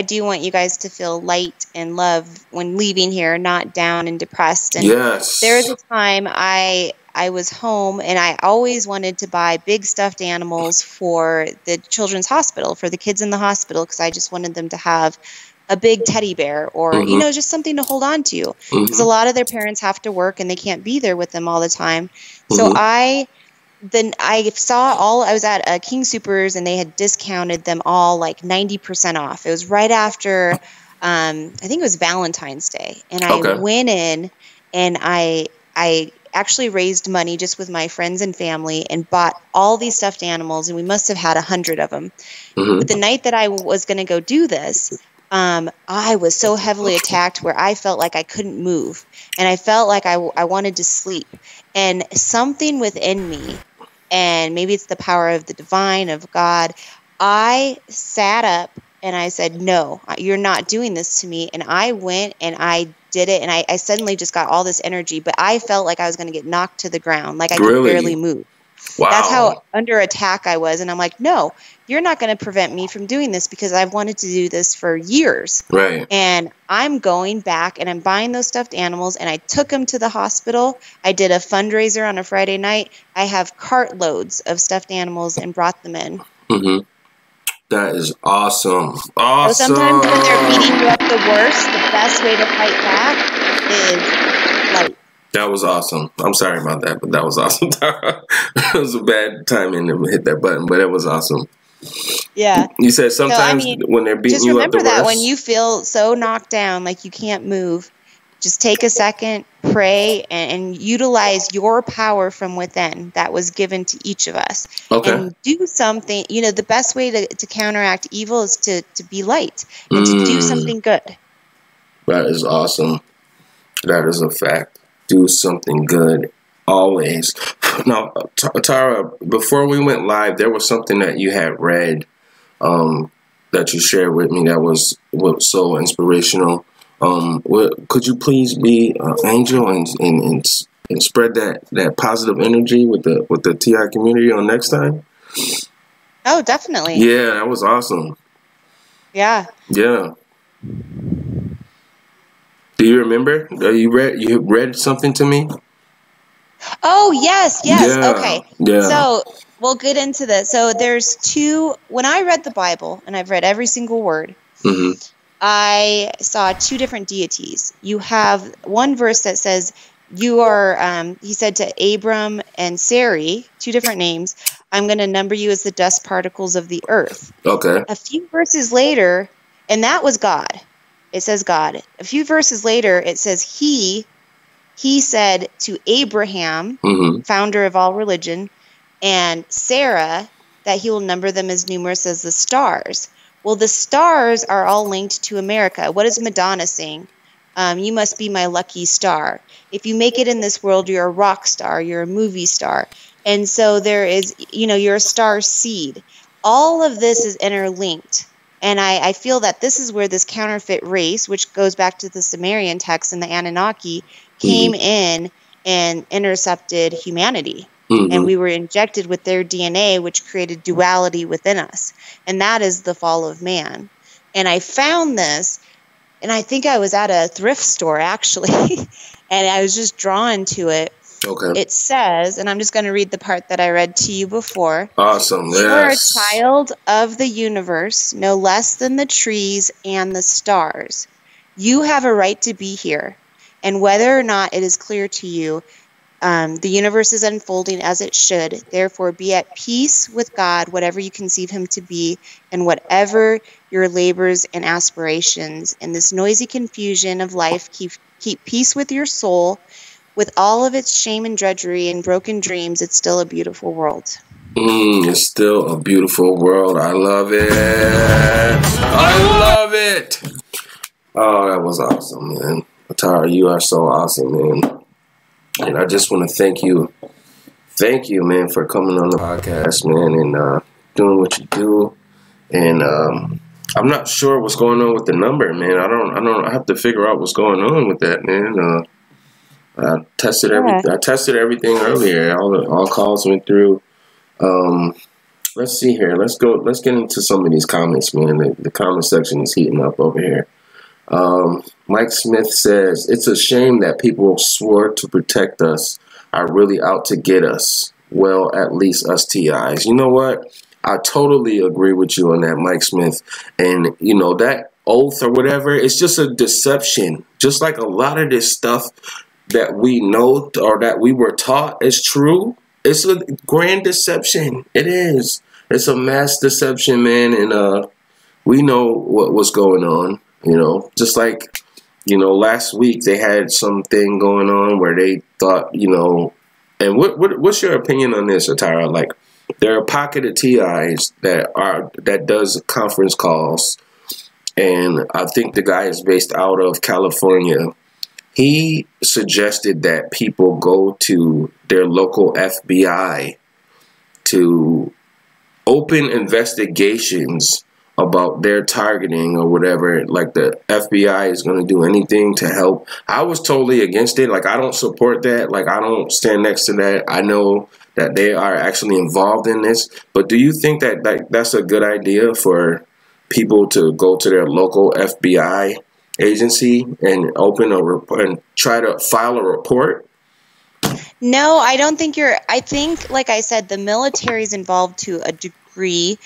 do want you guys to feel light and love when leaving here, not down and depressed. And yes. There was a time I was home, and I always wanted to buy big stuffed animals for the children's hospital, for the kids in the hospital, because I just wanted them to have a big teddy bear or, you know, just something to hold on to. Because a lot of their parents have to work, and they can't be there with them all the time. So I was at King Soopers, and they had discounted them all like 90% off. It was right after, I think it was Valentine's Day. And I went in, and I actually raised money just with my friends and family and bought all these stuffed animals, and we must have had 100 of them. But the night that I was going to go do this, I was so heavily attacked where I felt like I couldn't move, and I felt like I wanted to sleep. And something within me, and maybe it's the power of the divine, of God, I sat up and I said, no, you're not doing this to me. And I went and I did it, and I suddenly just got all this energy, but I felt like I was going to get knocked to the ground, like I could barely move. Wow. That's how under attack I was. And I'm like, no, you're not going to prevent me from doing this because I've wanted to do this for years. Right. And I'm going back and I'm buying those stuffed animals, and I took them to the hospital. I did a fundraiser on a Friday night. I have cartloads of stuffed animals and brought them in. Mm-hmm. That is awesome. Awesome. So sometimes when they're beating you up the worst, the best way to fight back is light. That was awesome. I'm sorry about that, but that was awesome. It was a bad timing to hit that button, but it was awesome. Yeah. You said sometimes when they're beating you up the worst. Just remember that when you feel so knocked down, like you can't move, just take a second, pray, and utilize your power from within that was given to each of us. Okay. And do something. You know, the best way to counteract evil is to be light and to do something good. That is awesome. That is a fact. Do something good always. Now, Tara, before we went live, there was something that you had read that you shared with me that was so inspirational. Could you please be an angel and spread that positive energy with the TI community on NEXXTIME? Oh, definitely. Yeah, that was awesome. Yeah. Yeah. Do you remember? You read something to me? Oh, yes. Yeah, Okay. yeah. So we'll get into this. So there's when I read the Bible, and I've read every single word, Mm-hmm. I saw two different deities. You have one verse that says, you are, he said to Abram and Sarai, two different names, I'm going to number you as the dust particles of the earth. Okay. A few verses later, and that was God. It says God. A few verses later, it says he said to Abraham, Mm-hmm. founder of all religion, and Sarah, that he will number them as numerous as the stars. Well, the stars are all linked to America. What is Madonna saying? You must be my lucky star. If you make it in this world, you're a rock star, you're a movie star. And so there is, you're a star seed. All of this is interlinked. And I feel that this is where this counterfeit race, which goes back to the Sumerian text and the Anunnaki, came in and intercepted humanity. Mm-hmm. And we were injected with their DNA, which created duality within us. And that is the fall of man. And I found this, and I think I was at a thrift store, actually, and I was just drawn to it. Okay. It says, and I'm just going to read the part that I read to you before. Awesome. Yes. You are a child of the universe, no less than the trees and the stars. You have a right to be here. And whether or not it is clear to you, the universe is unfolding as it should. Therefore, be at peace with God, whatever you conceive him to be, and whatever your labors and aspirations. In this noisy confusion of life, keep peace with your soul. With all of its shame and drudgery and broken dreams, it's still a beautiful world. It's still a beautiful world. I love it. I love it. Oh, that was awesome, man. ATARA, you are so awesome, man. And I just want to thank you. Thank you, man, for coming on the podcast, man, and doing what you do. And I'm not sure what's going on with the number, man. I have to figure out what's going on with that, man. I tested everything earlier. All calls went through. Let's see here. Let's get into some of these comments, man. The comment section is heating up over here. Mike Smith says, it's a shame that people swore to protect us are really out to get us. Well, at least us TIs. You know what? I totally agree with you on that, Mike Smith. And, that oath or whatever, it's just a deception. Just like a lot of this stuff that we know or that we were taught is true. It's a grand deception. It is. It's a mass deception, man. And we know what was going on. Just like, last week they had something going on where they thought, and what's your opinion on this, ATARA? Like, there are a pocket of TIs that does conference calls, and I think the guy is based out of California. He suggested that people go to their local FBI to open investigations about their targeting or whatever. Like, the FBI is going to do anything to help. I was totally against it. Like, I don't support that. Like, I don't stand next to that. I know that they are actually involved in this. But do you think that that's a good idea for people to go to their local FBI agency and open a report and try to file a report? No, I don't think you're. I think, like I said, the military is involved to a degree.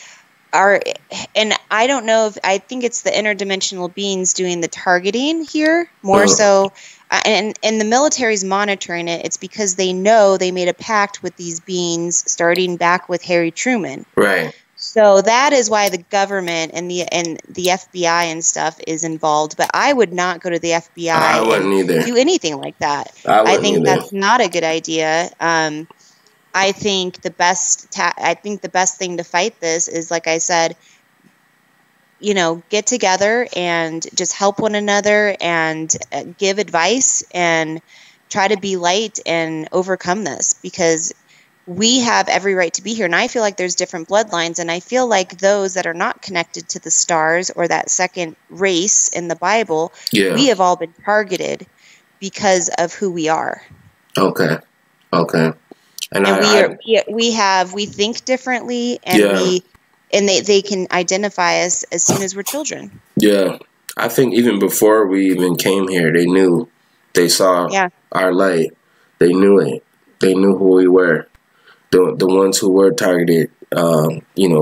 And I don't know if I think it's the interdimensional beings doing the targeting here more so. And the military's monitoring it. It's because they know they made a pact with these beings starting back with Harry Truman. Right. So that is why the government and the FBI and stuff is involved. But I would not go to the FBI I wouldn't either. do anything like that. I think either. that's not a good idea. I think the best thing to fight this is, like I said, get together and just help one another and give advice and try to be light and overcome this, because we have every right to be here. And I feel like there's different bloodlines, and I feel like those that are not connected to the stars or that second race in the Bible, we have all been targeted because of who we are. Okay. And we think differently, and they can identify us as soon as we're children. Yeah. I think even before we even came here, they knew. They saw our light. They knew it. They knew who we were. The ones who were targeted,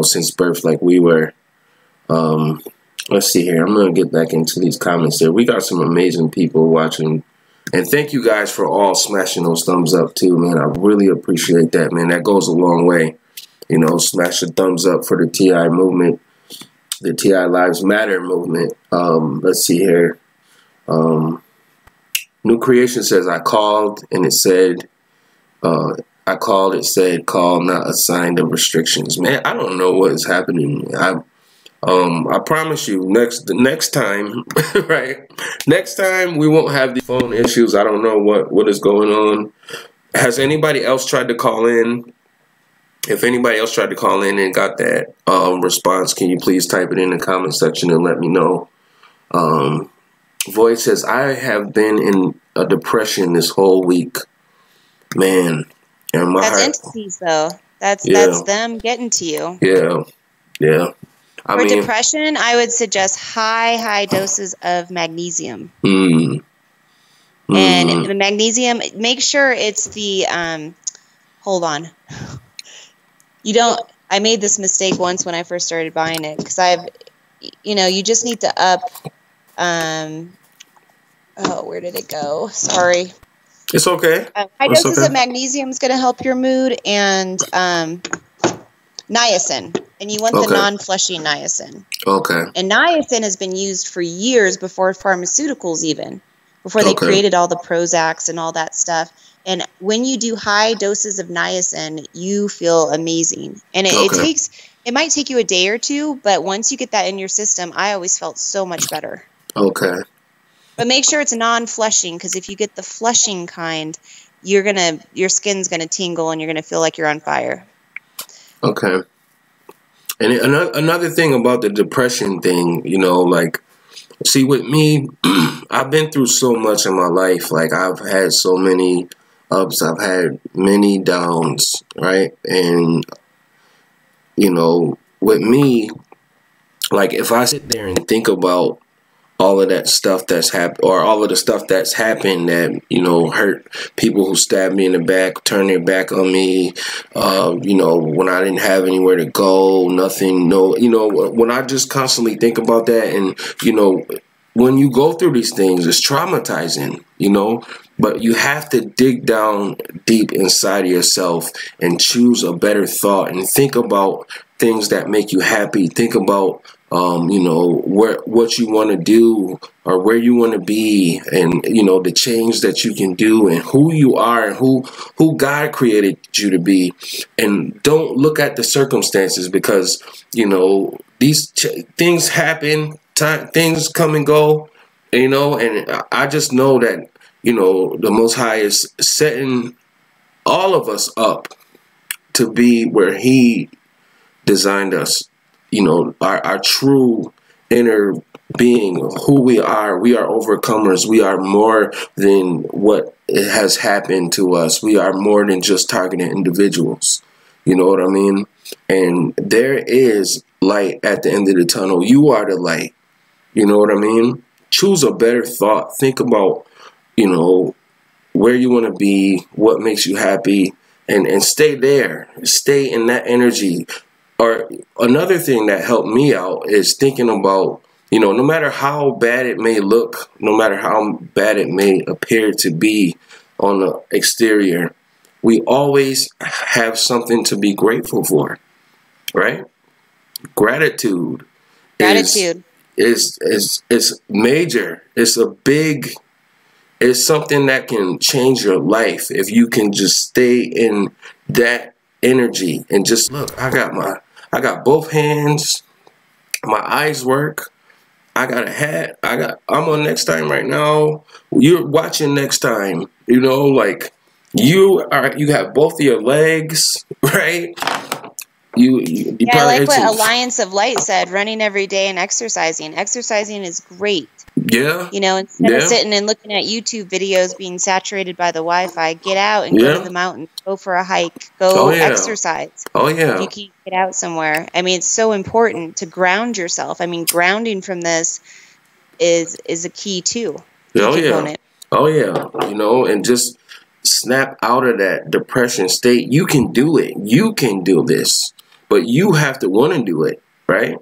since birth, like we were. Let's see here. I'm going to get back into these comments there. We got some amazing people watching. And thank you guys for all smashing those thumbs up too, man. I really appreciate that, man. That goes a long way. Smash the thumbs up for the TI movement, the TI Lives Matter movement. Let's see here. New Creation says, I called and it said, it said, call not assigned of restrictions. Man, I don't know what is happening. I promise you, the next time, right? Next time we won't have the phone issues. I don't know what is going on. Has anybody else tried to call in? If anybody else tried to call in and got that response, can you please type it in the comment section and let me know? Void says, I have been in a depression this whole week. Man. And my That's heart, entities, though. That's them getting to you. Yeah. For depression, I would suggest high doses of magnesium. And the magnesium, make sure it's the, hold on. I made this mistake once when I first started buying it, because you just need to up, where did it go? Sorry. It's okay. High doses of magnesium is going to help your mood, and niacin. And you want the non-flushing niacin. Okay. And niacin has been used for years before pharmaceuticals even. Before they created all the Prozacs and all that stuff. And when you do high doses of niacin, you feel amazing. And it might take you a day or two, but once you get that in your system, I always felt so much better. Okay. But make sure it's non-flushing, because if you get the flushing kind, your skin's gonna tingle and you're gonna feel like you're on fire. Okay. And another thing about the depression thing, see, with me, I've been through so much in my life. Like, I've had so many ups, I've had many downs, right? And, with me, like, if I sit there and think about all of that stuff that's happened, or all of the stuff that's happened that, hurt people who stabbed me in the back, turned their back on me, when I didn't have anywhere to go, nothing, when I just constantly think about that, and, when you go through these things, it's traumatizing, but you have to dig down deep inside of yourself and choose a better thought and think about things that make you happy. Think about what you want to do, or where you want to be, and the change that you can do, and who you are, and who God created you to be. And don't look at the circumstances, because these things happen, things come and go, and I just know that the Most High is setting all of us up to be where He designed us. Our true inner being who we are. We are overcomers. We are more than what has happened to us. We are more than just targeted individuals. You know what I mean? And there is light at the end of the tunnel. You are the light. You know what I mean? Choose a better thought. Think about, you know, where you want to be, what makes you happy, and stay there. Stay in that energy. Or another thing that helped me out is thinking about, you know, no matter how bad it may look, no matter how bad it may appear to be on the exterior, we always have something to be grateful for, right? Gratitude. Is major. It's something that can change your life if you can just stay in that energy and just look. I got both hands. My eyes work. I got a hat. I'm on NEXXTIME right now. You're watching NEXXTIME. You know, like you have both of your legs, right? You Yeah, I probably like what Alliance of Light said, running every day and exercising. Exercising is great. Yeah. You know, instead of sitting and looking at YouTube videos being saturated by the Wi-Fi, get out and go to the mountain, go for a hike, go exercise. Oh, yeah. If you can get out somewhere. I mean, it's so important to ground yourself. I mean, grounding from this is a key too. Component. Oh, yeah. You know, and just snap out of that depression state. You can do it. You can do this. But you have to want to do it, right?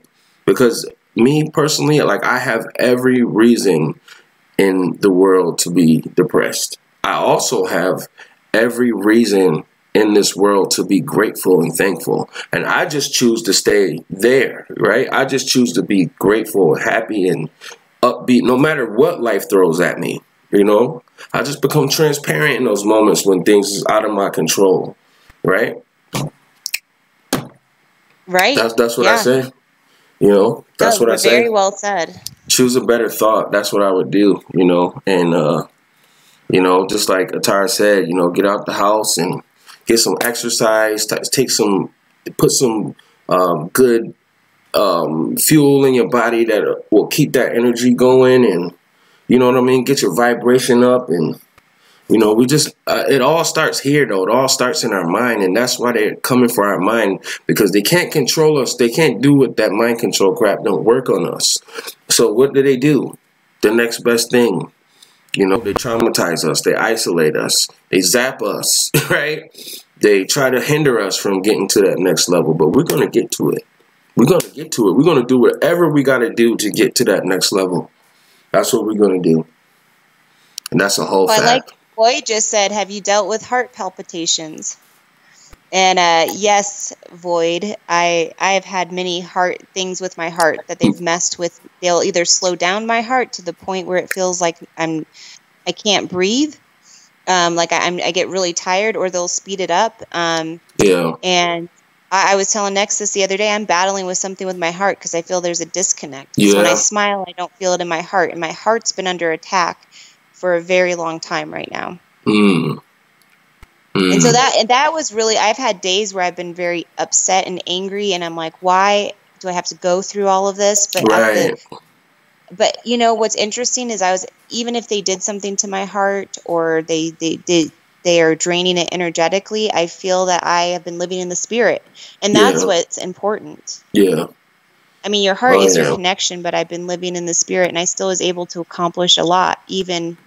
Because me personally, like, I have every reason in the world to be depressed. I also have every reason in this world to be grateful and thankful. And I just choose to stay there, right? I just choose to be grateful, happy, and upbeat no matter what life throws at me, you know? I just become transparent in those moments when things is out of my control, right? Right. That's what I say. You know, that's what I say. Very well said. Choose a better thought. That's what I would do, you know. And, you know, just like ATARA said, you know, get out the house and get some exercise, put some good fuel in your body that will keep that energy going. And, you know what I mean? Get your vibration up. And, you know, we just, it all starts here, though. It all starts in our mind. And that's why they're coming for our mind, because they can't control us. They can't do what that mind control crap don't work on us. So what do? The next best thing. You know, they traumatize us. They isolate us. They zap us, right? They try to hinder us from getting to that next level. But we're going to get to it. We're going to get to it. We're going to do whatever we got to do to get to that next level. That's what we're going to do. And that's a whole fact. Like Boyd just said, have you dealt with heart palpitations? And yes, Void, I have had many heart things with my heart that they've messed with. They'll either slow down my heart to the point where it feels like I can't breathe, like I get really tired, or they'll speed it up. Yeah. And I was telling Nexx this the other day. I'm battling with something with my heart because I feel there's a disconnect. Yeah. So when I smile, I don't feel it in my heart, and my heart's been under attack for a very long time right now. And so that was really, I've had days where I've been very upset and angry, and I'm like, why do I have to go through all of this? But but you know what's interesting is even if they did something to my heart, or they are draining it energetically, I feel that I have been living in the spirit, and that's what's important. Yeah. I mean, your heart is your connection, but I've been living in the spirit, and I still was able to accomplish a lot, even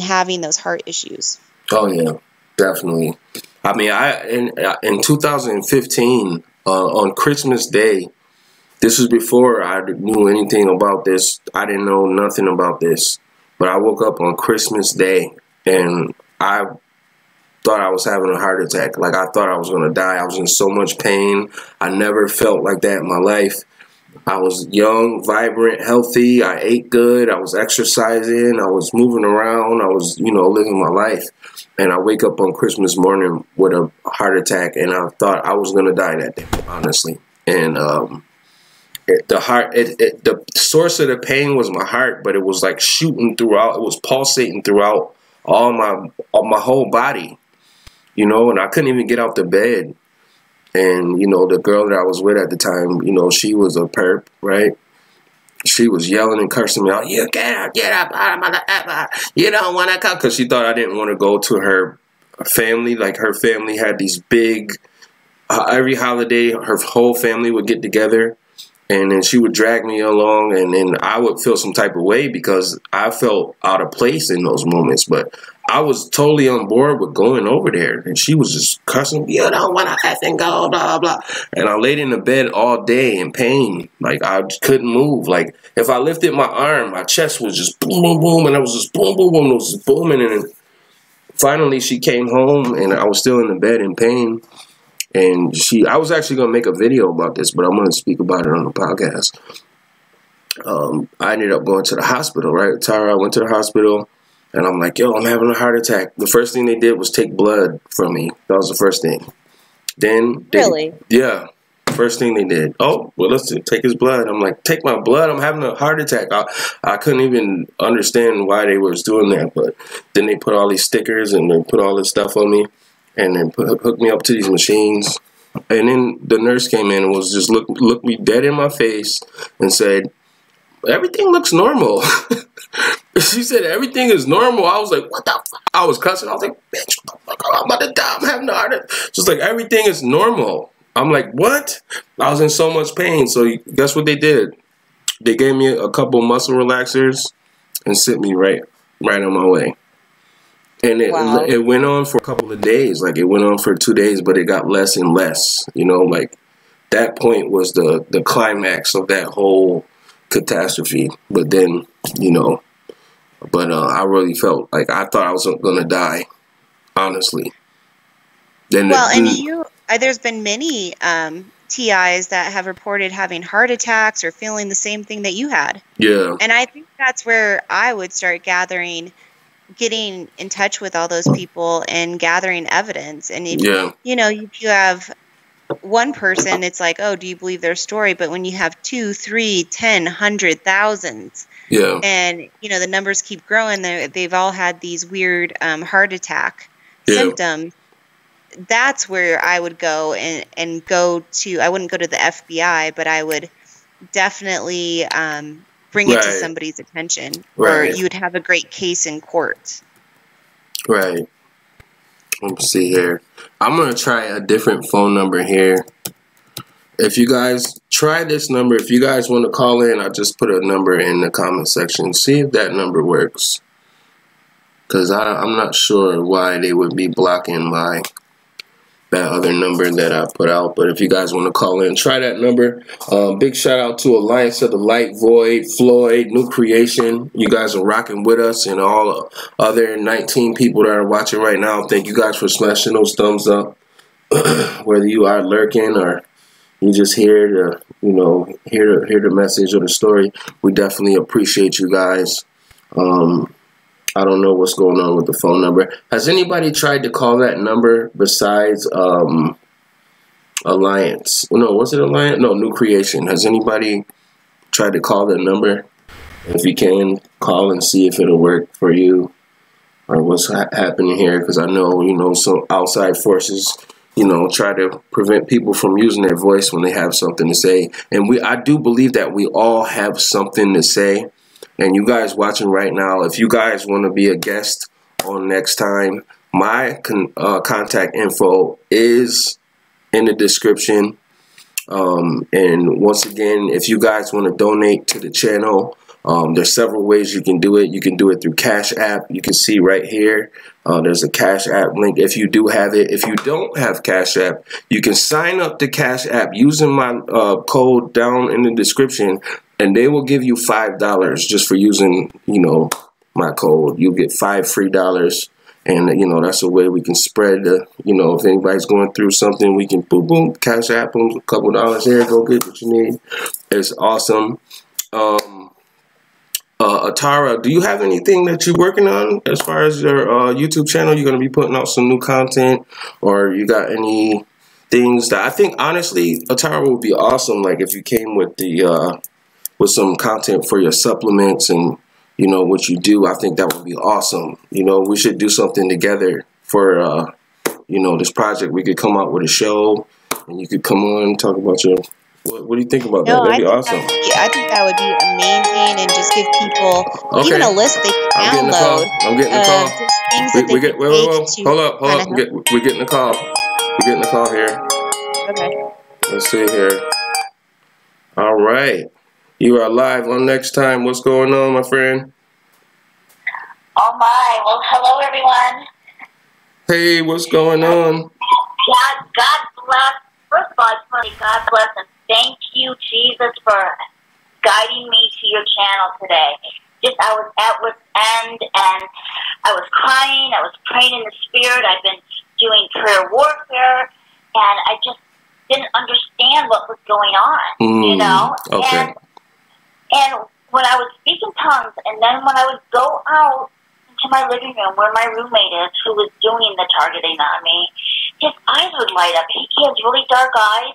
having those heart issues. Oh yeah. Definitely. I mean, in 2015, on Christmas Day, this was before I knew anything about this. I didn't know nothing about this. But I woke up on Christmas Day, and I thought I was having a heart attack. Like, I thought I was going to die. I was in so much pain. I never felt like that in my life. I was young, vibrant, healthy. I ate good. I was exercising. I was moving around. I was, you know, living my life. And I wake up on Christmas morning with a heart attack, and I thought I was going to die that day, honestly. And the source of the pain was my heart, but it was like shooting throughout. It was pulsating throughout all my whole body, you know, and I couldn't even get out the bed. And, you know, the girl that I was with at the time, you know, she was a perp, right? she was yelling and cursing me out. You get up, you don't want to come, because she thought I didn't want to go to her family. Like, her family had these big, every holiday, her whole family would get together, and then she would drag me along, and then I would feel some type of way because I felt out of place in those moments. But I was totally on board with going over there, and she was just cussing, you don't want to effing go, blah, blah. And I laid in the bed all day in pain. Like, I just couldn't move. Like, if I lifted my arm, my chest was just boom, boom, boom, and I was just boom, boom, boom, it was just booming. And finally, she came home, and I was still in the bed in pain. And I was actually going to make a video about this, but I'm going to speak about it on the podcast. I ended up going to the hospital, right? Tara, I went to the hospital, and I'm like, yo, I'm having a heart attack. The first thing they did was take blood from me. That was the first thing. Then, really? Yeah. First thing they did. Oh, well, let's take his blood. I'm like, take my blood? I'm having a heart attack. I couldn't even understand why they was doing that. But then they put all these stickers and they put all this stuff on me, and then hooked me up to these machines. And then the nurse came in and was just looked me dead in my face and said, everything looks normal. She said, everything is normal. I was like, what the fuck? I was cussing. I was like, bitch, what the fuck? I'm about to die. I'm having a heart attack. She's like, everything is normal. I'm like, what? I was in so much pain. So guess what they did? They gave me a couple muscle relaxers and sent me right on my way. And it went on for a couple of days. Like, it went on for 2 days, but it got less and less. You know, like, that point was the climax of that whole catastrophe. But then, you know, I really felt like I thought I was going to die, honestly. Then there's been many TIs that have reported having heart attacks or feeling the same thing that you had. Yeah. And I think that's where I would start getting in touch with all those people and gathering evidence. And if you have one person, it's like, oh, do you believe their story? But when you have 2, 3, 10, 100, thousands, and the numbers keep growing, they've all had these weird heart attack symptoms. That's where I would go and go to. I wouldn't go to the FBI, but I would definitely bring it to somebody's attention, or you would have a great case in court. Right. Let me see here. I'm going to try a different phone number here. If you guys try this number, if you guys want to call in, I'll just put a number in the comment section. See if that number works. Because I'm not sure why they would be blocking my that other number that I put out. But if you guys want to call in, try that number. Big shout out to Alliance of the Light, Void, Floyd, New Creation. You guys are rocking with us, and all other 19 people that are watching right now. Thank you guys for smashing those thumbs up. Whether you are lurking or you just hear the hear the message or the story, we definitely appreciate you guys. I don't know what's going on with the phone number. Has anybody tried to call that number besides Alliance? No, was it Alliance? No, New Creation. Has anybody tried to call that number? If you can, call and see if it'll work for you or what's happening here. Because I know, some outside forces, try to prevent people from using their voice when they have something to say. And I do believe that we all have something to say. And you guys watching right now, if you guys want to be a guest on NEXXTIME, my contact info is in the description. And once again, if you guys want to donate to the channel, there's several ways you can do it. You can do it through Cash App. You can see right here, there's a Cash App link if you do have it. If you don't have Cash App, you can sign up to Cash App using my code down in the description. And they will give you $5 just for using, my code. You'll get $5 free. And, that's a way we can spread the, if anybody's going through something, we can boom, boom, Cash App them a couple dollars here, go get what you need. It's awesome. ATARA, do you have anything that you're working on as far as your YouTube channel? You're going to be putting out some new content, or you got any things that I think, honestly, ATARA would be awesome. Like if you came with with some content for your supplements and, what you do, I think that would be awesome. We should do something together for, this project. We could come out with a show and you could come on and talk about your What do you think about that? No, That'd be awesome. I think that would be amazing, and just give people even Okay. a list they can I'm getting the call. download I'm getting the call. of just things that they could Wait, take to hold up. kind of help. We're getting the call. We're getting the call here. Okay. Let's see here. All right. You are live on NEXXTIME. What's going on, my friend? Oh my, well hello everyone. Hey, what's going on? God bless. First of all, I just want to say God bless and thank you, Jesus, for guiding me to your channel today. Just I was at wit's end and I was crying, I was praying in the spirit, I've been doing prayer warfare, and I just didn't understand what was going on, you know? Okay. And when I would speak in tongues, and then when I would go out to my living room where my roommate is, who was doing the targeting on me, his eyes would light up. He has really dark eyes,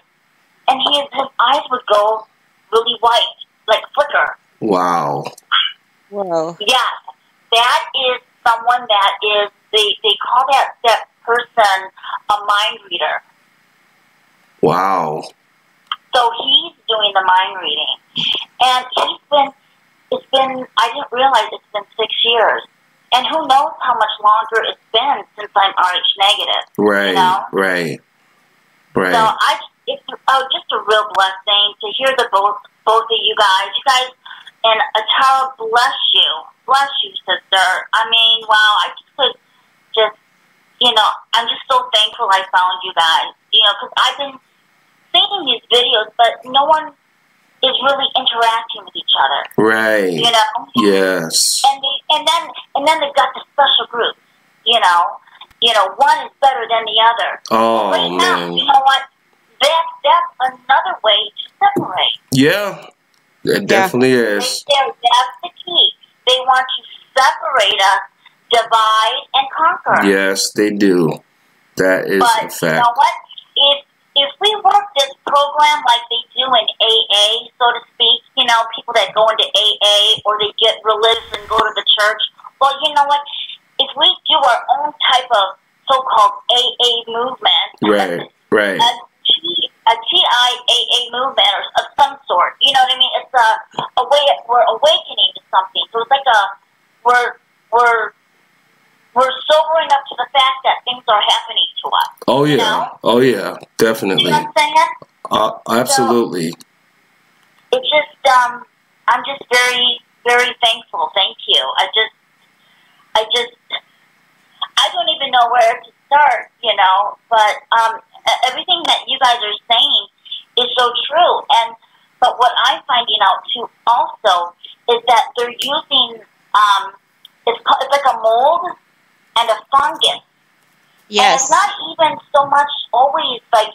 and his eyes would go really white, like flicker. Wow. Whoa. Yes, that is someone that is, they call that person a mind reader. Wow. So he's doing the mind reading. And I didn't realize it's been 6 years. And who knows how much longer it's been since I'm RH negative. Right, you know? right. So it's just a real blessing to hear the both of you guys. You guys, and ATARA, bless you, sister. I mean, wow, I I'm just so thankful I found you guys. You know, because I've been seeing these videos, but no one is really interacting with each other. Right. You know? Yes. And then they've got the special groups. You know, one is better than the other. Oh, right now, man. you know what? That's another way to separate. Yeah. It definitely is. That's the key. They want to separate us, divide and conquer. Yes, they do. That is a fact. But you know what? If we work this program like they do in AA, so to speak, you know, people that go into AA or they get religious and go to the church, well, you know what? If we do our own type of so-called AA movement, right. a TIAA movement or of some sort, you know what I mean? It's a way we're awakening to something. So it's like we're sobering up to the fact that things are happening to us. Oh yeah, you know? Oh yeah, definitely. You know what I'm saying? Absolutely. So, it's just I'm just very, very thankful. Thank you. I don't even know where to start, you know, but everything that you guys are saying is so true. But what I'm finding out too also is that they're using it's like a mold and a fungus. Yes. And it's not even so much always like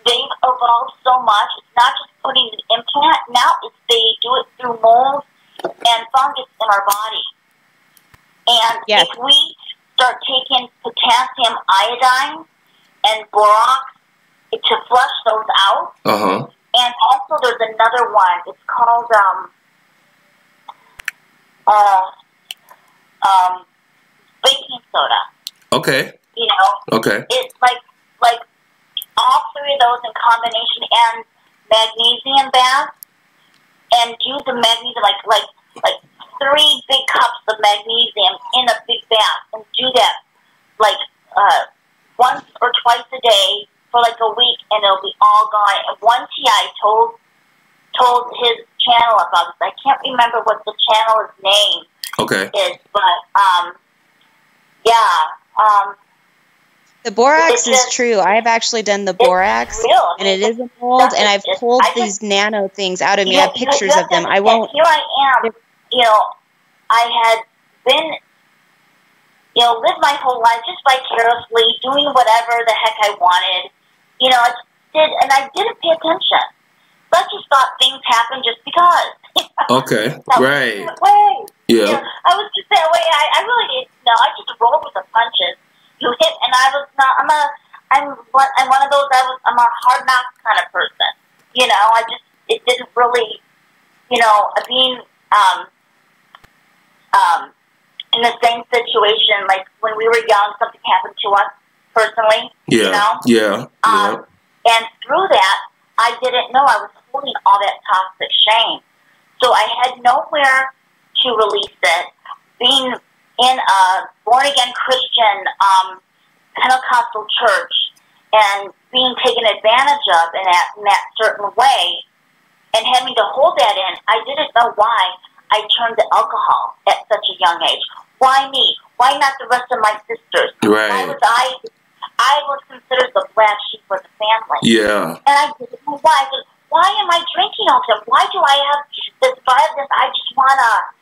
they've evolved so much. It's not just putting an implant. Now they do it through mold and fungus in our body. And if we start taking potassium iodine and borax to flush those out. And also there's another one. It's called baking soda. Okay. You know? Okay. It's like all three of those in combination and magnesium bath. And do the magnesium like 3 big cups of magnesium in a big bath, and do that like once or twice a day for like a week, and it'll be all gone. And one TI told his channel about this. I can't remember what the channel's name is, but the borax is true. I've actually done the borax, and it is a mold, and I've pulled these nano things out of me. I have pictures of them. I won't. Here I am. You know, I had been, you know, lived my whole life just vicariously, doing whatever the heck I wanted. You know, I didn't pay attention. So I just thought things happened just because. Okay, right. Yeah. You know, I was just that way. I really didn't know. I just rolled with the punches. You hit, and I was not. I'm one of those. I'm a hard knock kind of person. You know, it didn't really, you know, being in the same situation, like when we were young, something happened to us personally. Yeah. You know? Yeah. And through that, I didn't know I was holding all that toxic shame. So I had nowhere to release it. Being in a born-again Christian Pentecostal church and being taken advantage of in that certain way and having to hold that in, I didn't know why I turned to alcohol at such a young age. Why me? Why not the rest of my sisters? Right. Why was I was considered the black sheep of the family. Yeah. And I didn't know why. I said, why am I drinking all the time? Why do I have this violence? I just want to,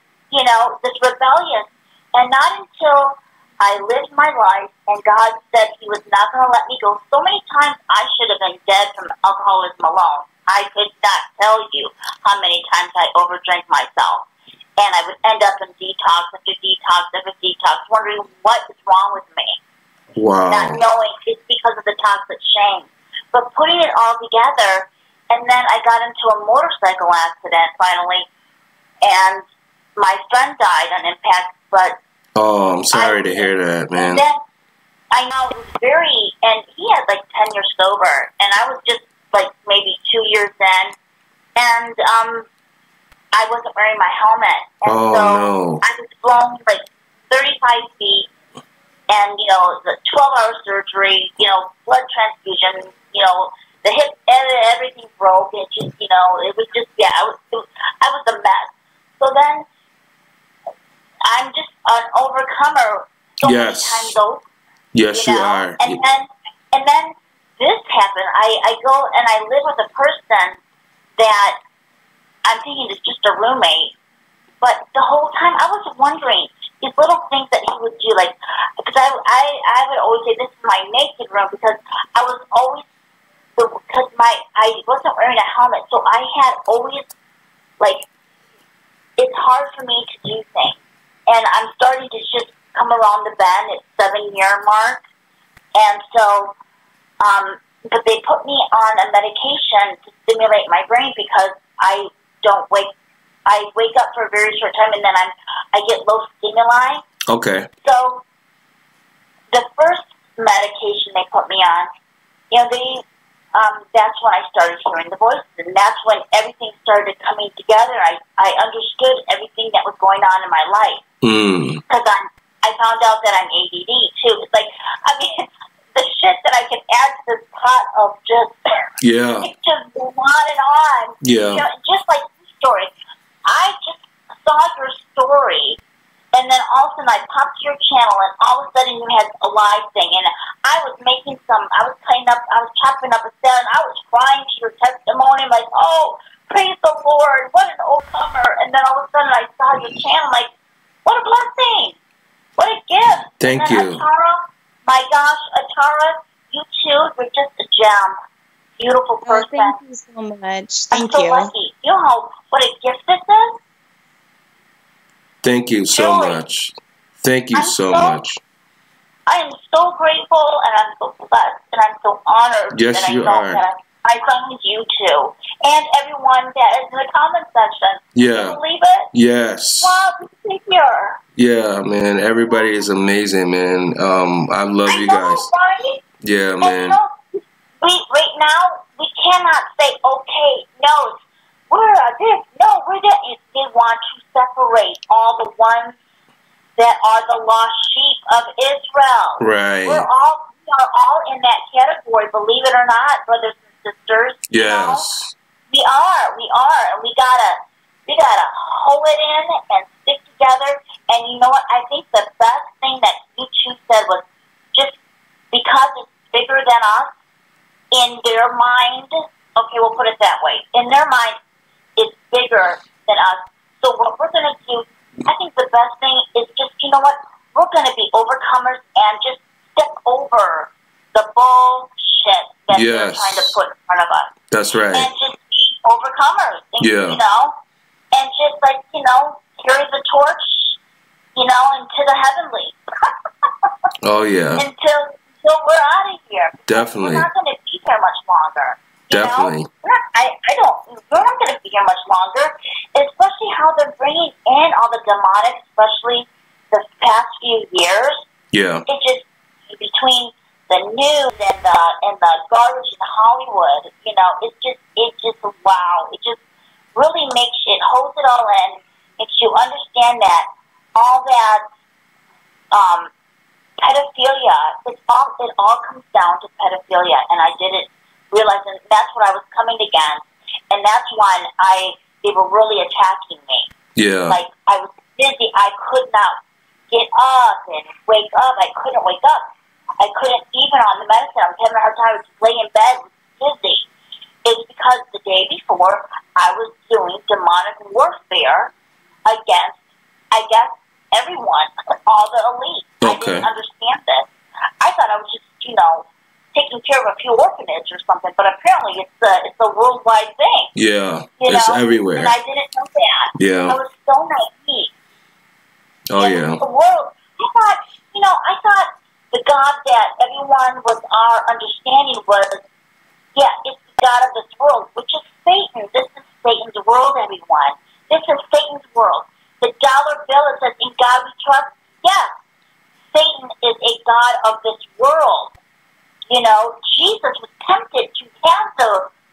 this rebellious. And not until I lived my life and God said he was not going to let me go. So many times I should have been dead from alcoholism alone. I could not tell you how many times I overdrank myself. And I would end up in detox after detox after detox, wondering what is wrong with me. Wow. Not knowing it's because of the toxic shame. But putting it all together, and then I got into a motorcycle accident finally, and my friend died on impact, but... Oh, I'm sorry to hear that, man. Then, I know, it was and he had like 10 years sober, and I was just like maybe 2 years in, and I wasn't wearing my helmet. And no. I was blown like 35 feet, and, the 12-hour surgery, blood transfusion, the hip, everything broke. It just, it was just, I was a mess. So then, I'm just an overcomer so many times over. Yes, you are. And then this happened. I go and I live with a person that I'm thinking is just a roommate. But the whole time I was wondering these little things that he would do, like, because I would always say this is my naked room because I was always, because I wasn't wearing a helmet, so I had always, like, it's hard for me to do things. And I'm starting to just come around the bend at 7-year mark. And so, but they put me on a medication to stimulate my brain because I wake up for a very short time and then I get low stimuli. Okay. So, the first medication they put me on, that's when I started hearing the voices, and that's when everything started coming together. I understood everything that was going on in my life. Because I found out that I'm ADD, too. It's like, the shit that I can add to this pot of just... Yeah. It just go on and on. Yeah. Just like this story. I just saw your story, and then all of a sudden I popped to your channel, and all of a sudden you had a live thing, and I was chopping up a salad, and I was crying to your testimony, like, oh, praise the Lord, what an overcomer. And then all of a sudden I saw your channel, like, what a blessing, what a gift. Thank you. ATARA, my gosh, ATARA, you too, you're just a gem. Beautiful person. Oh, thank you so much. Thank I'm so you. lucky. You know what a gift this is? Thank you so much. Thank you so much. I am so grateful, and I'm so blessed, and I'm so honored yes, that you are. I found you too, and everyone that is in the comment section. Yeah. Can you believe it? Yes. Wow, here. Yeah, man. Everybody is amazing, man. I love you guys. Right? Yeah, and man. Right now, we cannot say, okay, no, we're this, no, we're that. They want to separate all the ones that are the lost sheep of Israel. Right. We are all in that category, believe it or not, brothers and sisters. Yes. We are, and we gotta hold it in and stick together. And you know what? I think the best thing that you two said was just because it's bigger than us, in their mind, okay, we'll put it that way. In their mind, it's bigger than us. So what we're going to do, I think the best thing is just, you know what? We're going to be overcomers and just step over the bullshit that they're trying to put in front of us. That's right. And just be overcomers. And, yeah. And just carry the torch, into the heavenly. Oh, yeah. Until we're out of here. Definitely. We're not going to be here much longer. Definitely. We're not going to be here much longer, especially how they're bringing in all the demonic, especially the past few years. Yeah. It just, between the news and the garbage in Hollywood, it's just wow, it just really it holds it all in, makes you understand that all that pedophilia, it all comes down to pedophilia, and I didn't realize, and that's what I was coming against, and that's when they were really attacking me. Yeah. Like, I was busy, I could not get up and wake up, I couldn't wake up. I couldn't, even on the medicine, I was having a hard time, I would just lay in bed, dizzy. It was because the day before, I was doing demonic warfare against, I guess, everyone, all the elite. Okay. I didn't understand this. I thought I was just, taking care of a few orphanages or something, but apparently it's a worldwide thing. Yeah, it's everywhere. And I didn't know that. Yeah. I was so naive. Oh, and yeah. the world, I thought the God that everyone was our understanding was, it's the God of this world, which is Satan. This is Satan's world, everyone. This is Satan's world. The dollar bill, it says, in God we trust. Yes, Satan is a God of this world. Jesus was tempted to have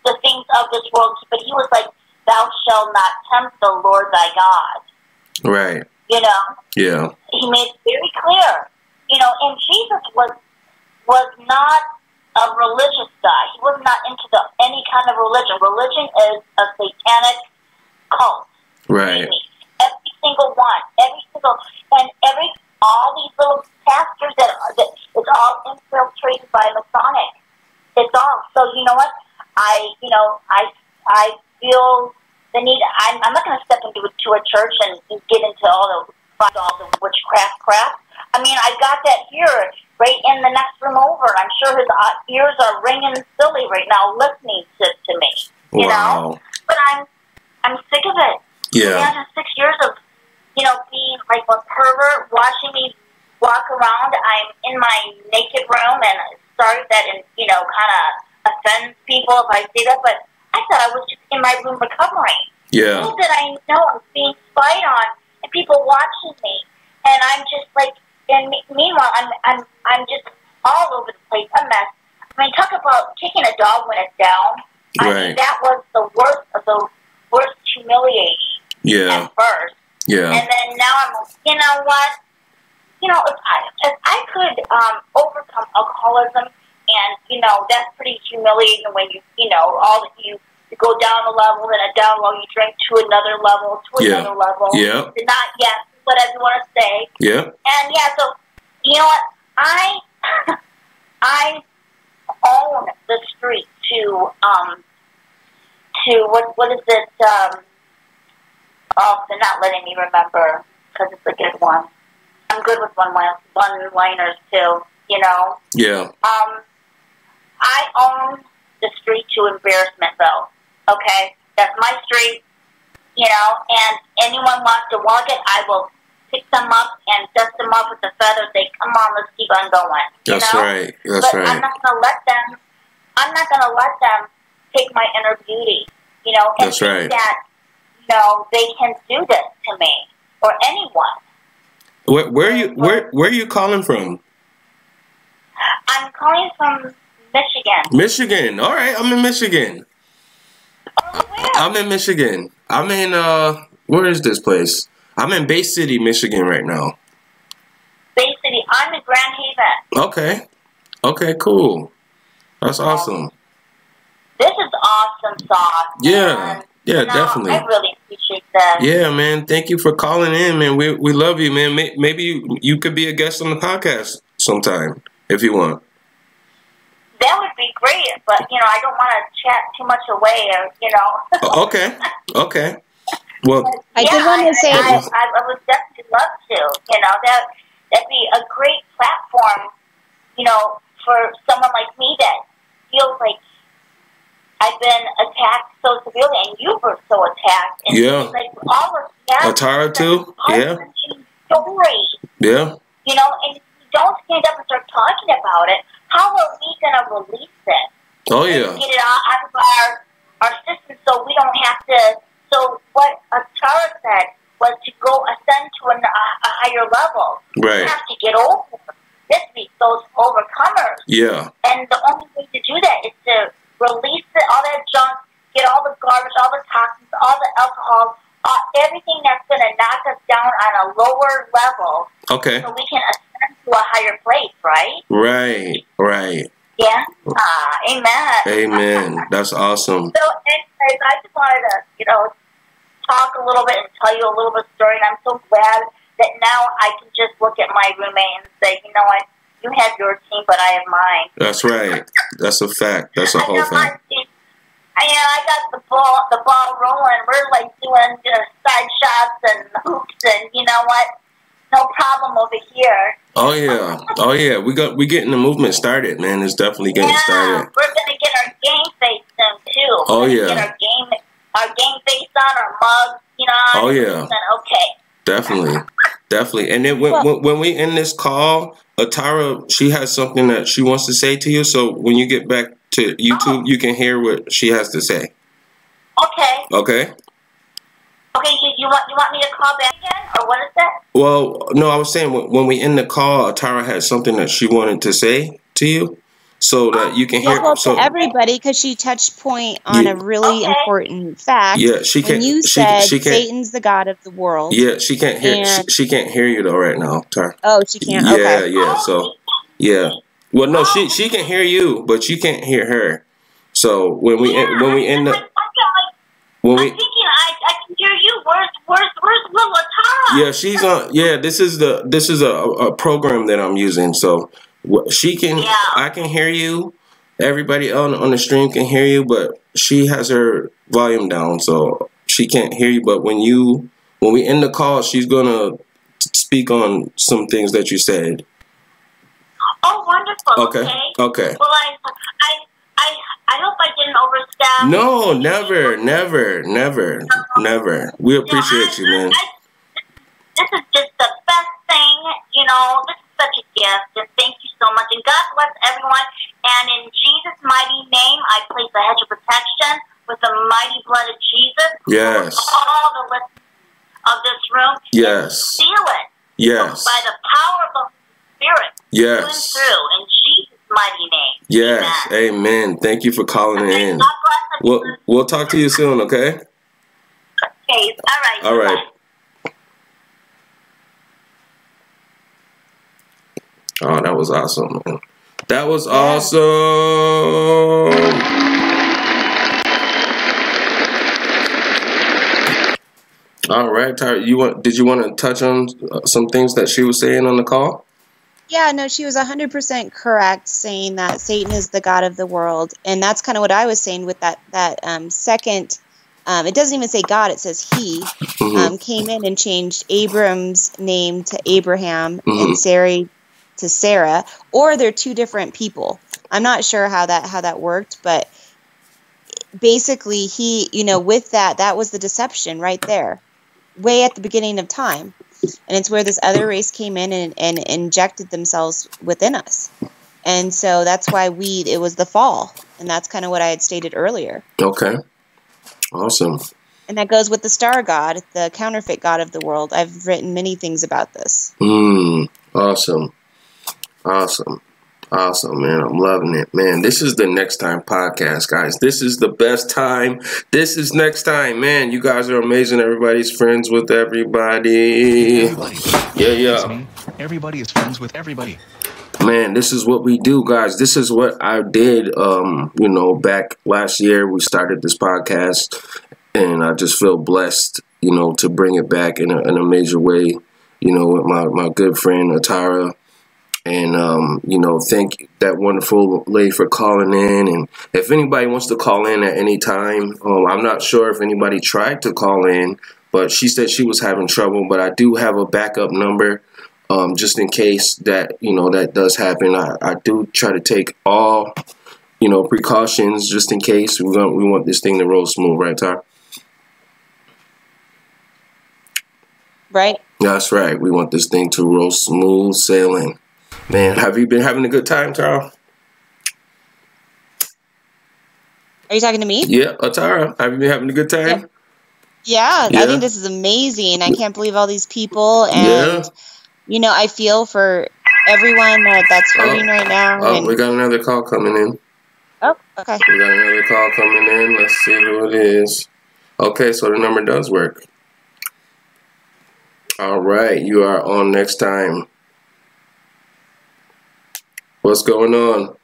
the things of this world, but he was like, thou shalt not tempt the Lord thy God. Right. Yeah. He made it very clear. And Jesus was not a religious guy. He was not into any kind of religion. Religion is a satanic cult. Right. Every single one. All these little pastors that it's all infiltrated by Masonic. It's all. So you know what? I feel the need. I'm not going to step into a church and get into all the witchcraft crap. I mean, I got that here, right in the next room over. I'm sure his ears are ringing silly right now, listening to me. You know, but I'm sick of it. Yeah. After 6 years of being like a pervert, watching me walk around, I'm in my naked room, and sorry that kind of offends people if I say that, but I thought I was just in my room recovering. Yeah. Little did I know I was being spied on, and people watching me, and I'm just like, and meanwhile, I'm just all over the place, a mess. I mean, talk about kicking a dog when it's down. Right. I mean, that was the worst of the worst humiliating. Yeah. At first. Yeah. And then now I'm like, you know what? If I could overcome alcoholism, and that's pretty humiliating when you go down a level, then a down low, you drink to another level, another level. Yeah. Not yet, whatever you want to say. Yeah. And so you know what? I own the street to what is it? They're not letting me remember because it's a good one. I'm good with one-liners too. Yeah. I own the street to Embarrassmentville. Okay, that's my street. And anyone wants to walk it, I will pick them up and dust them up with the feathers. They come on, let's keep on going. That's right. That's right. I'm not gonna let them take my inner beauty. And that's think right. that they can do this to me or anyone. Where are you calling from? I'm calling from Michigan. Michigan. All right, I'm in Michigan. Oh, where? I'm in Michigan. I'm in where is this place? I'm in Bay City, Michigan right now. Bay City. I'm in Grand Haven. Okay. Okay, cool. That's awesome. This is awesome sauce. Yeah. Yeah, definitely. I really appreciate that. Yeah, man. Thank you for calling in, man. We love you, man. Maybe you could be a guest on the podcast sometime if you want. That would be great, but I don't want to chat too much away, Okay. Okay. Well, I did want to say I would definitely love to. That'd be a great platform, for someone like me that feels like I've been attacked so severely, and you were so attacked. And yeah. Like all of that. ATARA too. Yeah. Story. Yeah. And if we don't stand up and start talking about it, how are we gonna release it? Oh yeah. Get it out of our system, so we don't have to. So what ATARA said was to go ascend to a higher level. Right. You have to get over. This be those overcomers. Yeah. And the only way to do that is to release all that junk, get all the garbage, all the toxins, all the alcohol, everything that's going to knock us down on a lower level. Okay. So we can ascend to a higher place, right? Right, right. Yeah. Amen. Amen. That's awesome. So, anyways, I just wanted to, talk a little bit and tell you a little bit of story. And I'm so glad that now I can just look at my roommate and say, you know what, you have your team, but I have mine. That's right. That's a fact. That's a whole fact. I got the ball rolling. We're like doing side shots and hoops, and you know what? No problem over here. Oh yeah, oh yeah. We getting the movement started, man. It's definitely getting started. We're gonna get our game face soon too. Oh We're yeah. Get our game face on, our mugs. Oh yeah. Okay. Definitely, definitely. And then when we end this call, ATARA, she has something that she wants to say to you. So when you get back to YouTube, you can hear what she has to say. Okay. Okay. Okay. You want me to call back again, or what is that? Well, no, I was saying when we end the call, ATARA had something that she wanted to say to you, so that you can hear. Well, so to everybody, because she touched point on a really important fact. Yeah, she can't. When you she said can't, Satan's the god of the world. Yeah, she can't hear. She can't hear you though right now, Tara. Oh, she can't. Yeah, Okay. yeah. So, yeah. Well, no, she can hear you, but you can't hear her. So when we end the I'm thinking I can hear you. Where's little ATARA? Yeah, she's on. Yeah, this is a program that I'm using. So she can. Yeah. I can hear you. Everybody on the stream can hear you, but she has her volume down, so she can't hear you. But when we end the call, she's gonna speak on some things that you said. Oh, wonderful. Okay. Okay. Well, I hope I didn't overstep. No, never. We appreciate you, man. This is just the best thing, this is such a gift, and thank you so much. And God bless everyone. And in Jesus' mighty name, I place a hedge of protection with the mighty blood of Jesus. Yes. All the listeners of this room. Yes. Seal it. Yes. By the power of the Spirit. Yes. Through in Jesus' mighty name. Yes. Amen. Thank you for calling in. We'll talk to you soon, okay? Okay. All right. All right. Oh, that was awesome, man. That was awesome. All right, Tara, did you want to touch on some things that she was saying on the call? Yeah, no, she was 100% correct saying that Satan is the god of the world, and that's kind of what I was saying with that second. It doesn't even say God; it says he came in and changed Abram's name to Abraham and Sarai to Sarah, or they're two different people. I'm not sure how that worked, but basically he, with that was the deception right there, way at the beginning of time. And it's where this other race came in and injected themselves within us. And so that's why it was the fall. And that's kind of what I had stated earlier. Okay. Awesome. And that goes with the star god, the counterfeit god of the world. I've written many things about this. Awesome. Awesome. Awesome, man. I'm loving it, man. This is the NEXXTIME podcast, guys. This is the best time. This is NEXXTIME, man. You guys are amazing. Everybody's friends with everybody. Yeah. Everybody is friends with everybody. Man, this is what we do, guys. This is what I did, back last year. We started this podcast, and I just feel blessed, to bring it back in a major way, with my good friend, ATARA. And, thank that wonderful lady for calling in. And if anybody wants to call in at any time, I'm not sure if anybody tried to call in, but she said she was having trouble. But I do have a backup number just in case that, that does happen. I do try to take all, precautions just in case. We want this thing to roll smooth, right, Tara? Right. That's right. We want this thing to roll smooth sailing. Man, have you been having a good time, Tara? Are you talking to me? Yeah, Tara, have you been having a good time? Yeah, I think this is amazing. I can't believe all these people. And, I feel for everyone that's hurting right now. Oh, we got another call coming in. Oh, okay. We got another call coming in. Let's see who it is. Okay, so the number does work. All right, you are on NEXXTIME. What's going on?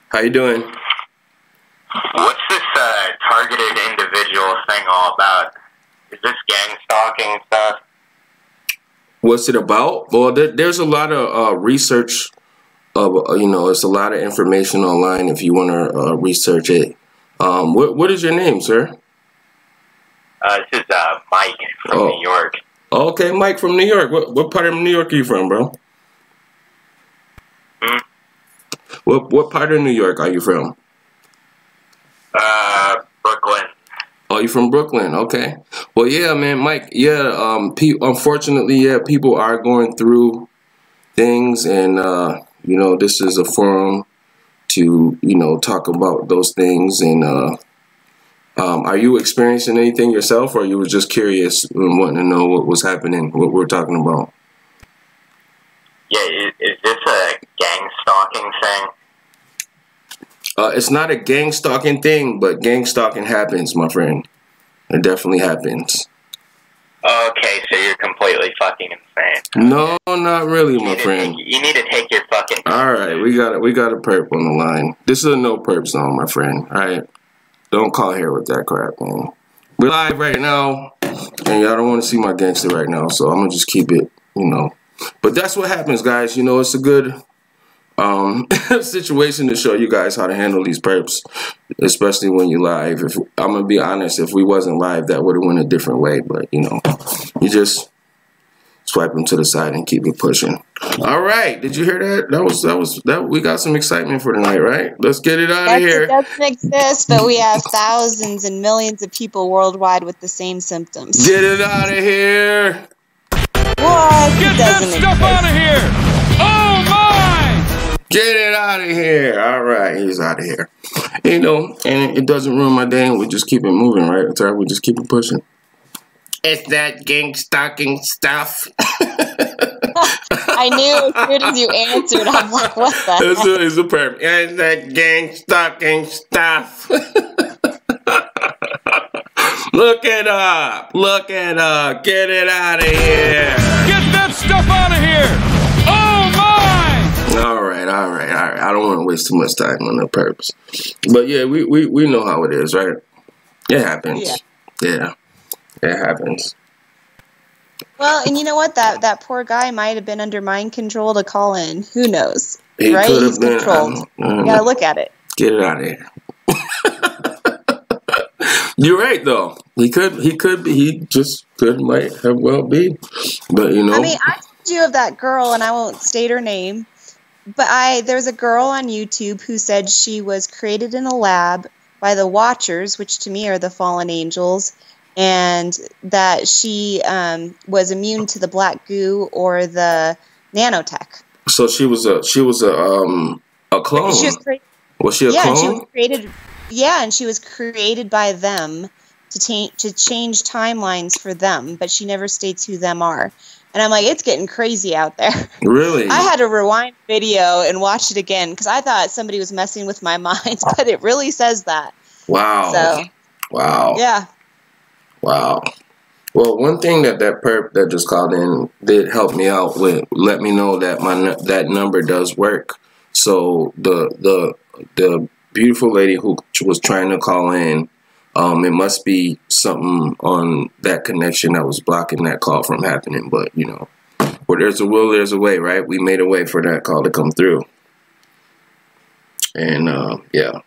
How you doing? What's this targeted individual thing all about? Is this gang stalking stuff? What's it about? Well, there's a lot of research. It's a lot of information online if you want to research it. What is your name, sir? This is Mike from New York. Okay, Mike from New York. What part of New York are you from, bro? What part of New York are you from? Brooklyn. Oh, you from Brooklyn? Okay. Well, yeah, man, Mike. Yeah. Unfortunately, yeah, people are going through things, and this is a forum to talk about those things. And are you experiencing anything yourself, or you were just curious and wanting to know what was happening, what we're talking about? Yeah, is this a gang stalking thing? It's not a gang stalking thing, but gang stalking happens, my friend. It definitely happens. Okay, so you're completely fucking insane. No, not really, my friend. You need to take your fucking... All right, we got a perp on the line. This is a no perp zone, my friend. All right, don't call here with that crap, man. We're live right now, and y'all don't want to see my gangster right now, so I'm gonna just keep it, But that's what happens, guys. It's a good situation to show you guys how to handle these perps, especially when you're live. If I'm gonna be honest, if we wasn't live, that would have went a different way. But you just swipe them to the side and keep it pushing. All right, did you hear that? That we got some excitement for tonight, right? Let's get it out of here. It doesn't exist, but we have thousands and millions of people worldwide with the same symptoms. Get it out of here. What? Get that stuff out of here! Oh my! Get it out of here. All right, he's out of here. And it doesn't ruin my day, and we just keep it moving, right? ATARA, we just keep it pushing. It's that gang stalking stuff. I knew as soon as you answered, I'm like, what the heck? It's a perp. It's that gang stalking stuff. Look it up. Look it up. Get it out of here. Get that stuff out of here! Oh my! All right. I don't want to waste too much time on the perps. But yeah, we know how it is, right? It happens. Yeah. It happens. Well, and you know what? That poor guy might have been under mind control to call in. Who knows? He right? could have He's been. controlled. You gotta look at it. Get it out of here. You're right, though. He just might have well be. But I mean, I told you of that girl, and I won't state her name, but there's a girl on YouTube who said she was created in a lab by the Watchers, which to me are the fallen angels, and that she was immune to the black goo or the nanotech. So she was a clone. Was she a clone? She was created. Yeah, and she was created by them to change timelines for them, but she never states who them are. And I'm like, it's getting crazy out there. Really? I had to rewind the video and watch it again because I thought somebody was messing with my mind, but it really says that. Wow. So, wow. Yeah. Wow. Well, one thing that perp that just called in did help me out with, let me know that that number does work. So the beautiful lady who was trying to call in, it must be something on that connection that was blocking that call from happening. But, where there's a will, there's a way, right? We made a way for that call to come through. And, yeah,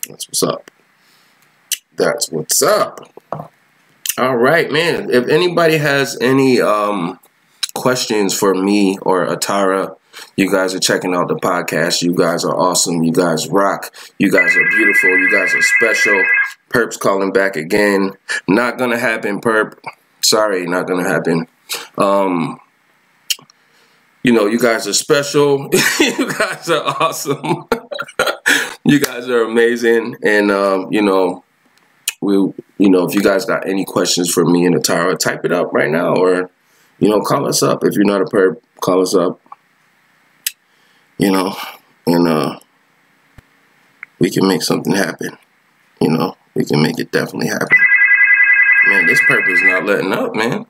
that's what's up. That's what's up. All right, man. If anybody has any questions for me or ATARA, you guys are checking out the podcast. You guys are awesome. You guys rock. You guys are beautiful. You guys are special. Perp's calling back again. Not gonna happen, Perp. Sorry, not gonna happen. You guys are special. You guys are awesome. You guys are amazing. And if you guys got any questions for me and ATARA, type it up right now, or call us up. If you're not a perp, call us up. And we can make something happen. You know, we can make it definitely happen. Man, this perp is not letting up, man.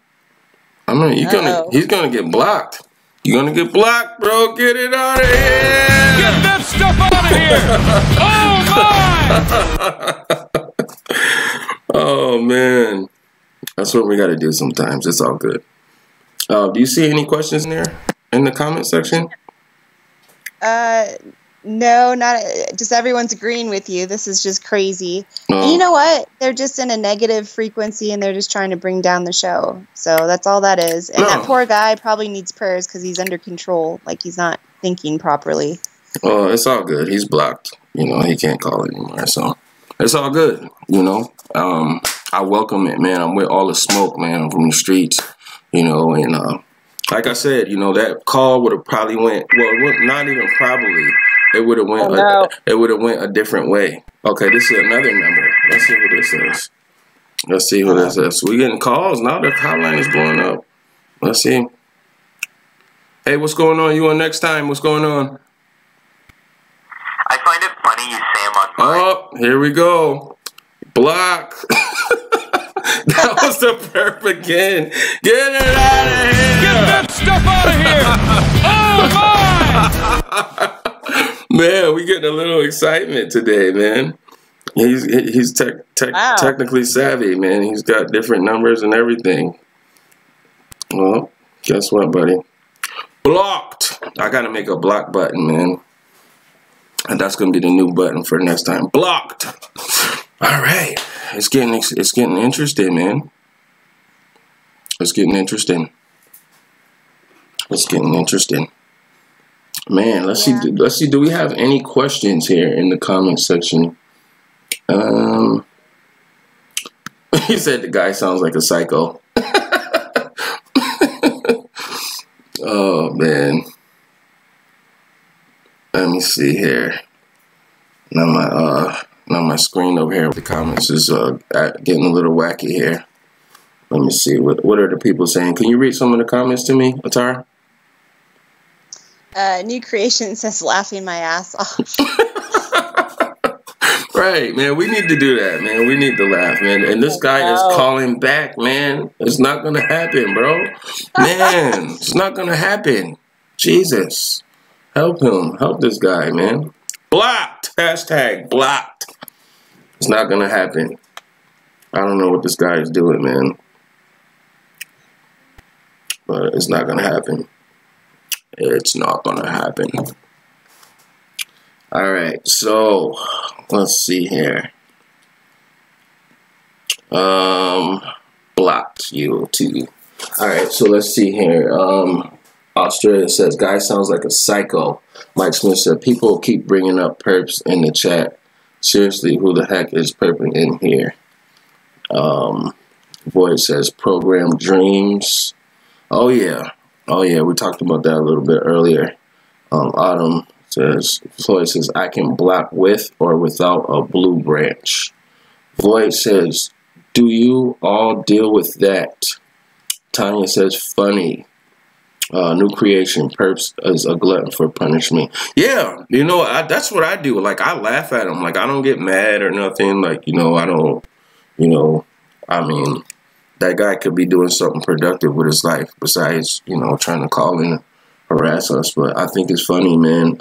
I mean, he's gonna get blocked. You're gonna get blocked, bro. Get it out of here. Get that stuff out of here. Oh, my. Oh, man. That's what we got to do sometimes. It's all good. Do you see any questions in there in the comment section? No, not just everyone's agreeing with you. This is just crazy. And you know what? They're just in a negative frequency and they're just trying to bring down the show. So that's all that is. And that poor guy probably needs prayers because he's under control. Like he's not thinking properly. Oh, it's all good. He's blocked. You know, he can't call anymore. So it's all good. You know, I welcome it, man. I'm with all the smoke, man, from the streets. You know, and like I said, you know, that call would have probably went, well, not even probably. It would have went. It would have went a different way. Okay, this is another number. Let's see who this is. Let's see who this is. We getting calls now. The hotline is blowing up. Let's see. Hey, what's going on? You on NEXXTIME? What's going on? I find it funny you say I'm on mine. Oh, here we go. Block. That was the perp again. Get it out of here. Get that stuff out of here. Oh, my. Man, we getting a little excitement today, man. He's technically savvy, man. He's got different numbers and everything. Well, guess what, buddy? Blocked. I gotta make a block button, man. And that's gonna be the new button for next time. Blocked. All right. It's getting interesting, man. It's getting interesting. It's getting interesting. Man, let's see. Do we have any questions here in the comment section? He said the guy sounds like a psycho. Oh man. Let me see here. Now my screen over here with the comments is getting a little wacky here. Let me see. What are the people saying? Can you read some of the comments to me, ATARA? New Creation says laughing my ass off. Right, man. We need to do that, man. We need to laugh, man. And this guy is calling back, man. It's not going to happen, bro. Man, it's not going to happen. Jesus. Help him. Help this guy, man. Blocked. Hashtag blocked. It's not going to happen. I don't know what this guy is doing, man. But it's not going to happen. It's not going to happen. All right, so let's see here. Blocked you too. All right, so let's see here. Australia says, guy sounds like a psycho. Mike Smith said, people keep bringing up perps in the chat. Seriously, who the heck is perping in here? Void says, program dreams. Oh yeah, we talked about that a little bit earlier. Autumn says, Floyd says, I can block with or without a blue branch. Void says, do you all deal with that? Tanya says, funny. New Creation, perps is a glutton for punishment. Yeah, you know, that's what I do. Like, I laugh at them. Like, I don't get mad or nothing. Like, you know, I don't, you know, I mean, that guy could be doing something productive with his life besides, you know, trying to call and harass us. But I think it's funny, man.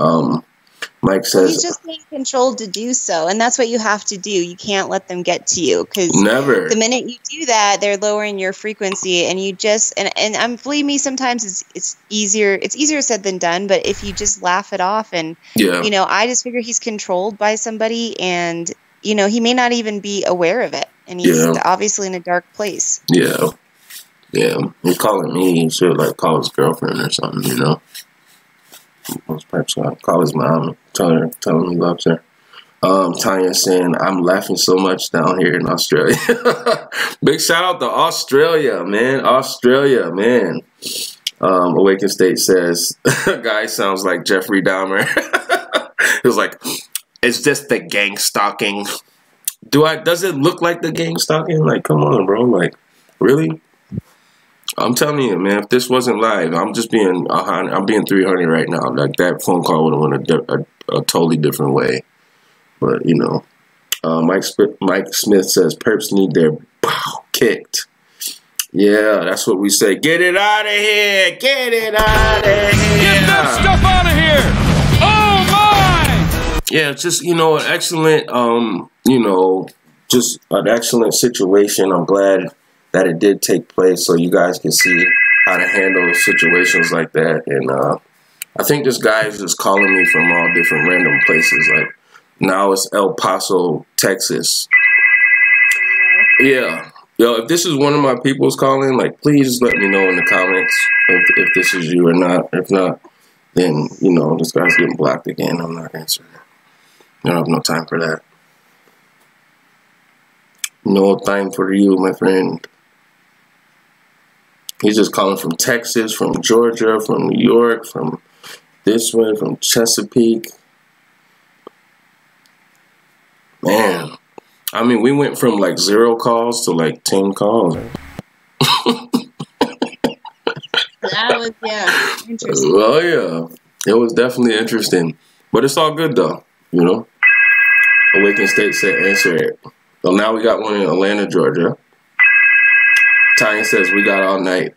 Mike says, he's just being controlled to do so, and that's what you have to do. You can't let them get to you, because the minute you do that, they're lowering your frequency, and you just and believe me, sometimes it's easier said than done. But if you just laugh it off, and you know, I just figure he's controlled by somebody, and you know, he may not even be aware of it, and he's obviously in a dark place. Yeah, he's calling me. He should like call his girlfriend or something, you know. Perhaps I'll call his mom, tell him he loves her. Tanya saying, I'm laughing so much down here in Australia. Big shout out to Australia, man. Australia, man. Awaken State says, guy sounds like Jeffrey Dahmer. It was like, it's just the gang stalking. Does it look like the gang stalking? Like, come on, bro. Like, really? I'm telling you, man, if this wasn't live, I'm being 300 right now. Like, that phone call would have went a totally different way. But you know, Mike Smith says perps need their kicked. Yeah, that's what we say. Get it out of here! Get it out of here! Get that stuff out of here! Oh my! Yeah, just you know, an excellent you know, just an excellent situation. I'm glad that it did take place, so you guys can see how to handle situations like that. And I think this guy is just calling me from all different random places. Like now it's El Paso, Texas. Yeah. Yo, if this is one of my people's calling, like, please let me know in the comments if this is you or not. If not, then, you know, this guy's getting blocked again. I'm not answering it. I don't have no time for that. No time for you, my friend. He's just calling from Texas, from Georgia, from New York, from this way, from Chesapeake. Man. I mean, we went from like 0 calls to like 10 calls. That was, yeah, interesting. Oh, yeah. It was definitely interesting. But it's all good, though, you know. Awakened State said answer it. Well, now we got one in Atlanta, Georgia. Tanya says we got all night.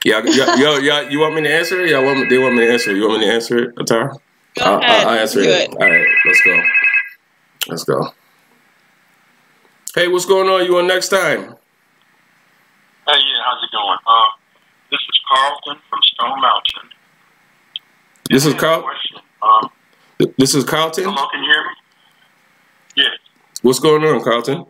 Yeah, you want me to answer it? Yeah, they want me to answer it. You want me to answer it, ATARA? I'll answer it. All right, let's go. Let's go. Hey, what's going on? You on NEXXTIME? Hey, yeah, how's it going? This is Carlton from Stone Mountain. This is Carl. This is Carlton. Hello, can you hear me? Yes. What's going on, Carlton?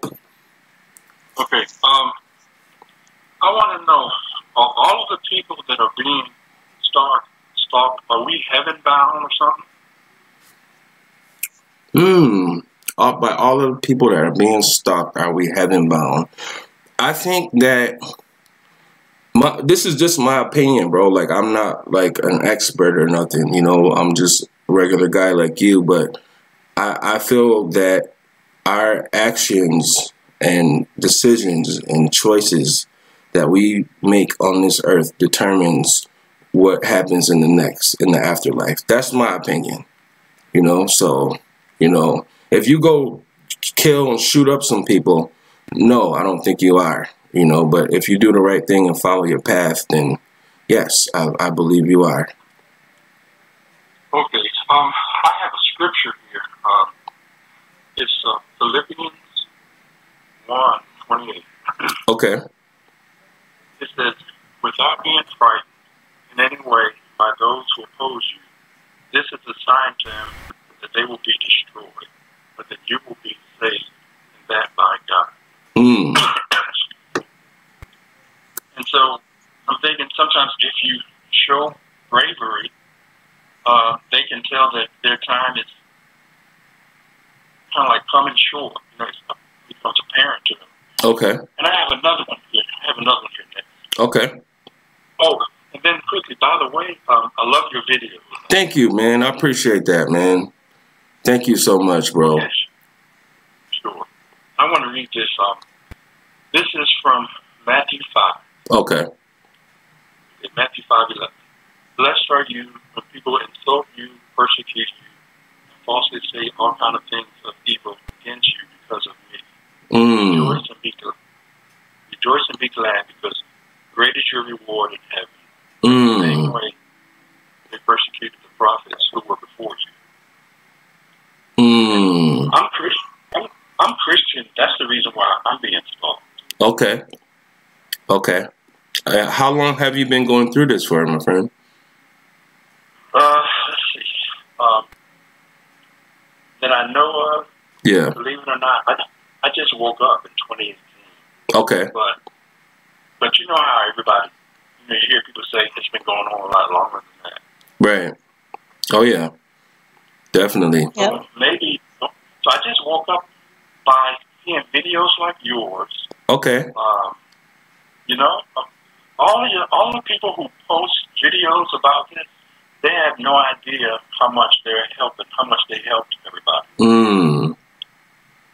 Okay. I want to know, are all of the people that are being stalked, are we heaven bound or something? By all of the people that are being stalked, are we heaven bound? I think that this is just my opinion, bro. Like, I'm not like an expert or nothing, you know. I'm just a regular guy like you, but I feel that our actions and decisions and choices that we make on this earth determines what happens in the afterlife. That's my opinion, you know. So, you know, if you go kill and shoot up some people, no, I don't think you are, you know. But if you do the right thing and follow your path, then yes, I believe you are. Okay. I have a scripture here. It's Philippians 1:28. Okay. It says, without being frightened in any way by those who oppose you, this is a sign to them that they will be destroyed, but that you will be saved, and that by God. And so I'm thinking sometimes if you show bravery, they can tell that their time is kind of like coming short. You know, it becomes apparent to them. Okay. And I have another one here. Next. Okay. Oh, and then quickly, by the way, I love your video. Thank you, man. I appreciate that, man. Thank you so much, bro. Yes. Sure. I want to read this. This is from Matthew 5. Okay. Matthew 5:11. Blessed are you when people insult you, persecute you, and falsely say all kind of things of evil against you because of me. Rejoice and be glad, because great is your reward in heaven. The same way they persecuted the prophets who were before you. I'm Christian. I'm Christian. That's the reason why I'm being stalked. Okay. Okay. How long have you been going through this for, my friend? Let's see. That I know of. Yeah. Believe it or not, I just woke up in 2018. Okay. But you know how everybody, you hear people say it's been going on a lot longer than that. Right. Oh yeah. Definitely. Yep. Maybe. So I just woke up by seeing videos like yours. Okay. You know, all the people who post videos about this, they have no idea how much they're helping, how much they helped everybody.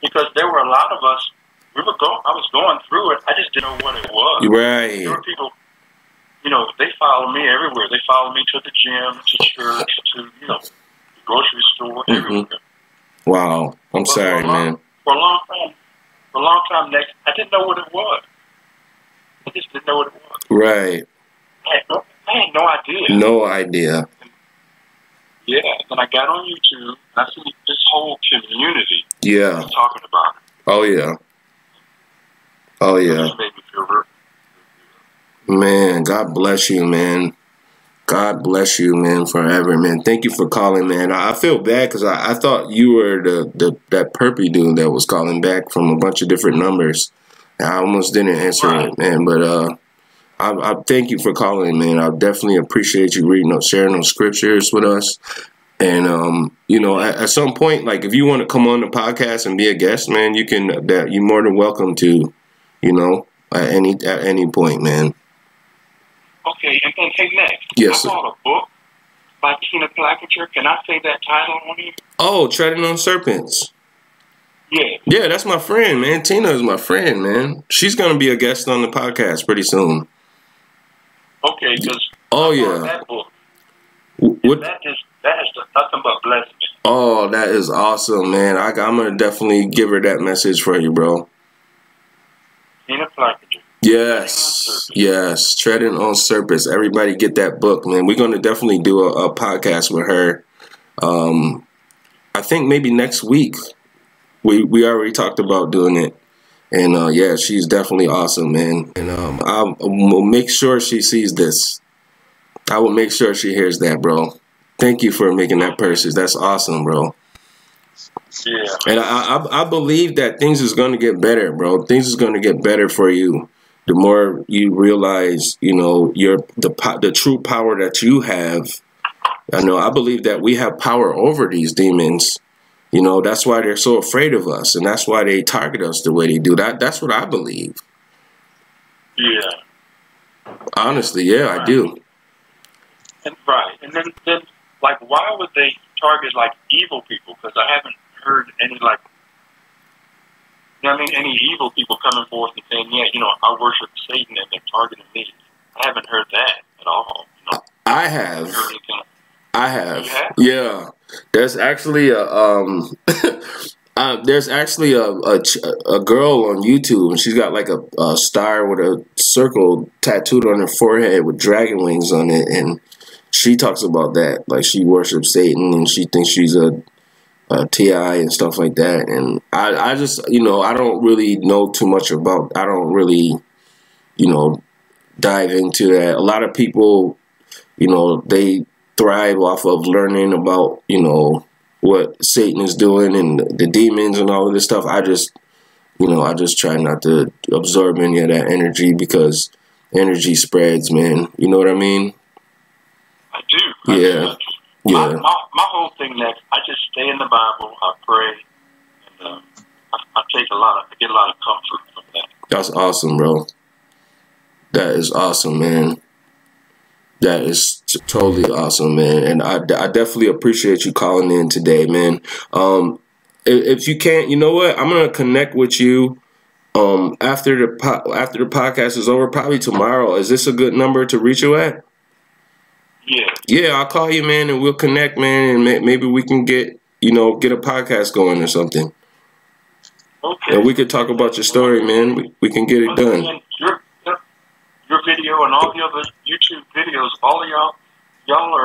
Because there were a lot of us. I was going through it. I just didn't know what it was. Right. There were people, you know, they follow me everywhere. They follow me to the gym, to church, to, you know, the grocery store, everywhere. Wow. I'm But sorry, man. For a long time, Nexx, I didn't know what it was. I just didn't know what it was. Right. I had no idea. No idea. Yeah, and I got on YouTube, and I see this whole community Yeah. talking about it. Oh, yeah. Oh, It yeah. just made me feel real. Man, God bless you, man. God bless you, man, forever, man. Thank you for calling, man. I feel bad because I thought you were that perpy dude that was calling back from a bunch of different numbers. I almost didn't answer it, man. But I thank you for calling, man. I definitely appreciate you reading, sharing those scriptures with us. And you know, at some point, like if you want to come on the podcast and be a guest, man, you can. You're more than welcome to. You know, at any point, man. Okay, and then hey, Nexx. Yes, sir. I bought a book by Tina Placature. Can I say that title on here? Oh, Treading on Serpents. Yeah. Yeah, that's my friend, man. Tina is my friend, man. She's gonna be a guest on the podcast pretty soon. Okay, because that book. What? That has nothing but blessed me. Oh, that is awesome, man. I'm gonna definitely give her that message for you, bro. Tina Placature. Yes, yes. Treading on Serpents. Everybody get that book, man. We're gonna definitely do a podcast with her. I think maybe next week. We already talked about doing it. And yeah, she's definitely awesome, man. And I will make sure she sees this. I will make sure she hears that, bro. Thank you for making that purchase. That's awesome, bro. Yeah. And I believe that things is going to get better, bro. Things is going to get better for you. The more you realize, you know, the true power that you have. I believe that we have power over these demons. You know, that's why they're so afraid of us, and that's why they target us the way they do. That's what I believe. Yeah. Honestly, yeah, I do. And and then like, why would they target like evil people? Because I haven't heard any like, you know what I mean, any evil people coming forth and saying, yeah, you know, I worship Satan and they're targeting me. I haven't heard that at all. You know? I have. I have. Yeah. There's actually a a girl on YouTube, and she's got like a star with a circle tattooed on her forehead with dragon wings on it, and she talks about that, like she worships Satan and she thinks she's a TI and stuff like that. And I just, you know, I don't really know too much about. I don't really, you know, dive into that. A lot of people, you know, they thrive off of learning about, you know, what Satan is doing and the demons and all of this stuff. I just, you know, I just try not to absorb any of that energy because energy spreads, man. You know what I mean? I do. Yeah. Yeah. My whole thing, Nexx, I just stay in the Bible, I pray, and I get a lot of comfort from that. That's awesome, bro. That is awesome, man. That is totally awesome, man. And I definitely appreciate you calling in today, man. If you can't, you know what? I'm gonna connect with you after the podcast is over, probably tomorrow. Is this a good number to reach you at? Yeah. Yeah, I'll call you, man, and we'll connect, man, and maybe we can get a podcast going or something. Okay. And we could talk about your story, man. We can get it done. Your video and all the other YouTube videos, all of y'all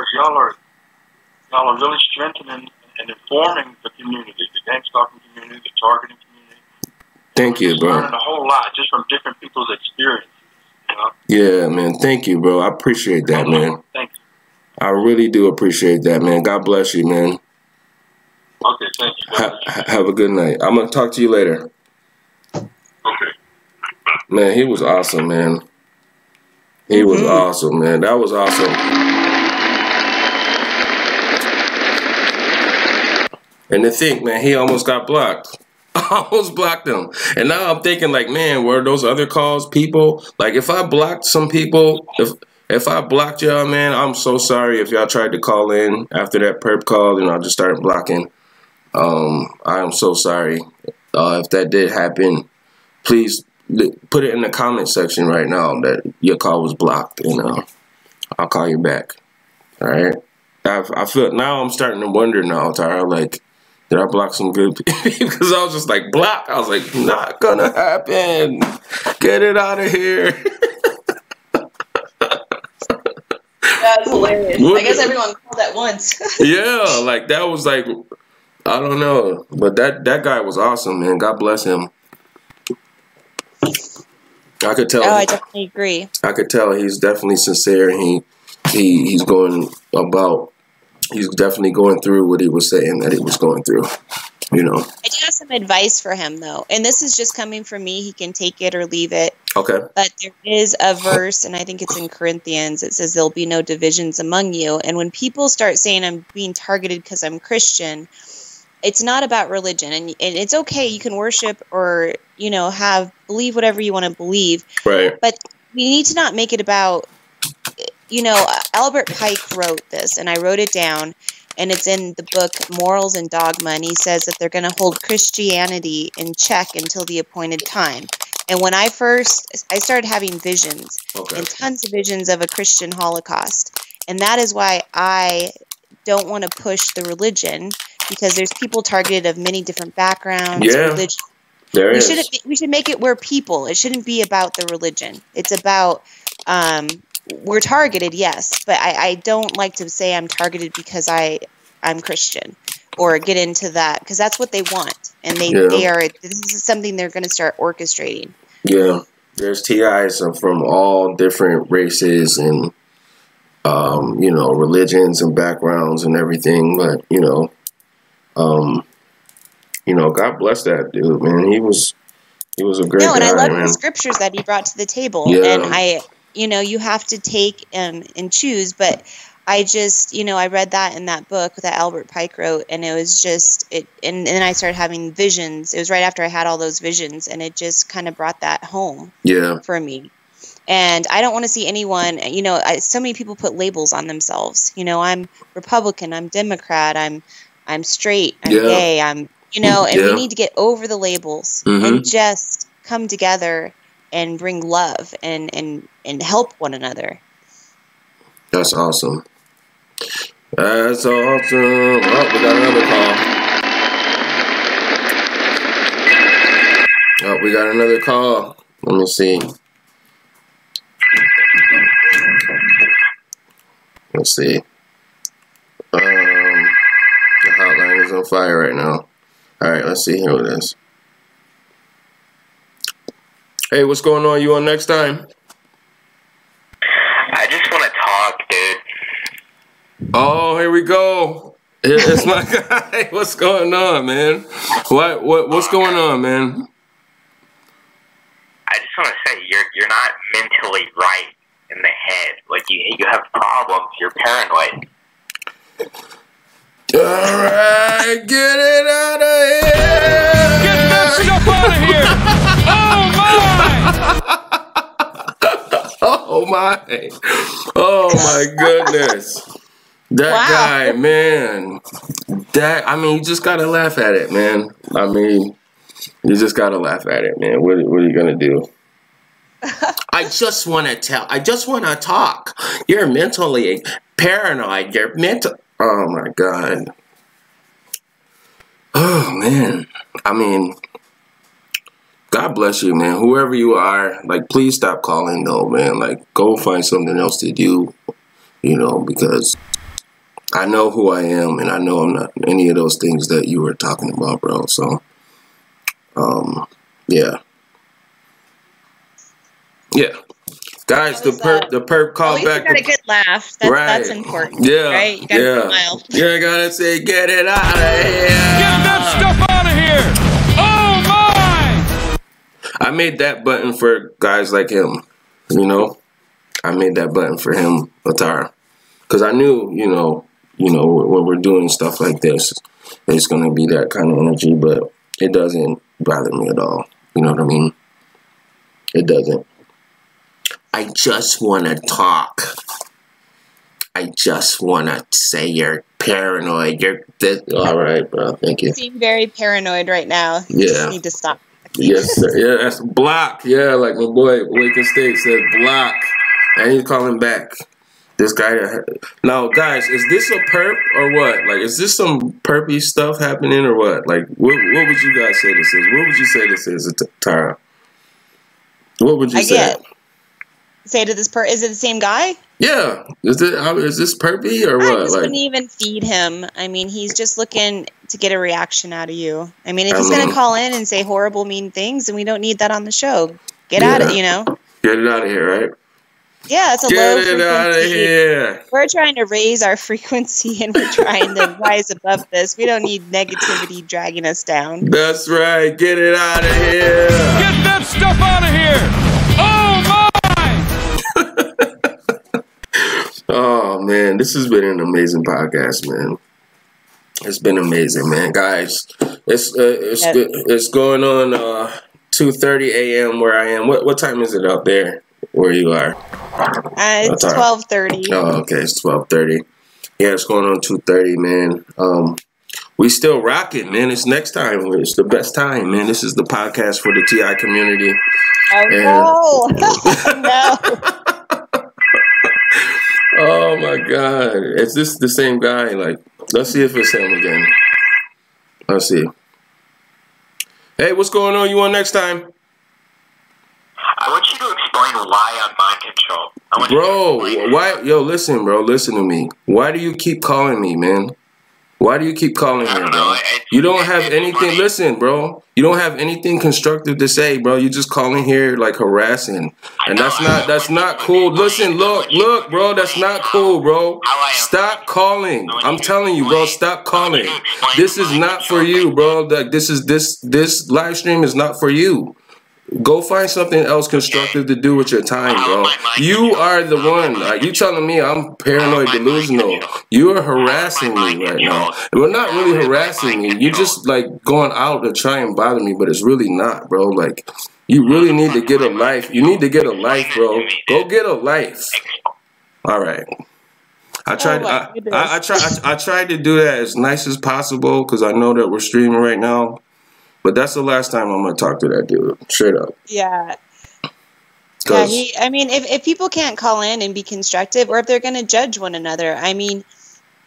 are really strengthening and informing the community, the gang stalking community, the targeting community. Thank you, bro. Learning a whole lot just from different people's experiences. You know? Yeah, man. Thank you, bro. I appreciate that, man. Thank you. I really do appreciate that, man. God bless you, man. Okay, thank you. Have a good night. I'm gonna talk to you later. Okay. Man, he was awesome, man. He was awesome, man. That was awesome. And to think, man, he almost got blocked. I almost blocked him. And now I'm thinking, like, man, were those other calls people? Like, if I blocked some people, if I blocked y'all, man, I'm so sorry if y'all tried to call in after that perp call and I just started blocking. I am so sorry. If that did happen, please put it in the comment section right now that your call was blocked, and I'll call you back. All right. I feel now I'm starting to wonder now, Tara, like, Did I block some good people? Because I was just like, block. I was like, not gonna happen. Get it out of here. That's hilarious. I guess everyone called at once. Yeah, like that was like, I don't know. But that guy was awesome, man. God bless him. I could tell. Oh, I definitely agree. I could tell he's definitely sincere. He's going about. He's definitely going through what he was saying that he was going through. You know. I do have some advice for him though, and this is just coming from me. He can take it or leave it. Okay. But there is a verse, and I think it's in Corinthians. It says there'll be no divisions among you. And when people start saying I'm being targeted because I'm Christian, it's not about religion, and it's okay. You can worship or believe whatever you want to believe. Right. But we need to not make it about. Albert Pike wrote this, and I wrote it down, and it's in the book Morals and Dogma, and he says that they're going to hold Christianity in check until the appointed time. And when I started having visions, and tons of visions of a Christian Holocaust, and that is why I don't want to push the religion, because there's people targeted of many different backgrounds, religion. We should make it we're people. It shouldn't be about the religion. It's about we're targeted, yes, but I don't like to say I'm targeted because I'm Christian or get into that, because that's what they want, and they are. This is something they're going to start orchestrating. Yeah, there's TIs from all different races and religions and backgrounds and everything, but God bless that dude, man. He was a great guy, and I love man. the scriptures that he brought to the table, and you have to take and choose, but I just, I read that in that book that Albert Pike wrote, and it was just, and then I started having visions. It was right after I had all those visions, and it just kind of brought that home for me. And I don't want to see anyone, so many people put labels on themselves. I'm Republican, I'm Democrat, I'm straight, I'm gay, and we need to get over the labels and just come together and bring love and help one another. That's awesome. That's awesome. Oh, we got another call. Oh, we got another call. Let me see. Let's see. The hotline is on fire right now. All right, let's see. Here it is. Hey, what's going on? You on NEXXTIME? I just want to talk, dude. Oh, here we go. It's my guy. What's going on, man? What's going on, man? I just want to say you're not mentally right in the head. Like you have problems. You're paranoid. All right, get it out of here. Get that stuff out of here. Oh my! Oh my goodness. That guy, man. You just gotta laugh at it, man. You just gotta laugh at it, man. What are you gonna do? I just wanna talk. You're mentally paranoid. You're mental. Oh my God. Oh man. God bless you, man. Whoever you are, please stop calling, though, man. Go find something else to do, because I know who I am, and I know I'm not any of those things that you were talking about, bro. So, yeah. Guys, the perp called back. You got a good laugh. That's important. Yeah. Right? You gotta smile. Yeah, I gotta say, get it out of here. Get that stuff out of here. Oh my! I made that button for guys like him, I made that button for him, ATARA, because I knew, when we're doing stuff like this, it's going to be that kind of energy, but it doesn't bother me at all. You know what I mean? It doesn't. I just want to talk. I just want to say you're paranoid. All right, bro. Thank you. You seem very paranoid right now. You just need to stop. Yes, sir. Yeah, that's block. Yeah, like my boy Waken State said, block. And he's calling back. This guy. Now, guys, is this a perp or what? Like, is this some perpy stuff happening or what? Like, what would you guys say this is? What would you say this is, Tara? What would you say? Say to this is it the same guy? Yeah. Is this perpy or what? I just wouldn't even feed him. I mean, he's just looking to get a reaction out of you. I mean, if he's going to call in and say horrible, mean things, then we don't need that on the show. Get out of it, you know? Get it out of here, right? Yeah, it's a low frequency. Get it out of here. We're trying to raise our frequency and we're trying to rise above this. We don't need negativity dragging us down. That's right. Get it out of here. Get that stuff out of here. Oh, my. Oh, man. This has been an amazing podcast, man. It's been amazing, man. Guys, it's going on 2:30 a.m. where I am. What time is it out there where you are? It's 12:30. Oh, okay, it's 12:30. Yeah, it's going on 2:30, man. We still rock it, man. It's next time. It's the best time, man. This is the podcast for the TI community. Oh, no. Oh, my God. Is this the same guy? Like, let's see if it's him again. Let's see. Hey, what's going on? You on next time? I want you to explain why I'm mind control. Bro, why? Yo, listen, bro. Listen to me. Why do you keep calling me, man? Why do you keep calling here, bro? You don't have anything. Listen, bro. You don't have anything constructive to say, bro. You just calling here like harassing, and that's not cool. Listen, look, bro. That's not cool, bro. Stop calling. I'm telling you, bro. Stop calling. This is not for you, bro. Like this live stream is not for you. Go find something else constructive to do with your time, bro. You are the one. Like, you telling me I'm paranoid delusional. You are harassing me right now. Well, not really harassing me. You just like going out to try and bother me, but it's really not, bro. Like, you really need to get a life. You need to get a life, bro. Go get a life. All right. I tried. I tried to do that as nice as possible because I know that we're streaming right now. But that's the last time I'm going to talk to that dude. Straight up. Yeah. Yeah, I mean, if people can't call in and be constructive, or if they're going to judge one another, I mean,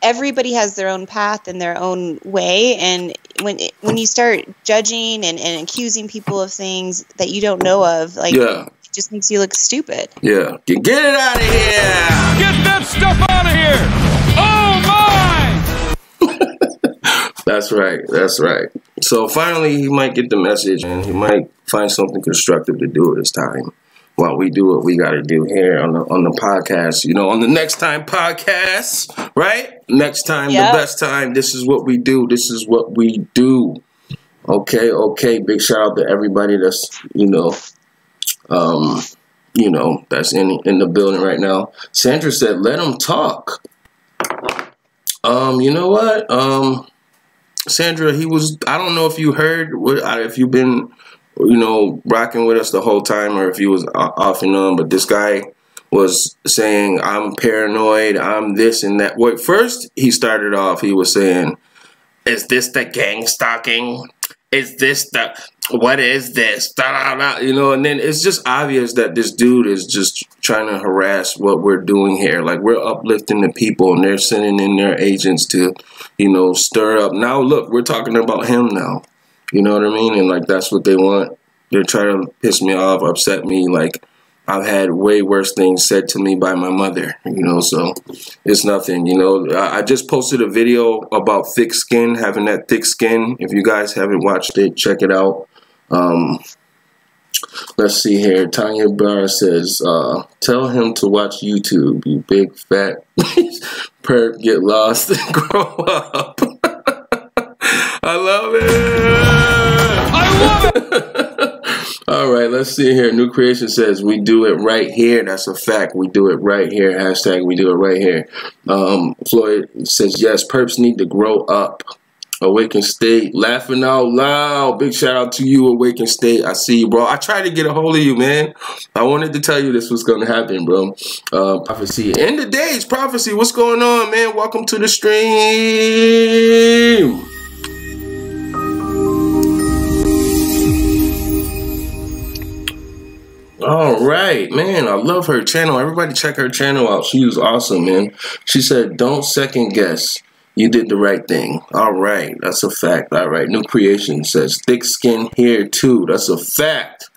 everybody has their own path and their own way. And when you start judging and accusing people of things that you don't know of, like, it just makes you look stupid. Yeah. Get it out of here. Get that stuff out of here. Oh, my. That's right. That's right. So finally, he might get the message, and he might find something constructive to do at this time while we do what we got to do here on the podcast. You know, on the NEXXTIME podcast, right? Next time, the best time. This is what we do. This is what we do. Okay. Big shout out to everybody that's that's in the building right now. Sandra said, "Let them talk." You know what? Sandra, I don't know if you heard, if you've been, rocking with us the whole time or if you was off and on, but this guy was saying, I'm paranoid, I'm this and that. Well, first he started off, he was saying, is this the gang stalking? Is this what is this? And then it's just obvious that this dude is just trying to harass what we're doing here. Like, we're uplifting the people and they're sending in their agents to, stir up. Now, look, we're talking about him now. You know what I mean? And, like, that's what they want. They're trying to piss me off, upset me. Like, I've had way worse things said to me by my mother, so it's nothing, I just posted a video about thick skin, having that thick skin. If you guys haven't watched it, check it out. Let's see here. Tanya Barr says, tell him to watch YouTube, you big fat perp, get lost and grow up. I love it. I love it. All right, let's see here. New Creation says, we do it right here. That's a fact. We do it right here. Hashtag we do it right here. Floyd says, yes, perps need to grow up. Awaken State, laughing out loud. Big shout out to you, Awaken State. I see you, bro. I tried to get a hold of you, man. I wanted to tell you this was going to happen, bro. Prophecy. End of days, Prophecy. What's going on, man? Welcome to the stream. All right, man. I love her channel. Everybody check her channel out. She was awesome, man. She said, don't second guess. You did the right thing. All right. That's a fact. All right. New Creation says, thick skin here too. That's a fact.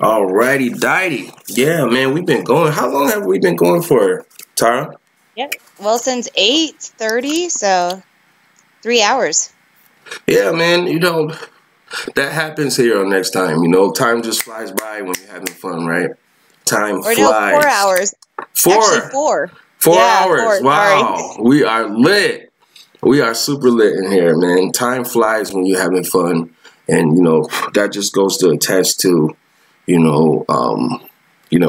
All righty, dighty. Yeah, man. We've been going. How long have we been going for, Tara? Yeah. Well, since 8:30, so 3 hours. Yeah, man. You know, that happens here on NEXXTIME. You know, time just flies by when you're having fun, right? Time flies. No, 4 hours. Actually, 4. 4 yeah, hours. 4, wow. sorry. We are lit. We are super lit in here, man. Time flies when you're having fun. And, you know, that just goes to attest to,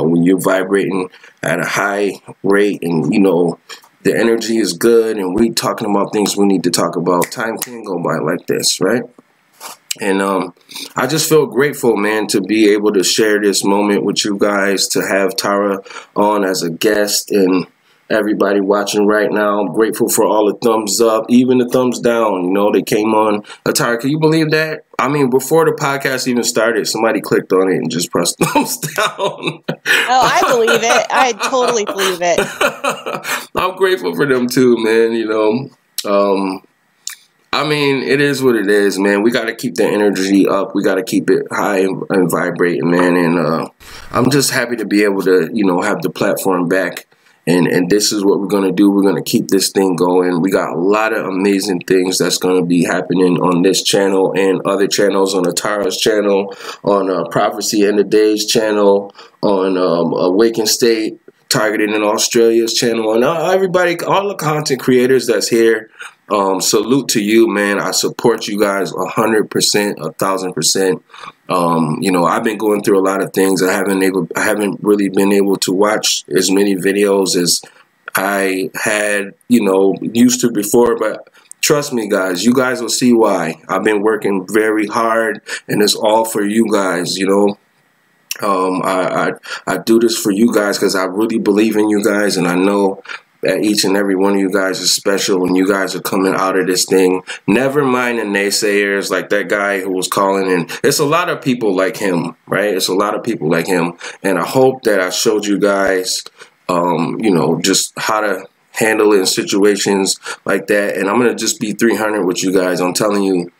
when you're vibrating at a high rate and, you know, the energy is good and we talking about things we need to talk about, time can go by like this, right? And I just feel grateful, man, to be able to share this moment with you guys, to have Tara on as a guest, and everybody watching right now. I'm grateful for all the thumbs up, even the thumbs down. You know, they came on. Tara, can you believe that? I mean, before the podcast even started, somebody clicked on it and just pressed thumbs down. Oh, I believe it. I totally believe it. I'm grateful for them too, man. You know, I mean, it is what it is, man. We got to keep the energy up. We got to keep it high and vibrating, man. And I'm just happy to be able to, you know, have the platform back. And this is what we're going to do. We're going to keep this thing going. We got a lot of amazing things that's going to be happening on this channel and other channels, on Atara's channel, on Prophecy and the Days channel, on Awaken State, targeted in Australia's channel, and everybody, all the content creators that's here. Salute to you, man. I support you guys 100%, 1,000%. You know, I've been going through a lot of things. I haven't really been able to watch as many videos as I had, you know, used to before, but trust me, guys, you guys will see why. I've been working very hard, and it's all for you guys, you know. I do this for you guys because I really believe in you guys, and I know that each and every one of you guys is special, and you guys are coming out of this thing. Never mind the naysayers, like that guy who was calling in. It's a lot of people like him, right? It's a lot of people like him, and I hope that I showed you guys, you know, just how to handle it in situations like that. And I'm gonna just be 300 with you guys. I'm telling you,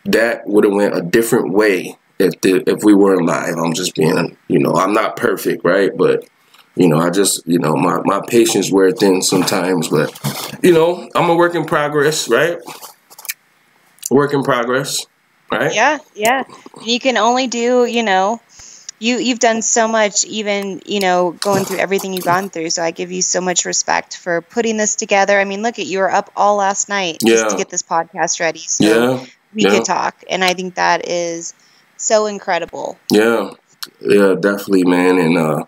that would have went a different way if we weren't live. I'm just being, you know, I'm not perfect, right? But you know, I just, you know, my patience wear thin sometimes, but, you know, I'm a work in progress, right? Work in progress, right? Yeah, yeah. You can only do, you know, you've done so much, even, you know, going through everything you've gone through. So I give you so much respect for putting this together. I mean, look, you were up all last night just to get this podcast ready. So we could talk. And I think that is so incredible. Yeah, yeah, definitely, man. And,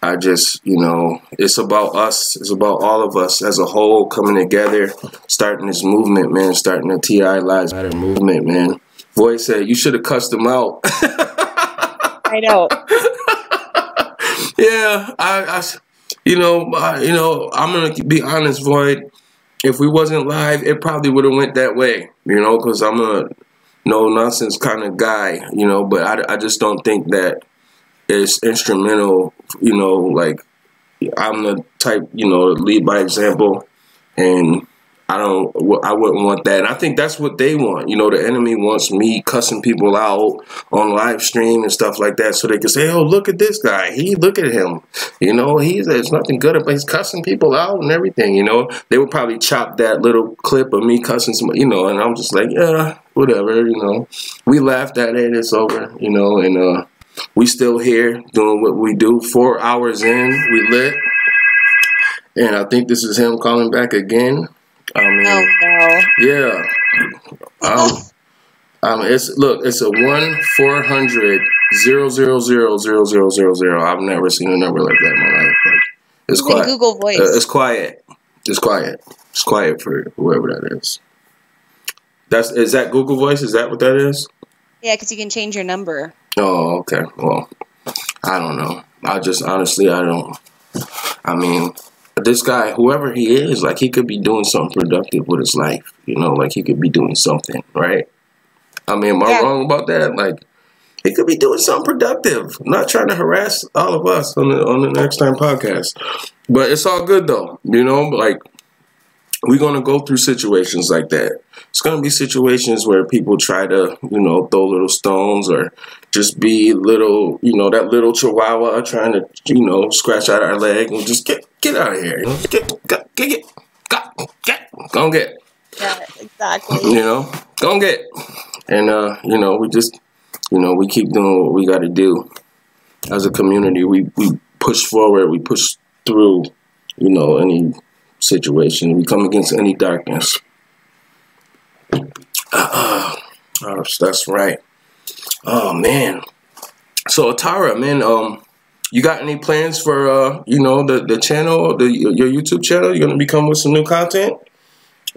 I just, you know, it's about us. It's about all of us as a whole coming together, starting this movement, man, starting the TI Lives Matter movement, man. Voice said, you should have cussed them out. I know. Yeah, you know, I'm going to be honest, Void. If we wasn't live, it probably would have went that way, you know, because I'm a no-nonsense kind of guy, you know, but I just don't think that it's instrumental, you know, like I'm the type, you know, to lead by example, and I wouldn't want that. And I think that's what they want. You know, the enemy wants me cussing people out on live stream and stuff like that, so they can say, oh, look at this guy. Look at him. You know, there's nothing good about he's cussing people out and everything, you know. They would probably chop that little clip of me cussing somebody, you know, and I'm just like, yeah, whatever, you know. We laughed at it, it's over, you know, and we still here doing what we do. 4 hours in, we lit. And I think this is him calling back again. I mean, oh, no. Yeah. It's a 1-400-000-0000. I've never seen a number like that in my life. Like, it's quiet. Google Voice. It's quiet. It's quiet. It's quiet for whoever that is. Is that Google Voice? Is that what that is? Yeah, because you can change your number. Oh, okay. Well, I don't know. I mean, this guy, whoever he is, like, he could be doing something productive with his life, you know, like he could be doing something, right? I mean, am I wrong about that? Like, He could be doing something productive. I'm not trying to harass all of us on the Next Time podcast. But it's all good though. You know, like we're gonna go through situations like that. It's gonna be situations where people try to, you know, throw little stones or just be little, you know, that little chihuahua trying to, you know, scratch out our leg and just get out of here. You know? Go and get. Yeah, exactly. You know, go and get. And you know, we just, you know, we keep doing what we got to do as a community. We push forward. We push through, you know, any situation. We come against any darkness. That's right. Oh man. So ATARA, man, you got any plans for you know, the channel, your YouTube channel? You're gonna be coming with some new content?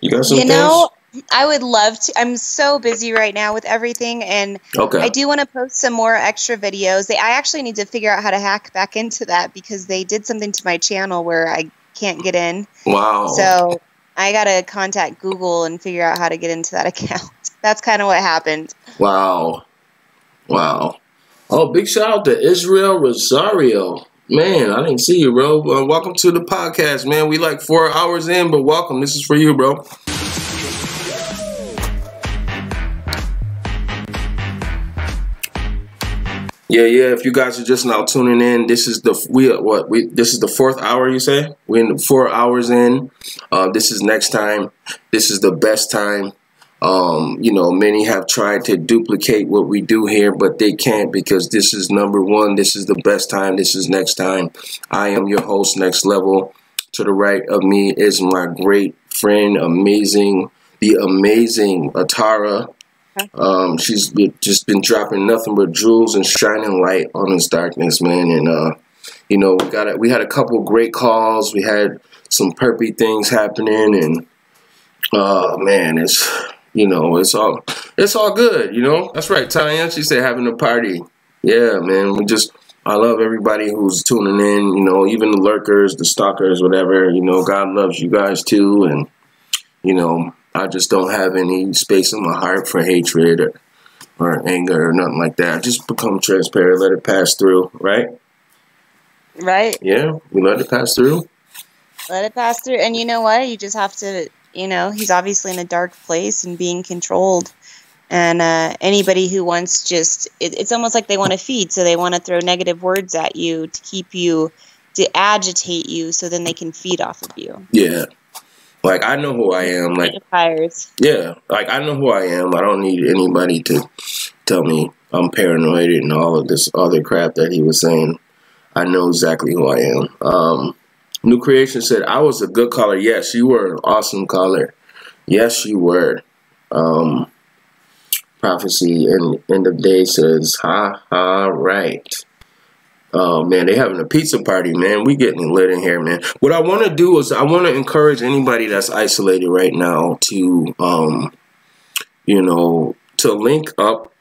You got some things? I would love to. I'm so busy right now with everything, and I do want to post some more extra videos. I actually need to figure out how to hack back into that because they did something to my channel where I can't get in. Wow. So I got to contact Google and figure out how to get into that account. That's kind of what happened. Wow. Wow. Oh, big shout out to Israel Rosario. Man, I didn't see you, bro. Welcome to the podcast, man. We like 4 hours in, but welcome. This is for you, bro. Yeah. If you guys are just now tuning in, this is the this is the 4th hour. You say we're in 4 hours in. This is Next Time. This is the best time. You know, many have tried to duplicate what we do here, but they can't because this is #1. This is the best time. This is Next Time. I am your host, Next Level. To the right of me is my great friend, the amazing ATARA. She's just been dropping nothing but jewels and shining light on this darkness, man. And you know, we had a couple great calls. We had some perpy things happening, and man, it's, you know, it's all good, you know. That's right, Tanya. She said having a party. Yeah, man. I love everybody who's tuning in, you know, even the lurkers, the stalkers, whatever. You know, God loves you guys too, and you know, I just don't have any space in my heart for hatred or anger or nothing like that. I just become transparent, let it pass through, right? Right. Yeah, we let it pass through. Let it pass through. And you know what? You just have to, you know, he's obviously in a dark place and being controlled. And anybody who wants it's almost like they want to feed. So they want to throw negative words at you to keep you, to agitate you so then they can feed off of you. Yeah. Like, I know who I am. Like, yeah, like, I know who I am. I don't need anybody to tell me I'm paranoid and all of this other crap that he was saying. I know exactly who I am. New Creation said, I was a good caller. Yes, you were an awesome caller. Yes, you were. Prophecy end of day says, right. Oh, man, they having a pizza party, man. We getting lit in here, man. What I want to do is I want to encourage anybody that's isolated right now to, you know, to link up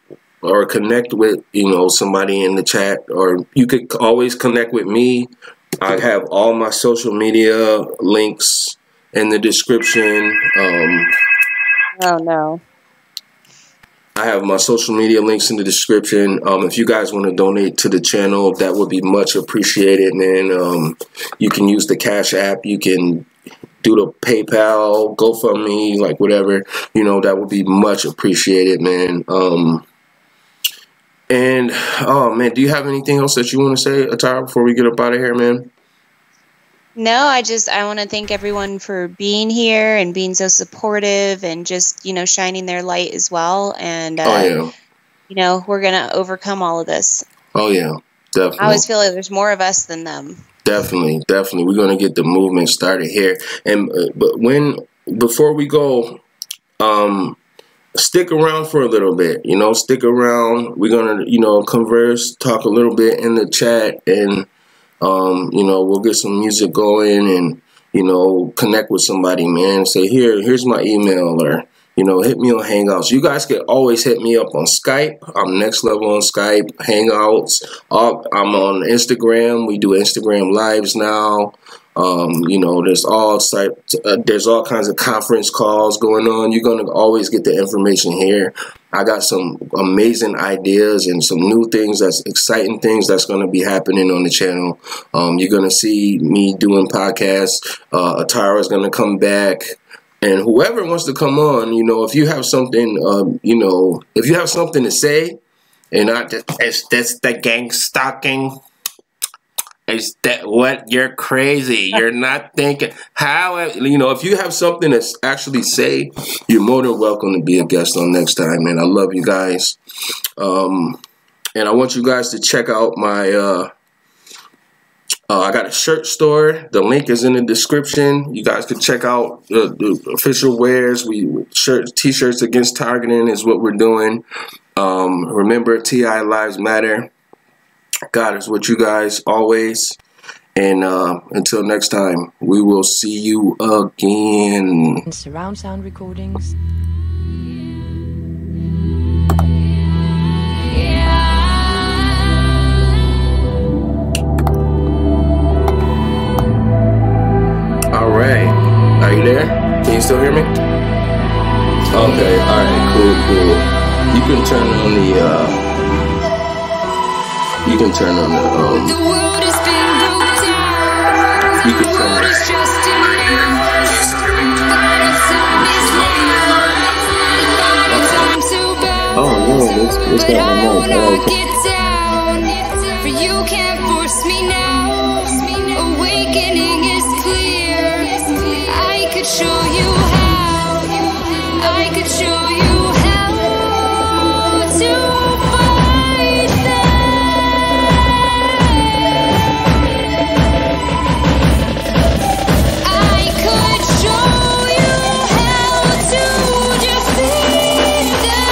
or connect with, you know, somebody in the chat. Or you could always connect with me. I have all my social media links in the description. Oh, no. I have my social media links in the description. If you guys want to donate to the channel, that would be much appreciated, man. You can use the Cash App. You can do the PayPal, GoFundMe, like whatever. You know, that would be much appreciated, man. And, oh, man, do you have anything else that you want to say, ATARA, before we get up out of here, man? No, I want to thank everyone for being here and being so supportive and just, you know, shining their light as well. And, you know, we're going to overcome all of this. Oh, yeah, definitely. I always feel like there's more of us than them. Definitely. We're going to get the movement started here. And but before we go, stick around for a little bit, you know, stick around. We're going to, you know, converse, talk a little bit in the chat, and you know, we'll get some music going and, you know, connect with somebody, man. Say, here's my email, or, you know, hit me on Hangouts. You guys can always hit me up on Skype. I'm Next Level on Skype, Hangouts. I'm on Instagram. We do Instagram Lives now. You know, there's all kinds of conference calls going on. You're gonna always get the information here. I got some amazing ideas and some new things, that's exciting things that's gonna be happening on the channel. You're gonna see me doing podcasts. ATARA is gonna come back. And whoever wants to come on, you know, if you have something, you know, if you have something to say, and that's the gang stalking. Is that what? You're crazy. You're not thinking. How, you know, if you have something to actually say, you're more than welcome to be a guest on NEXXTIME, man. I love you guys. And I want you guys to check out my, I got a shirt store. The link is in the description. You guys can check out the official wears. T-shirts against targeting is what we're doing. Remember, TI lives matter. God is with you guys always. And until next time, we will see you again. Surround sound recordings. Alright, are you there? Can you still hear me? Okay, alright, cool. You can turn on the, you can turn on the, The world has been broke down. you can turn World is just a name. Final time is now. The final time to bow. oh no, let's But get I on will the not get down. For you can't force me now. Awakening is clear. I could show you how. I could show you how to fight I could show you how to defeat that.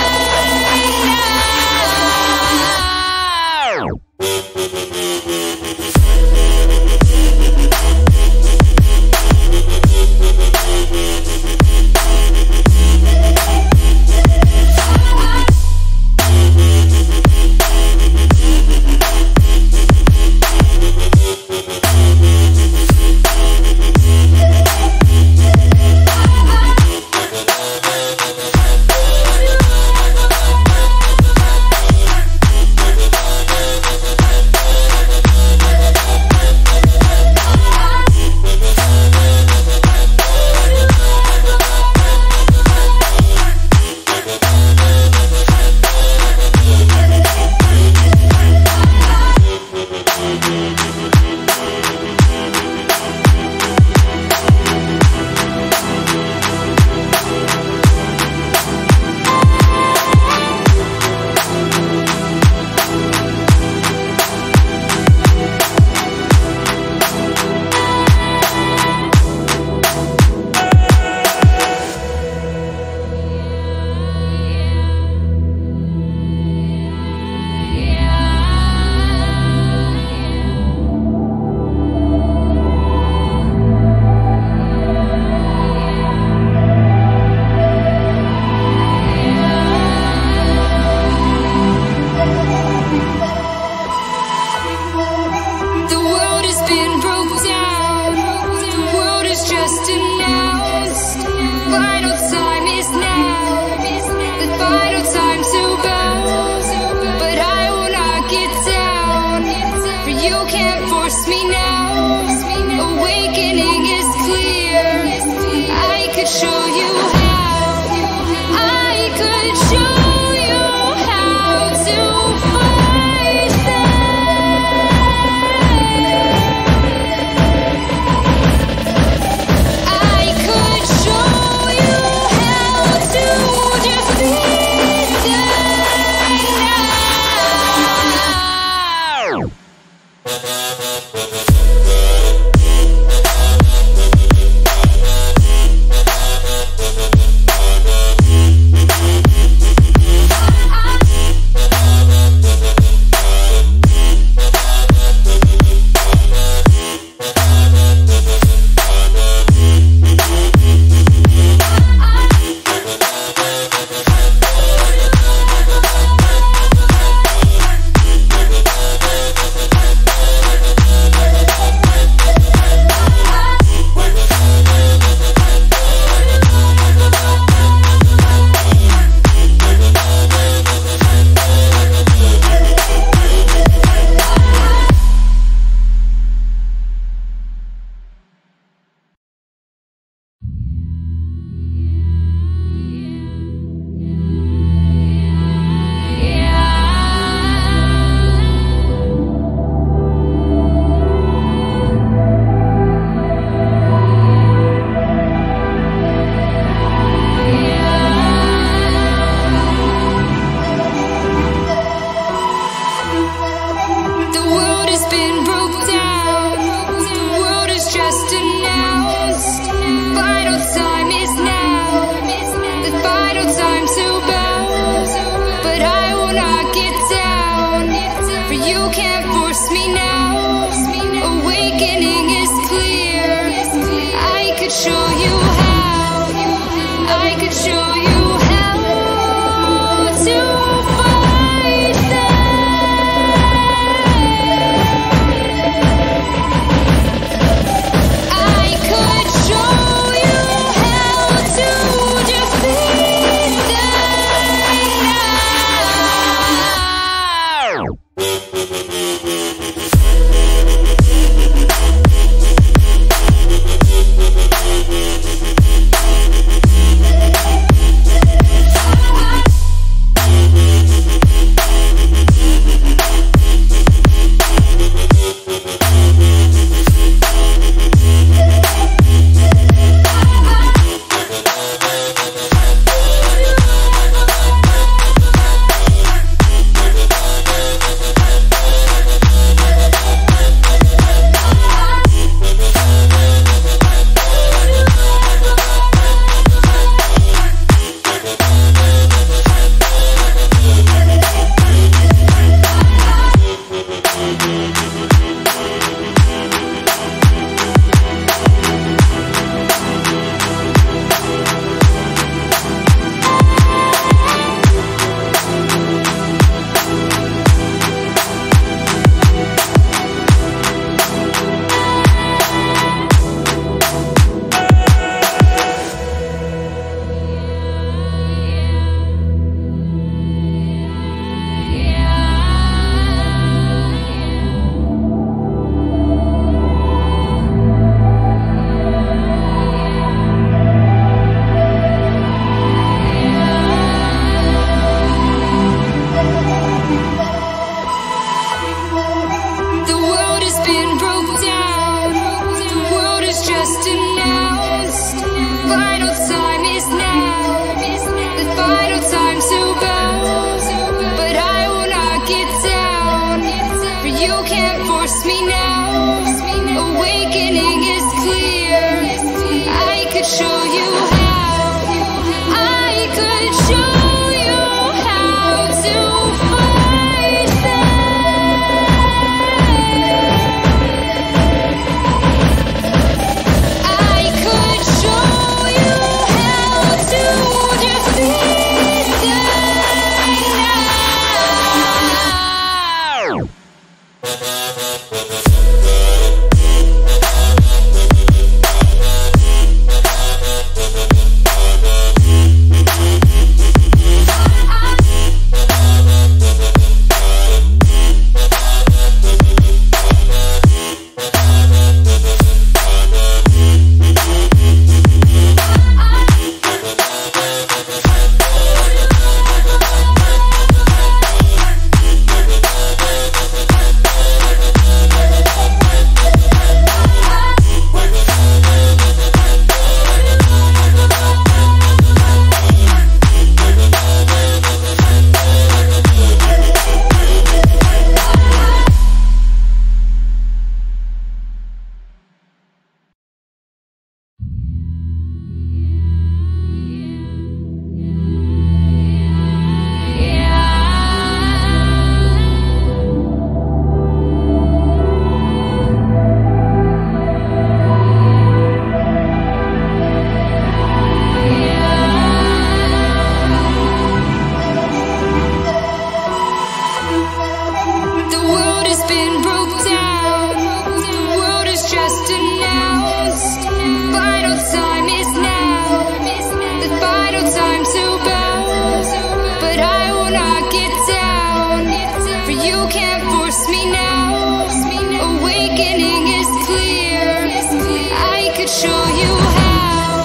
could show you how.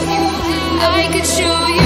I could show you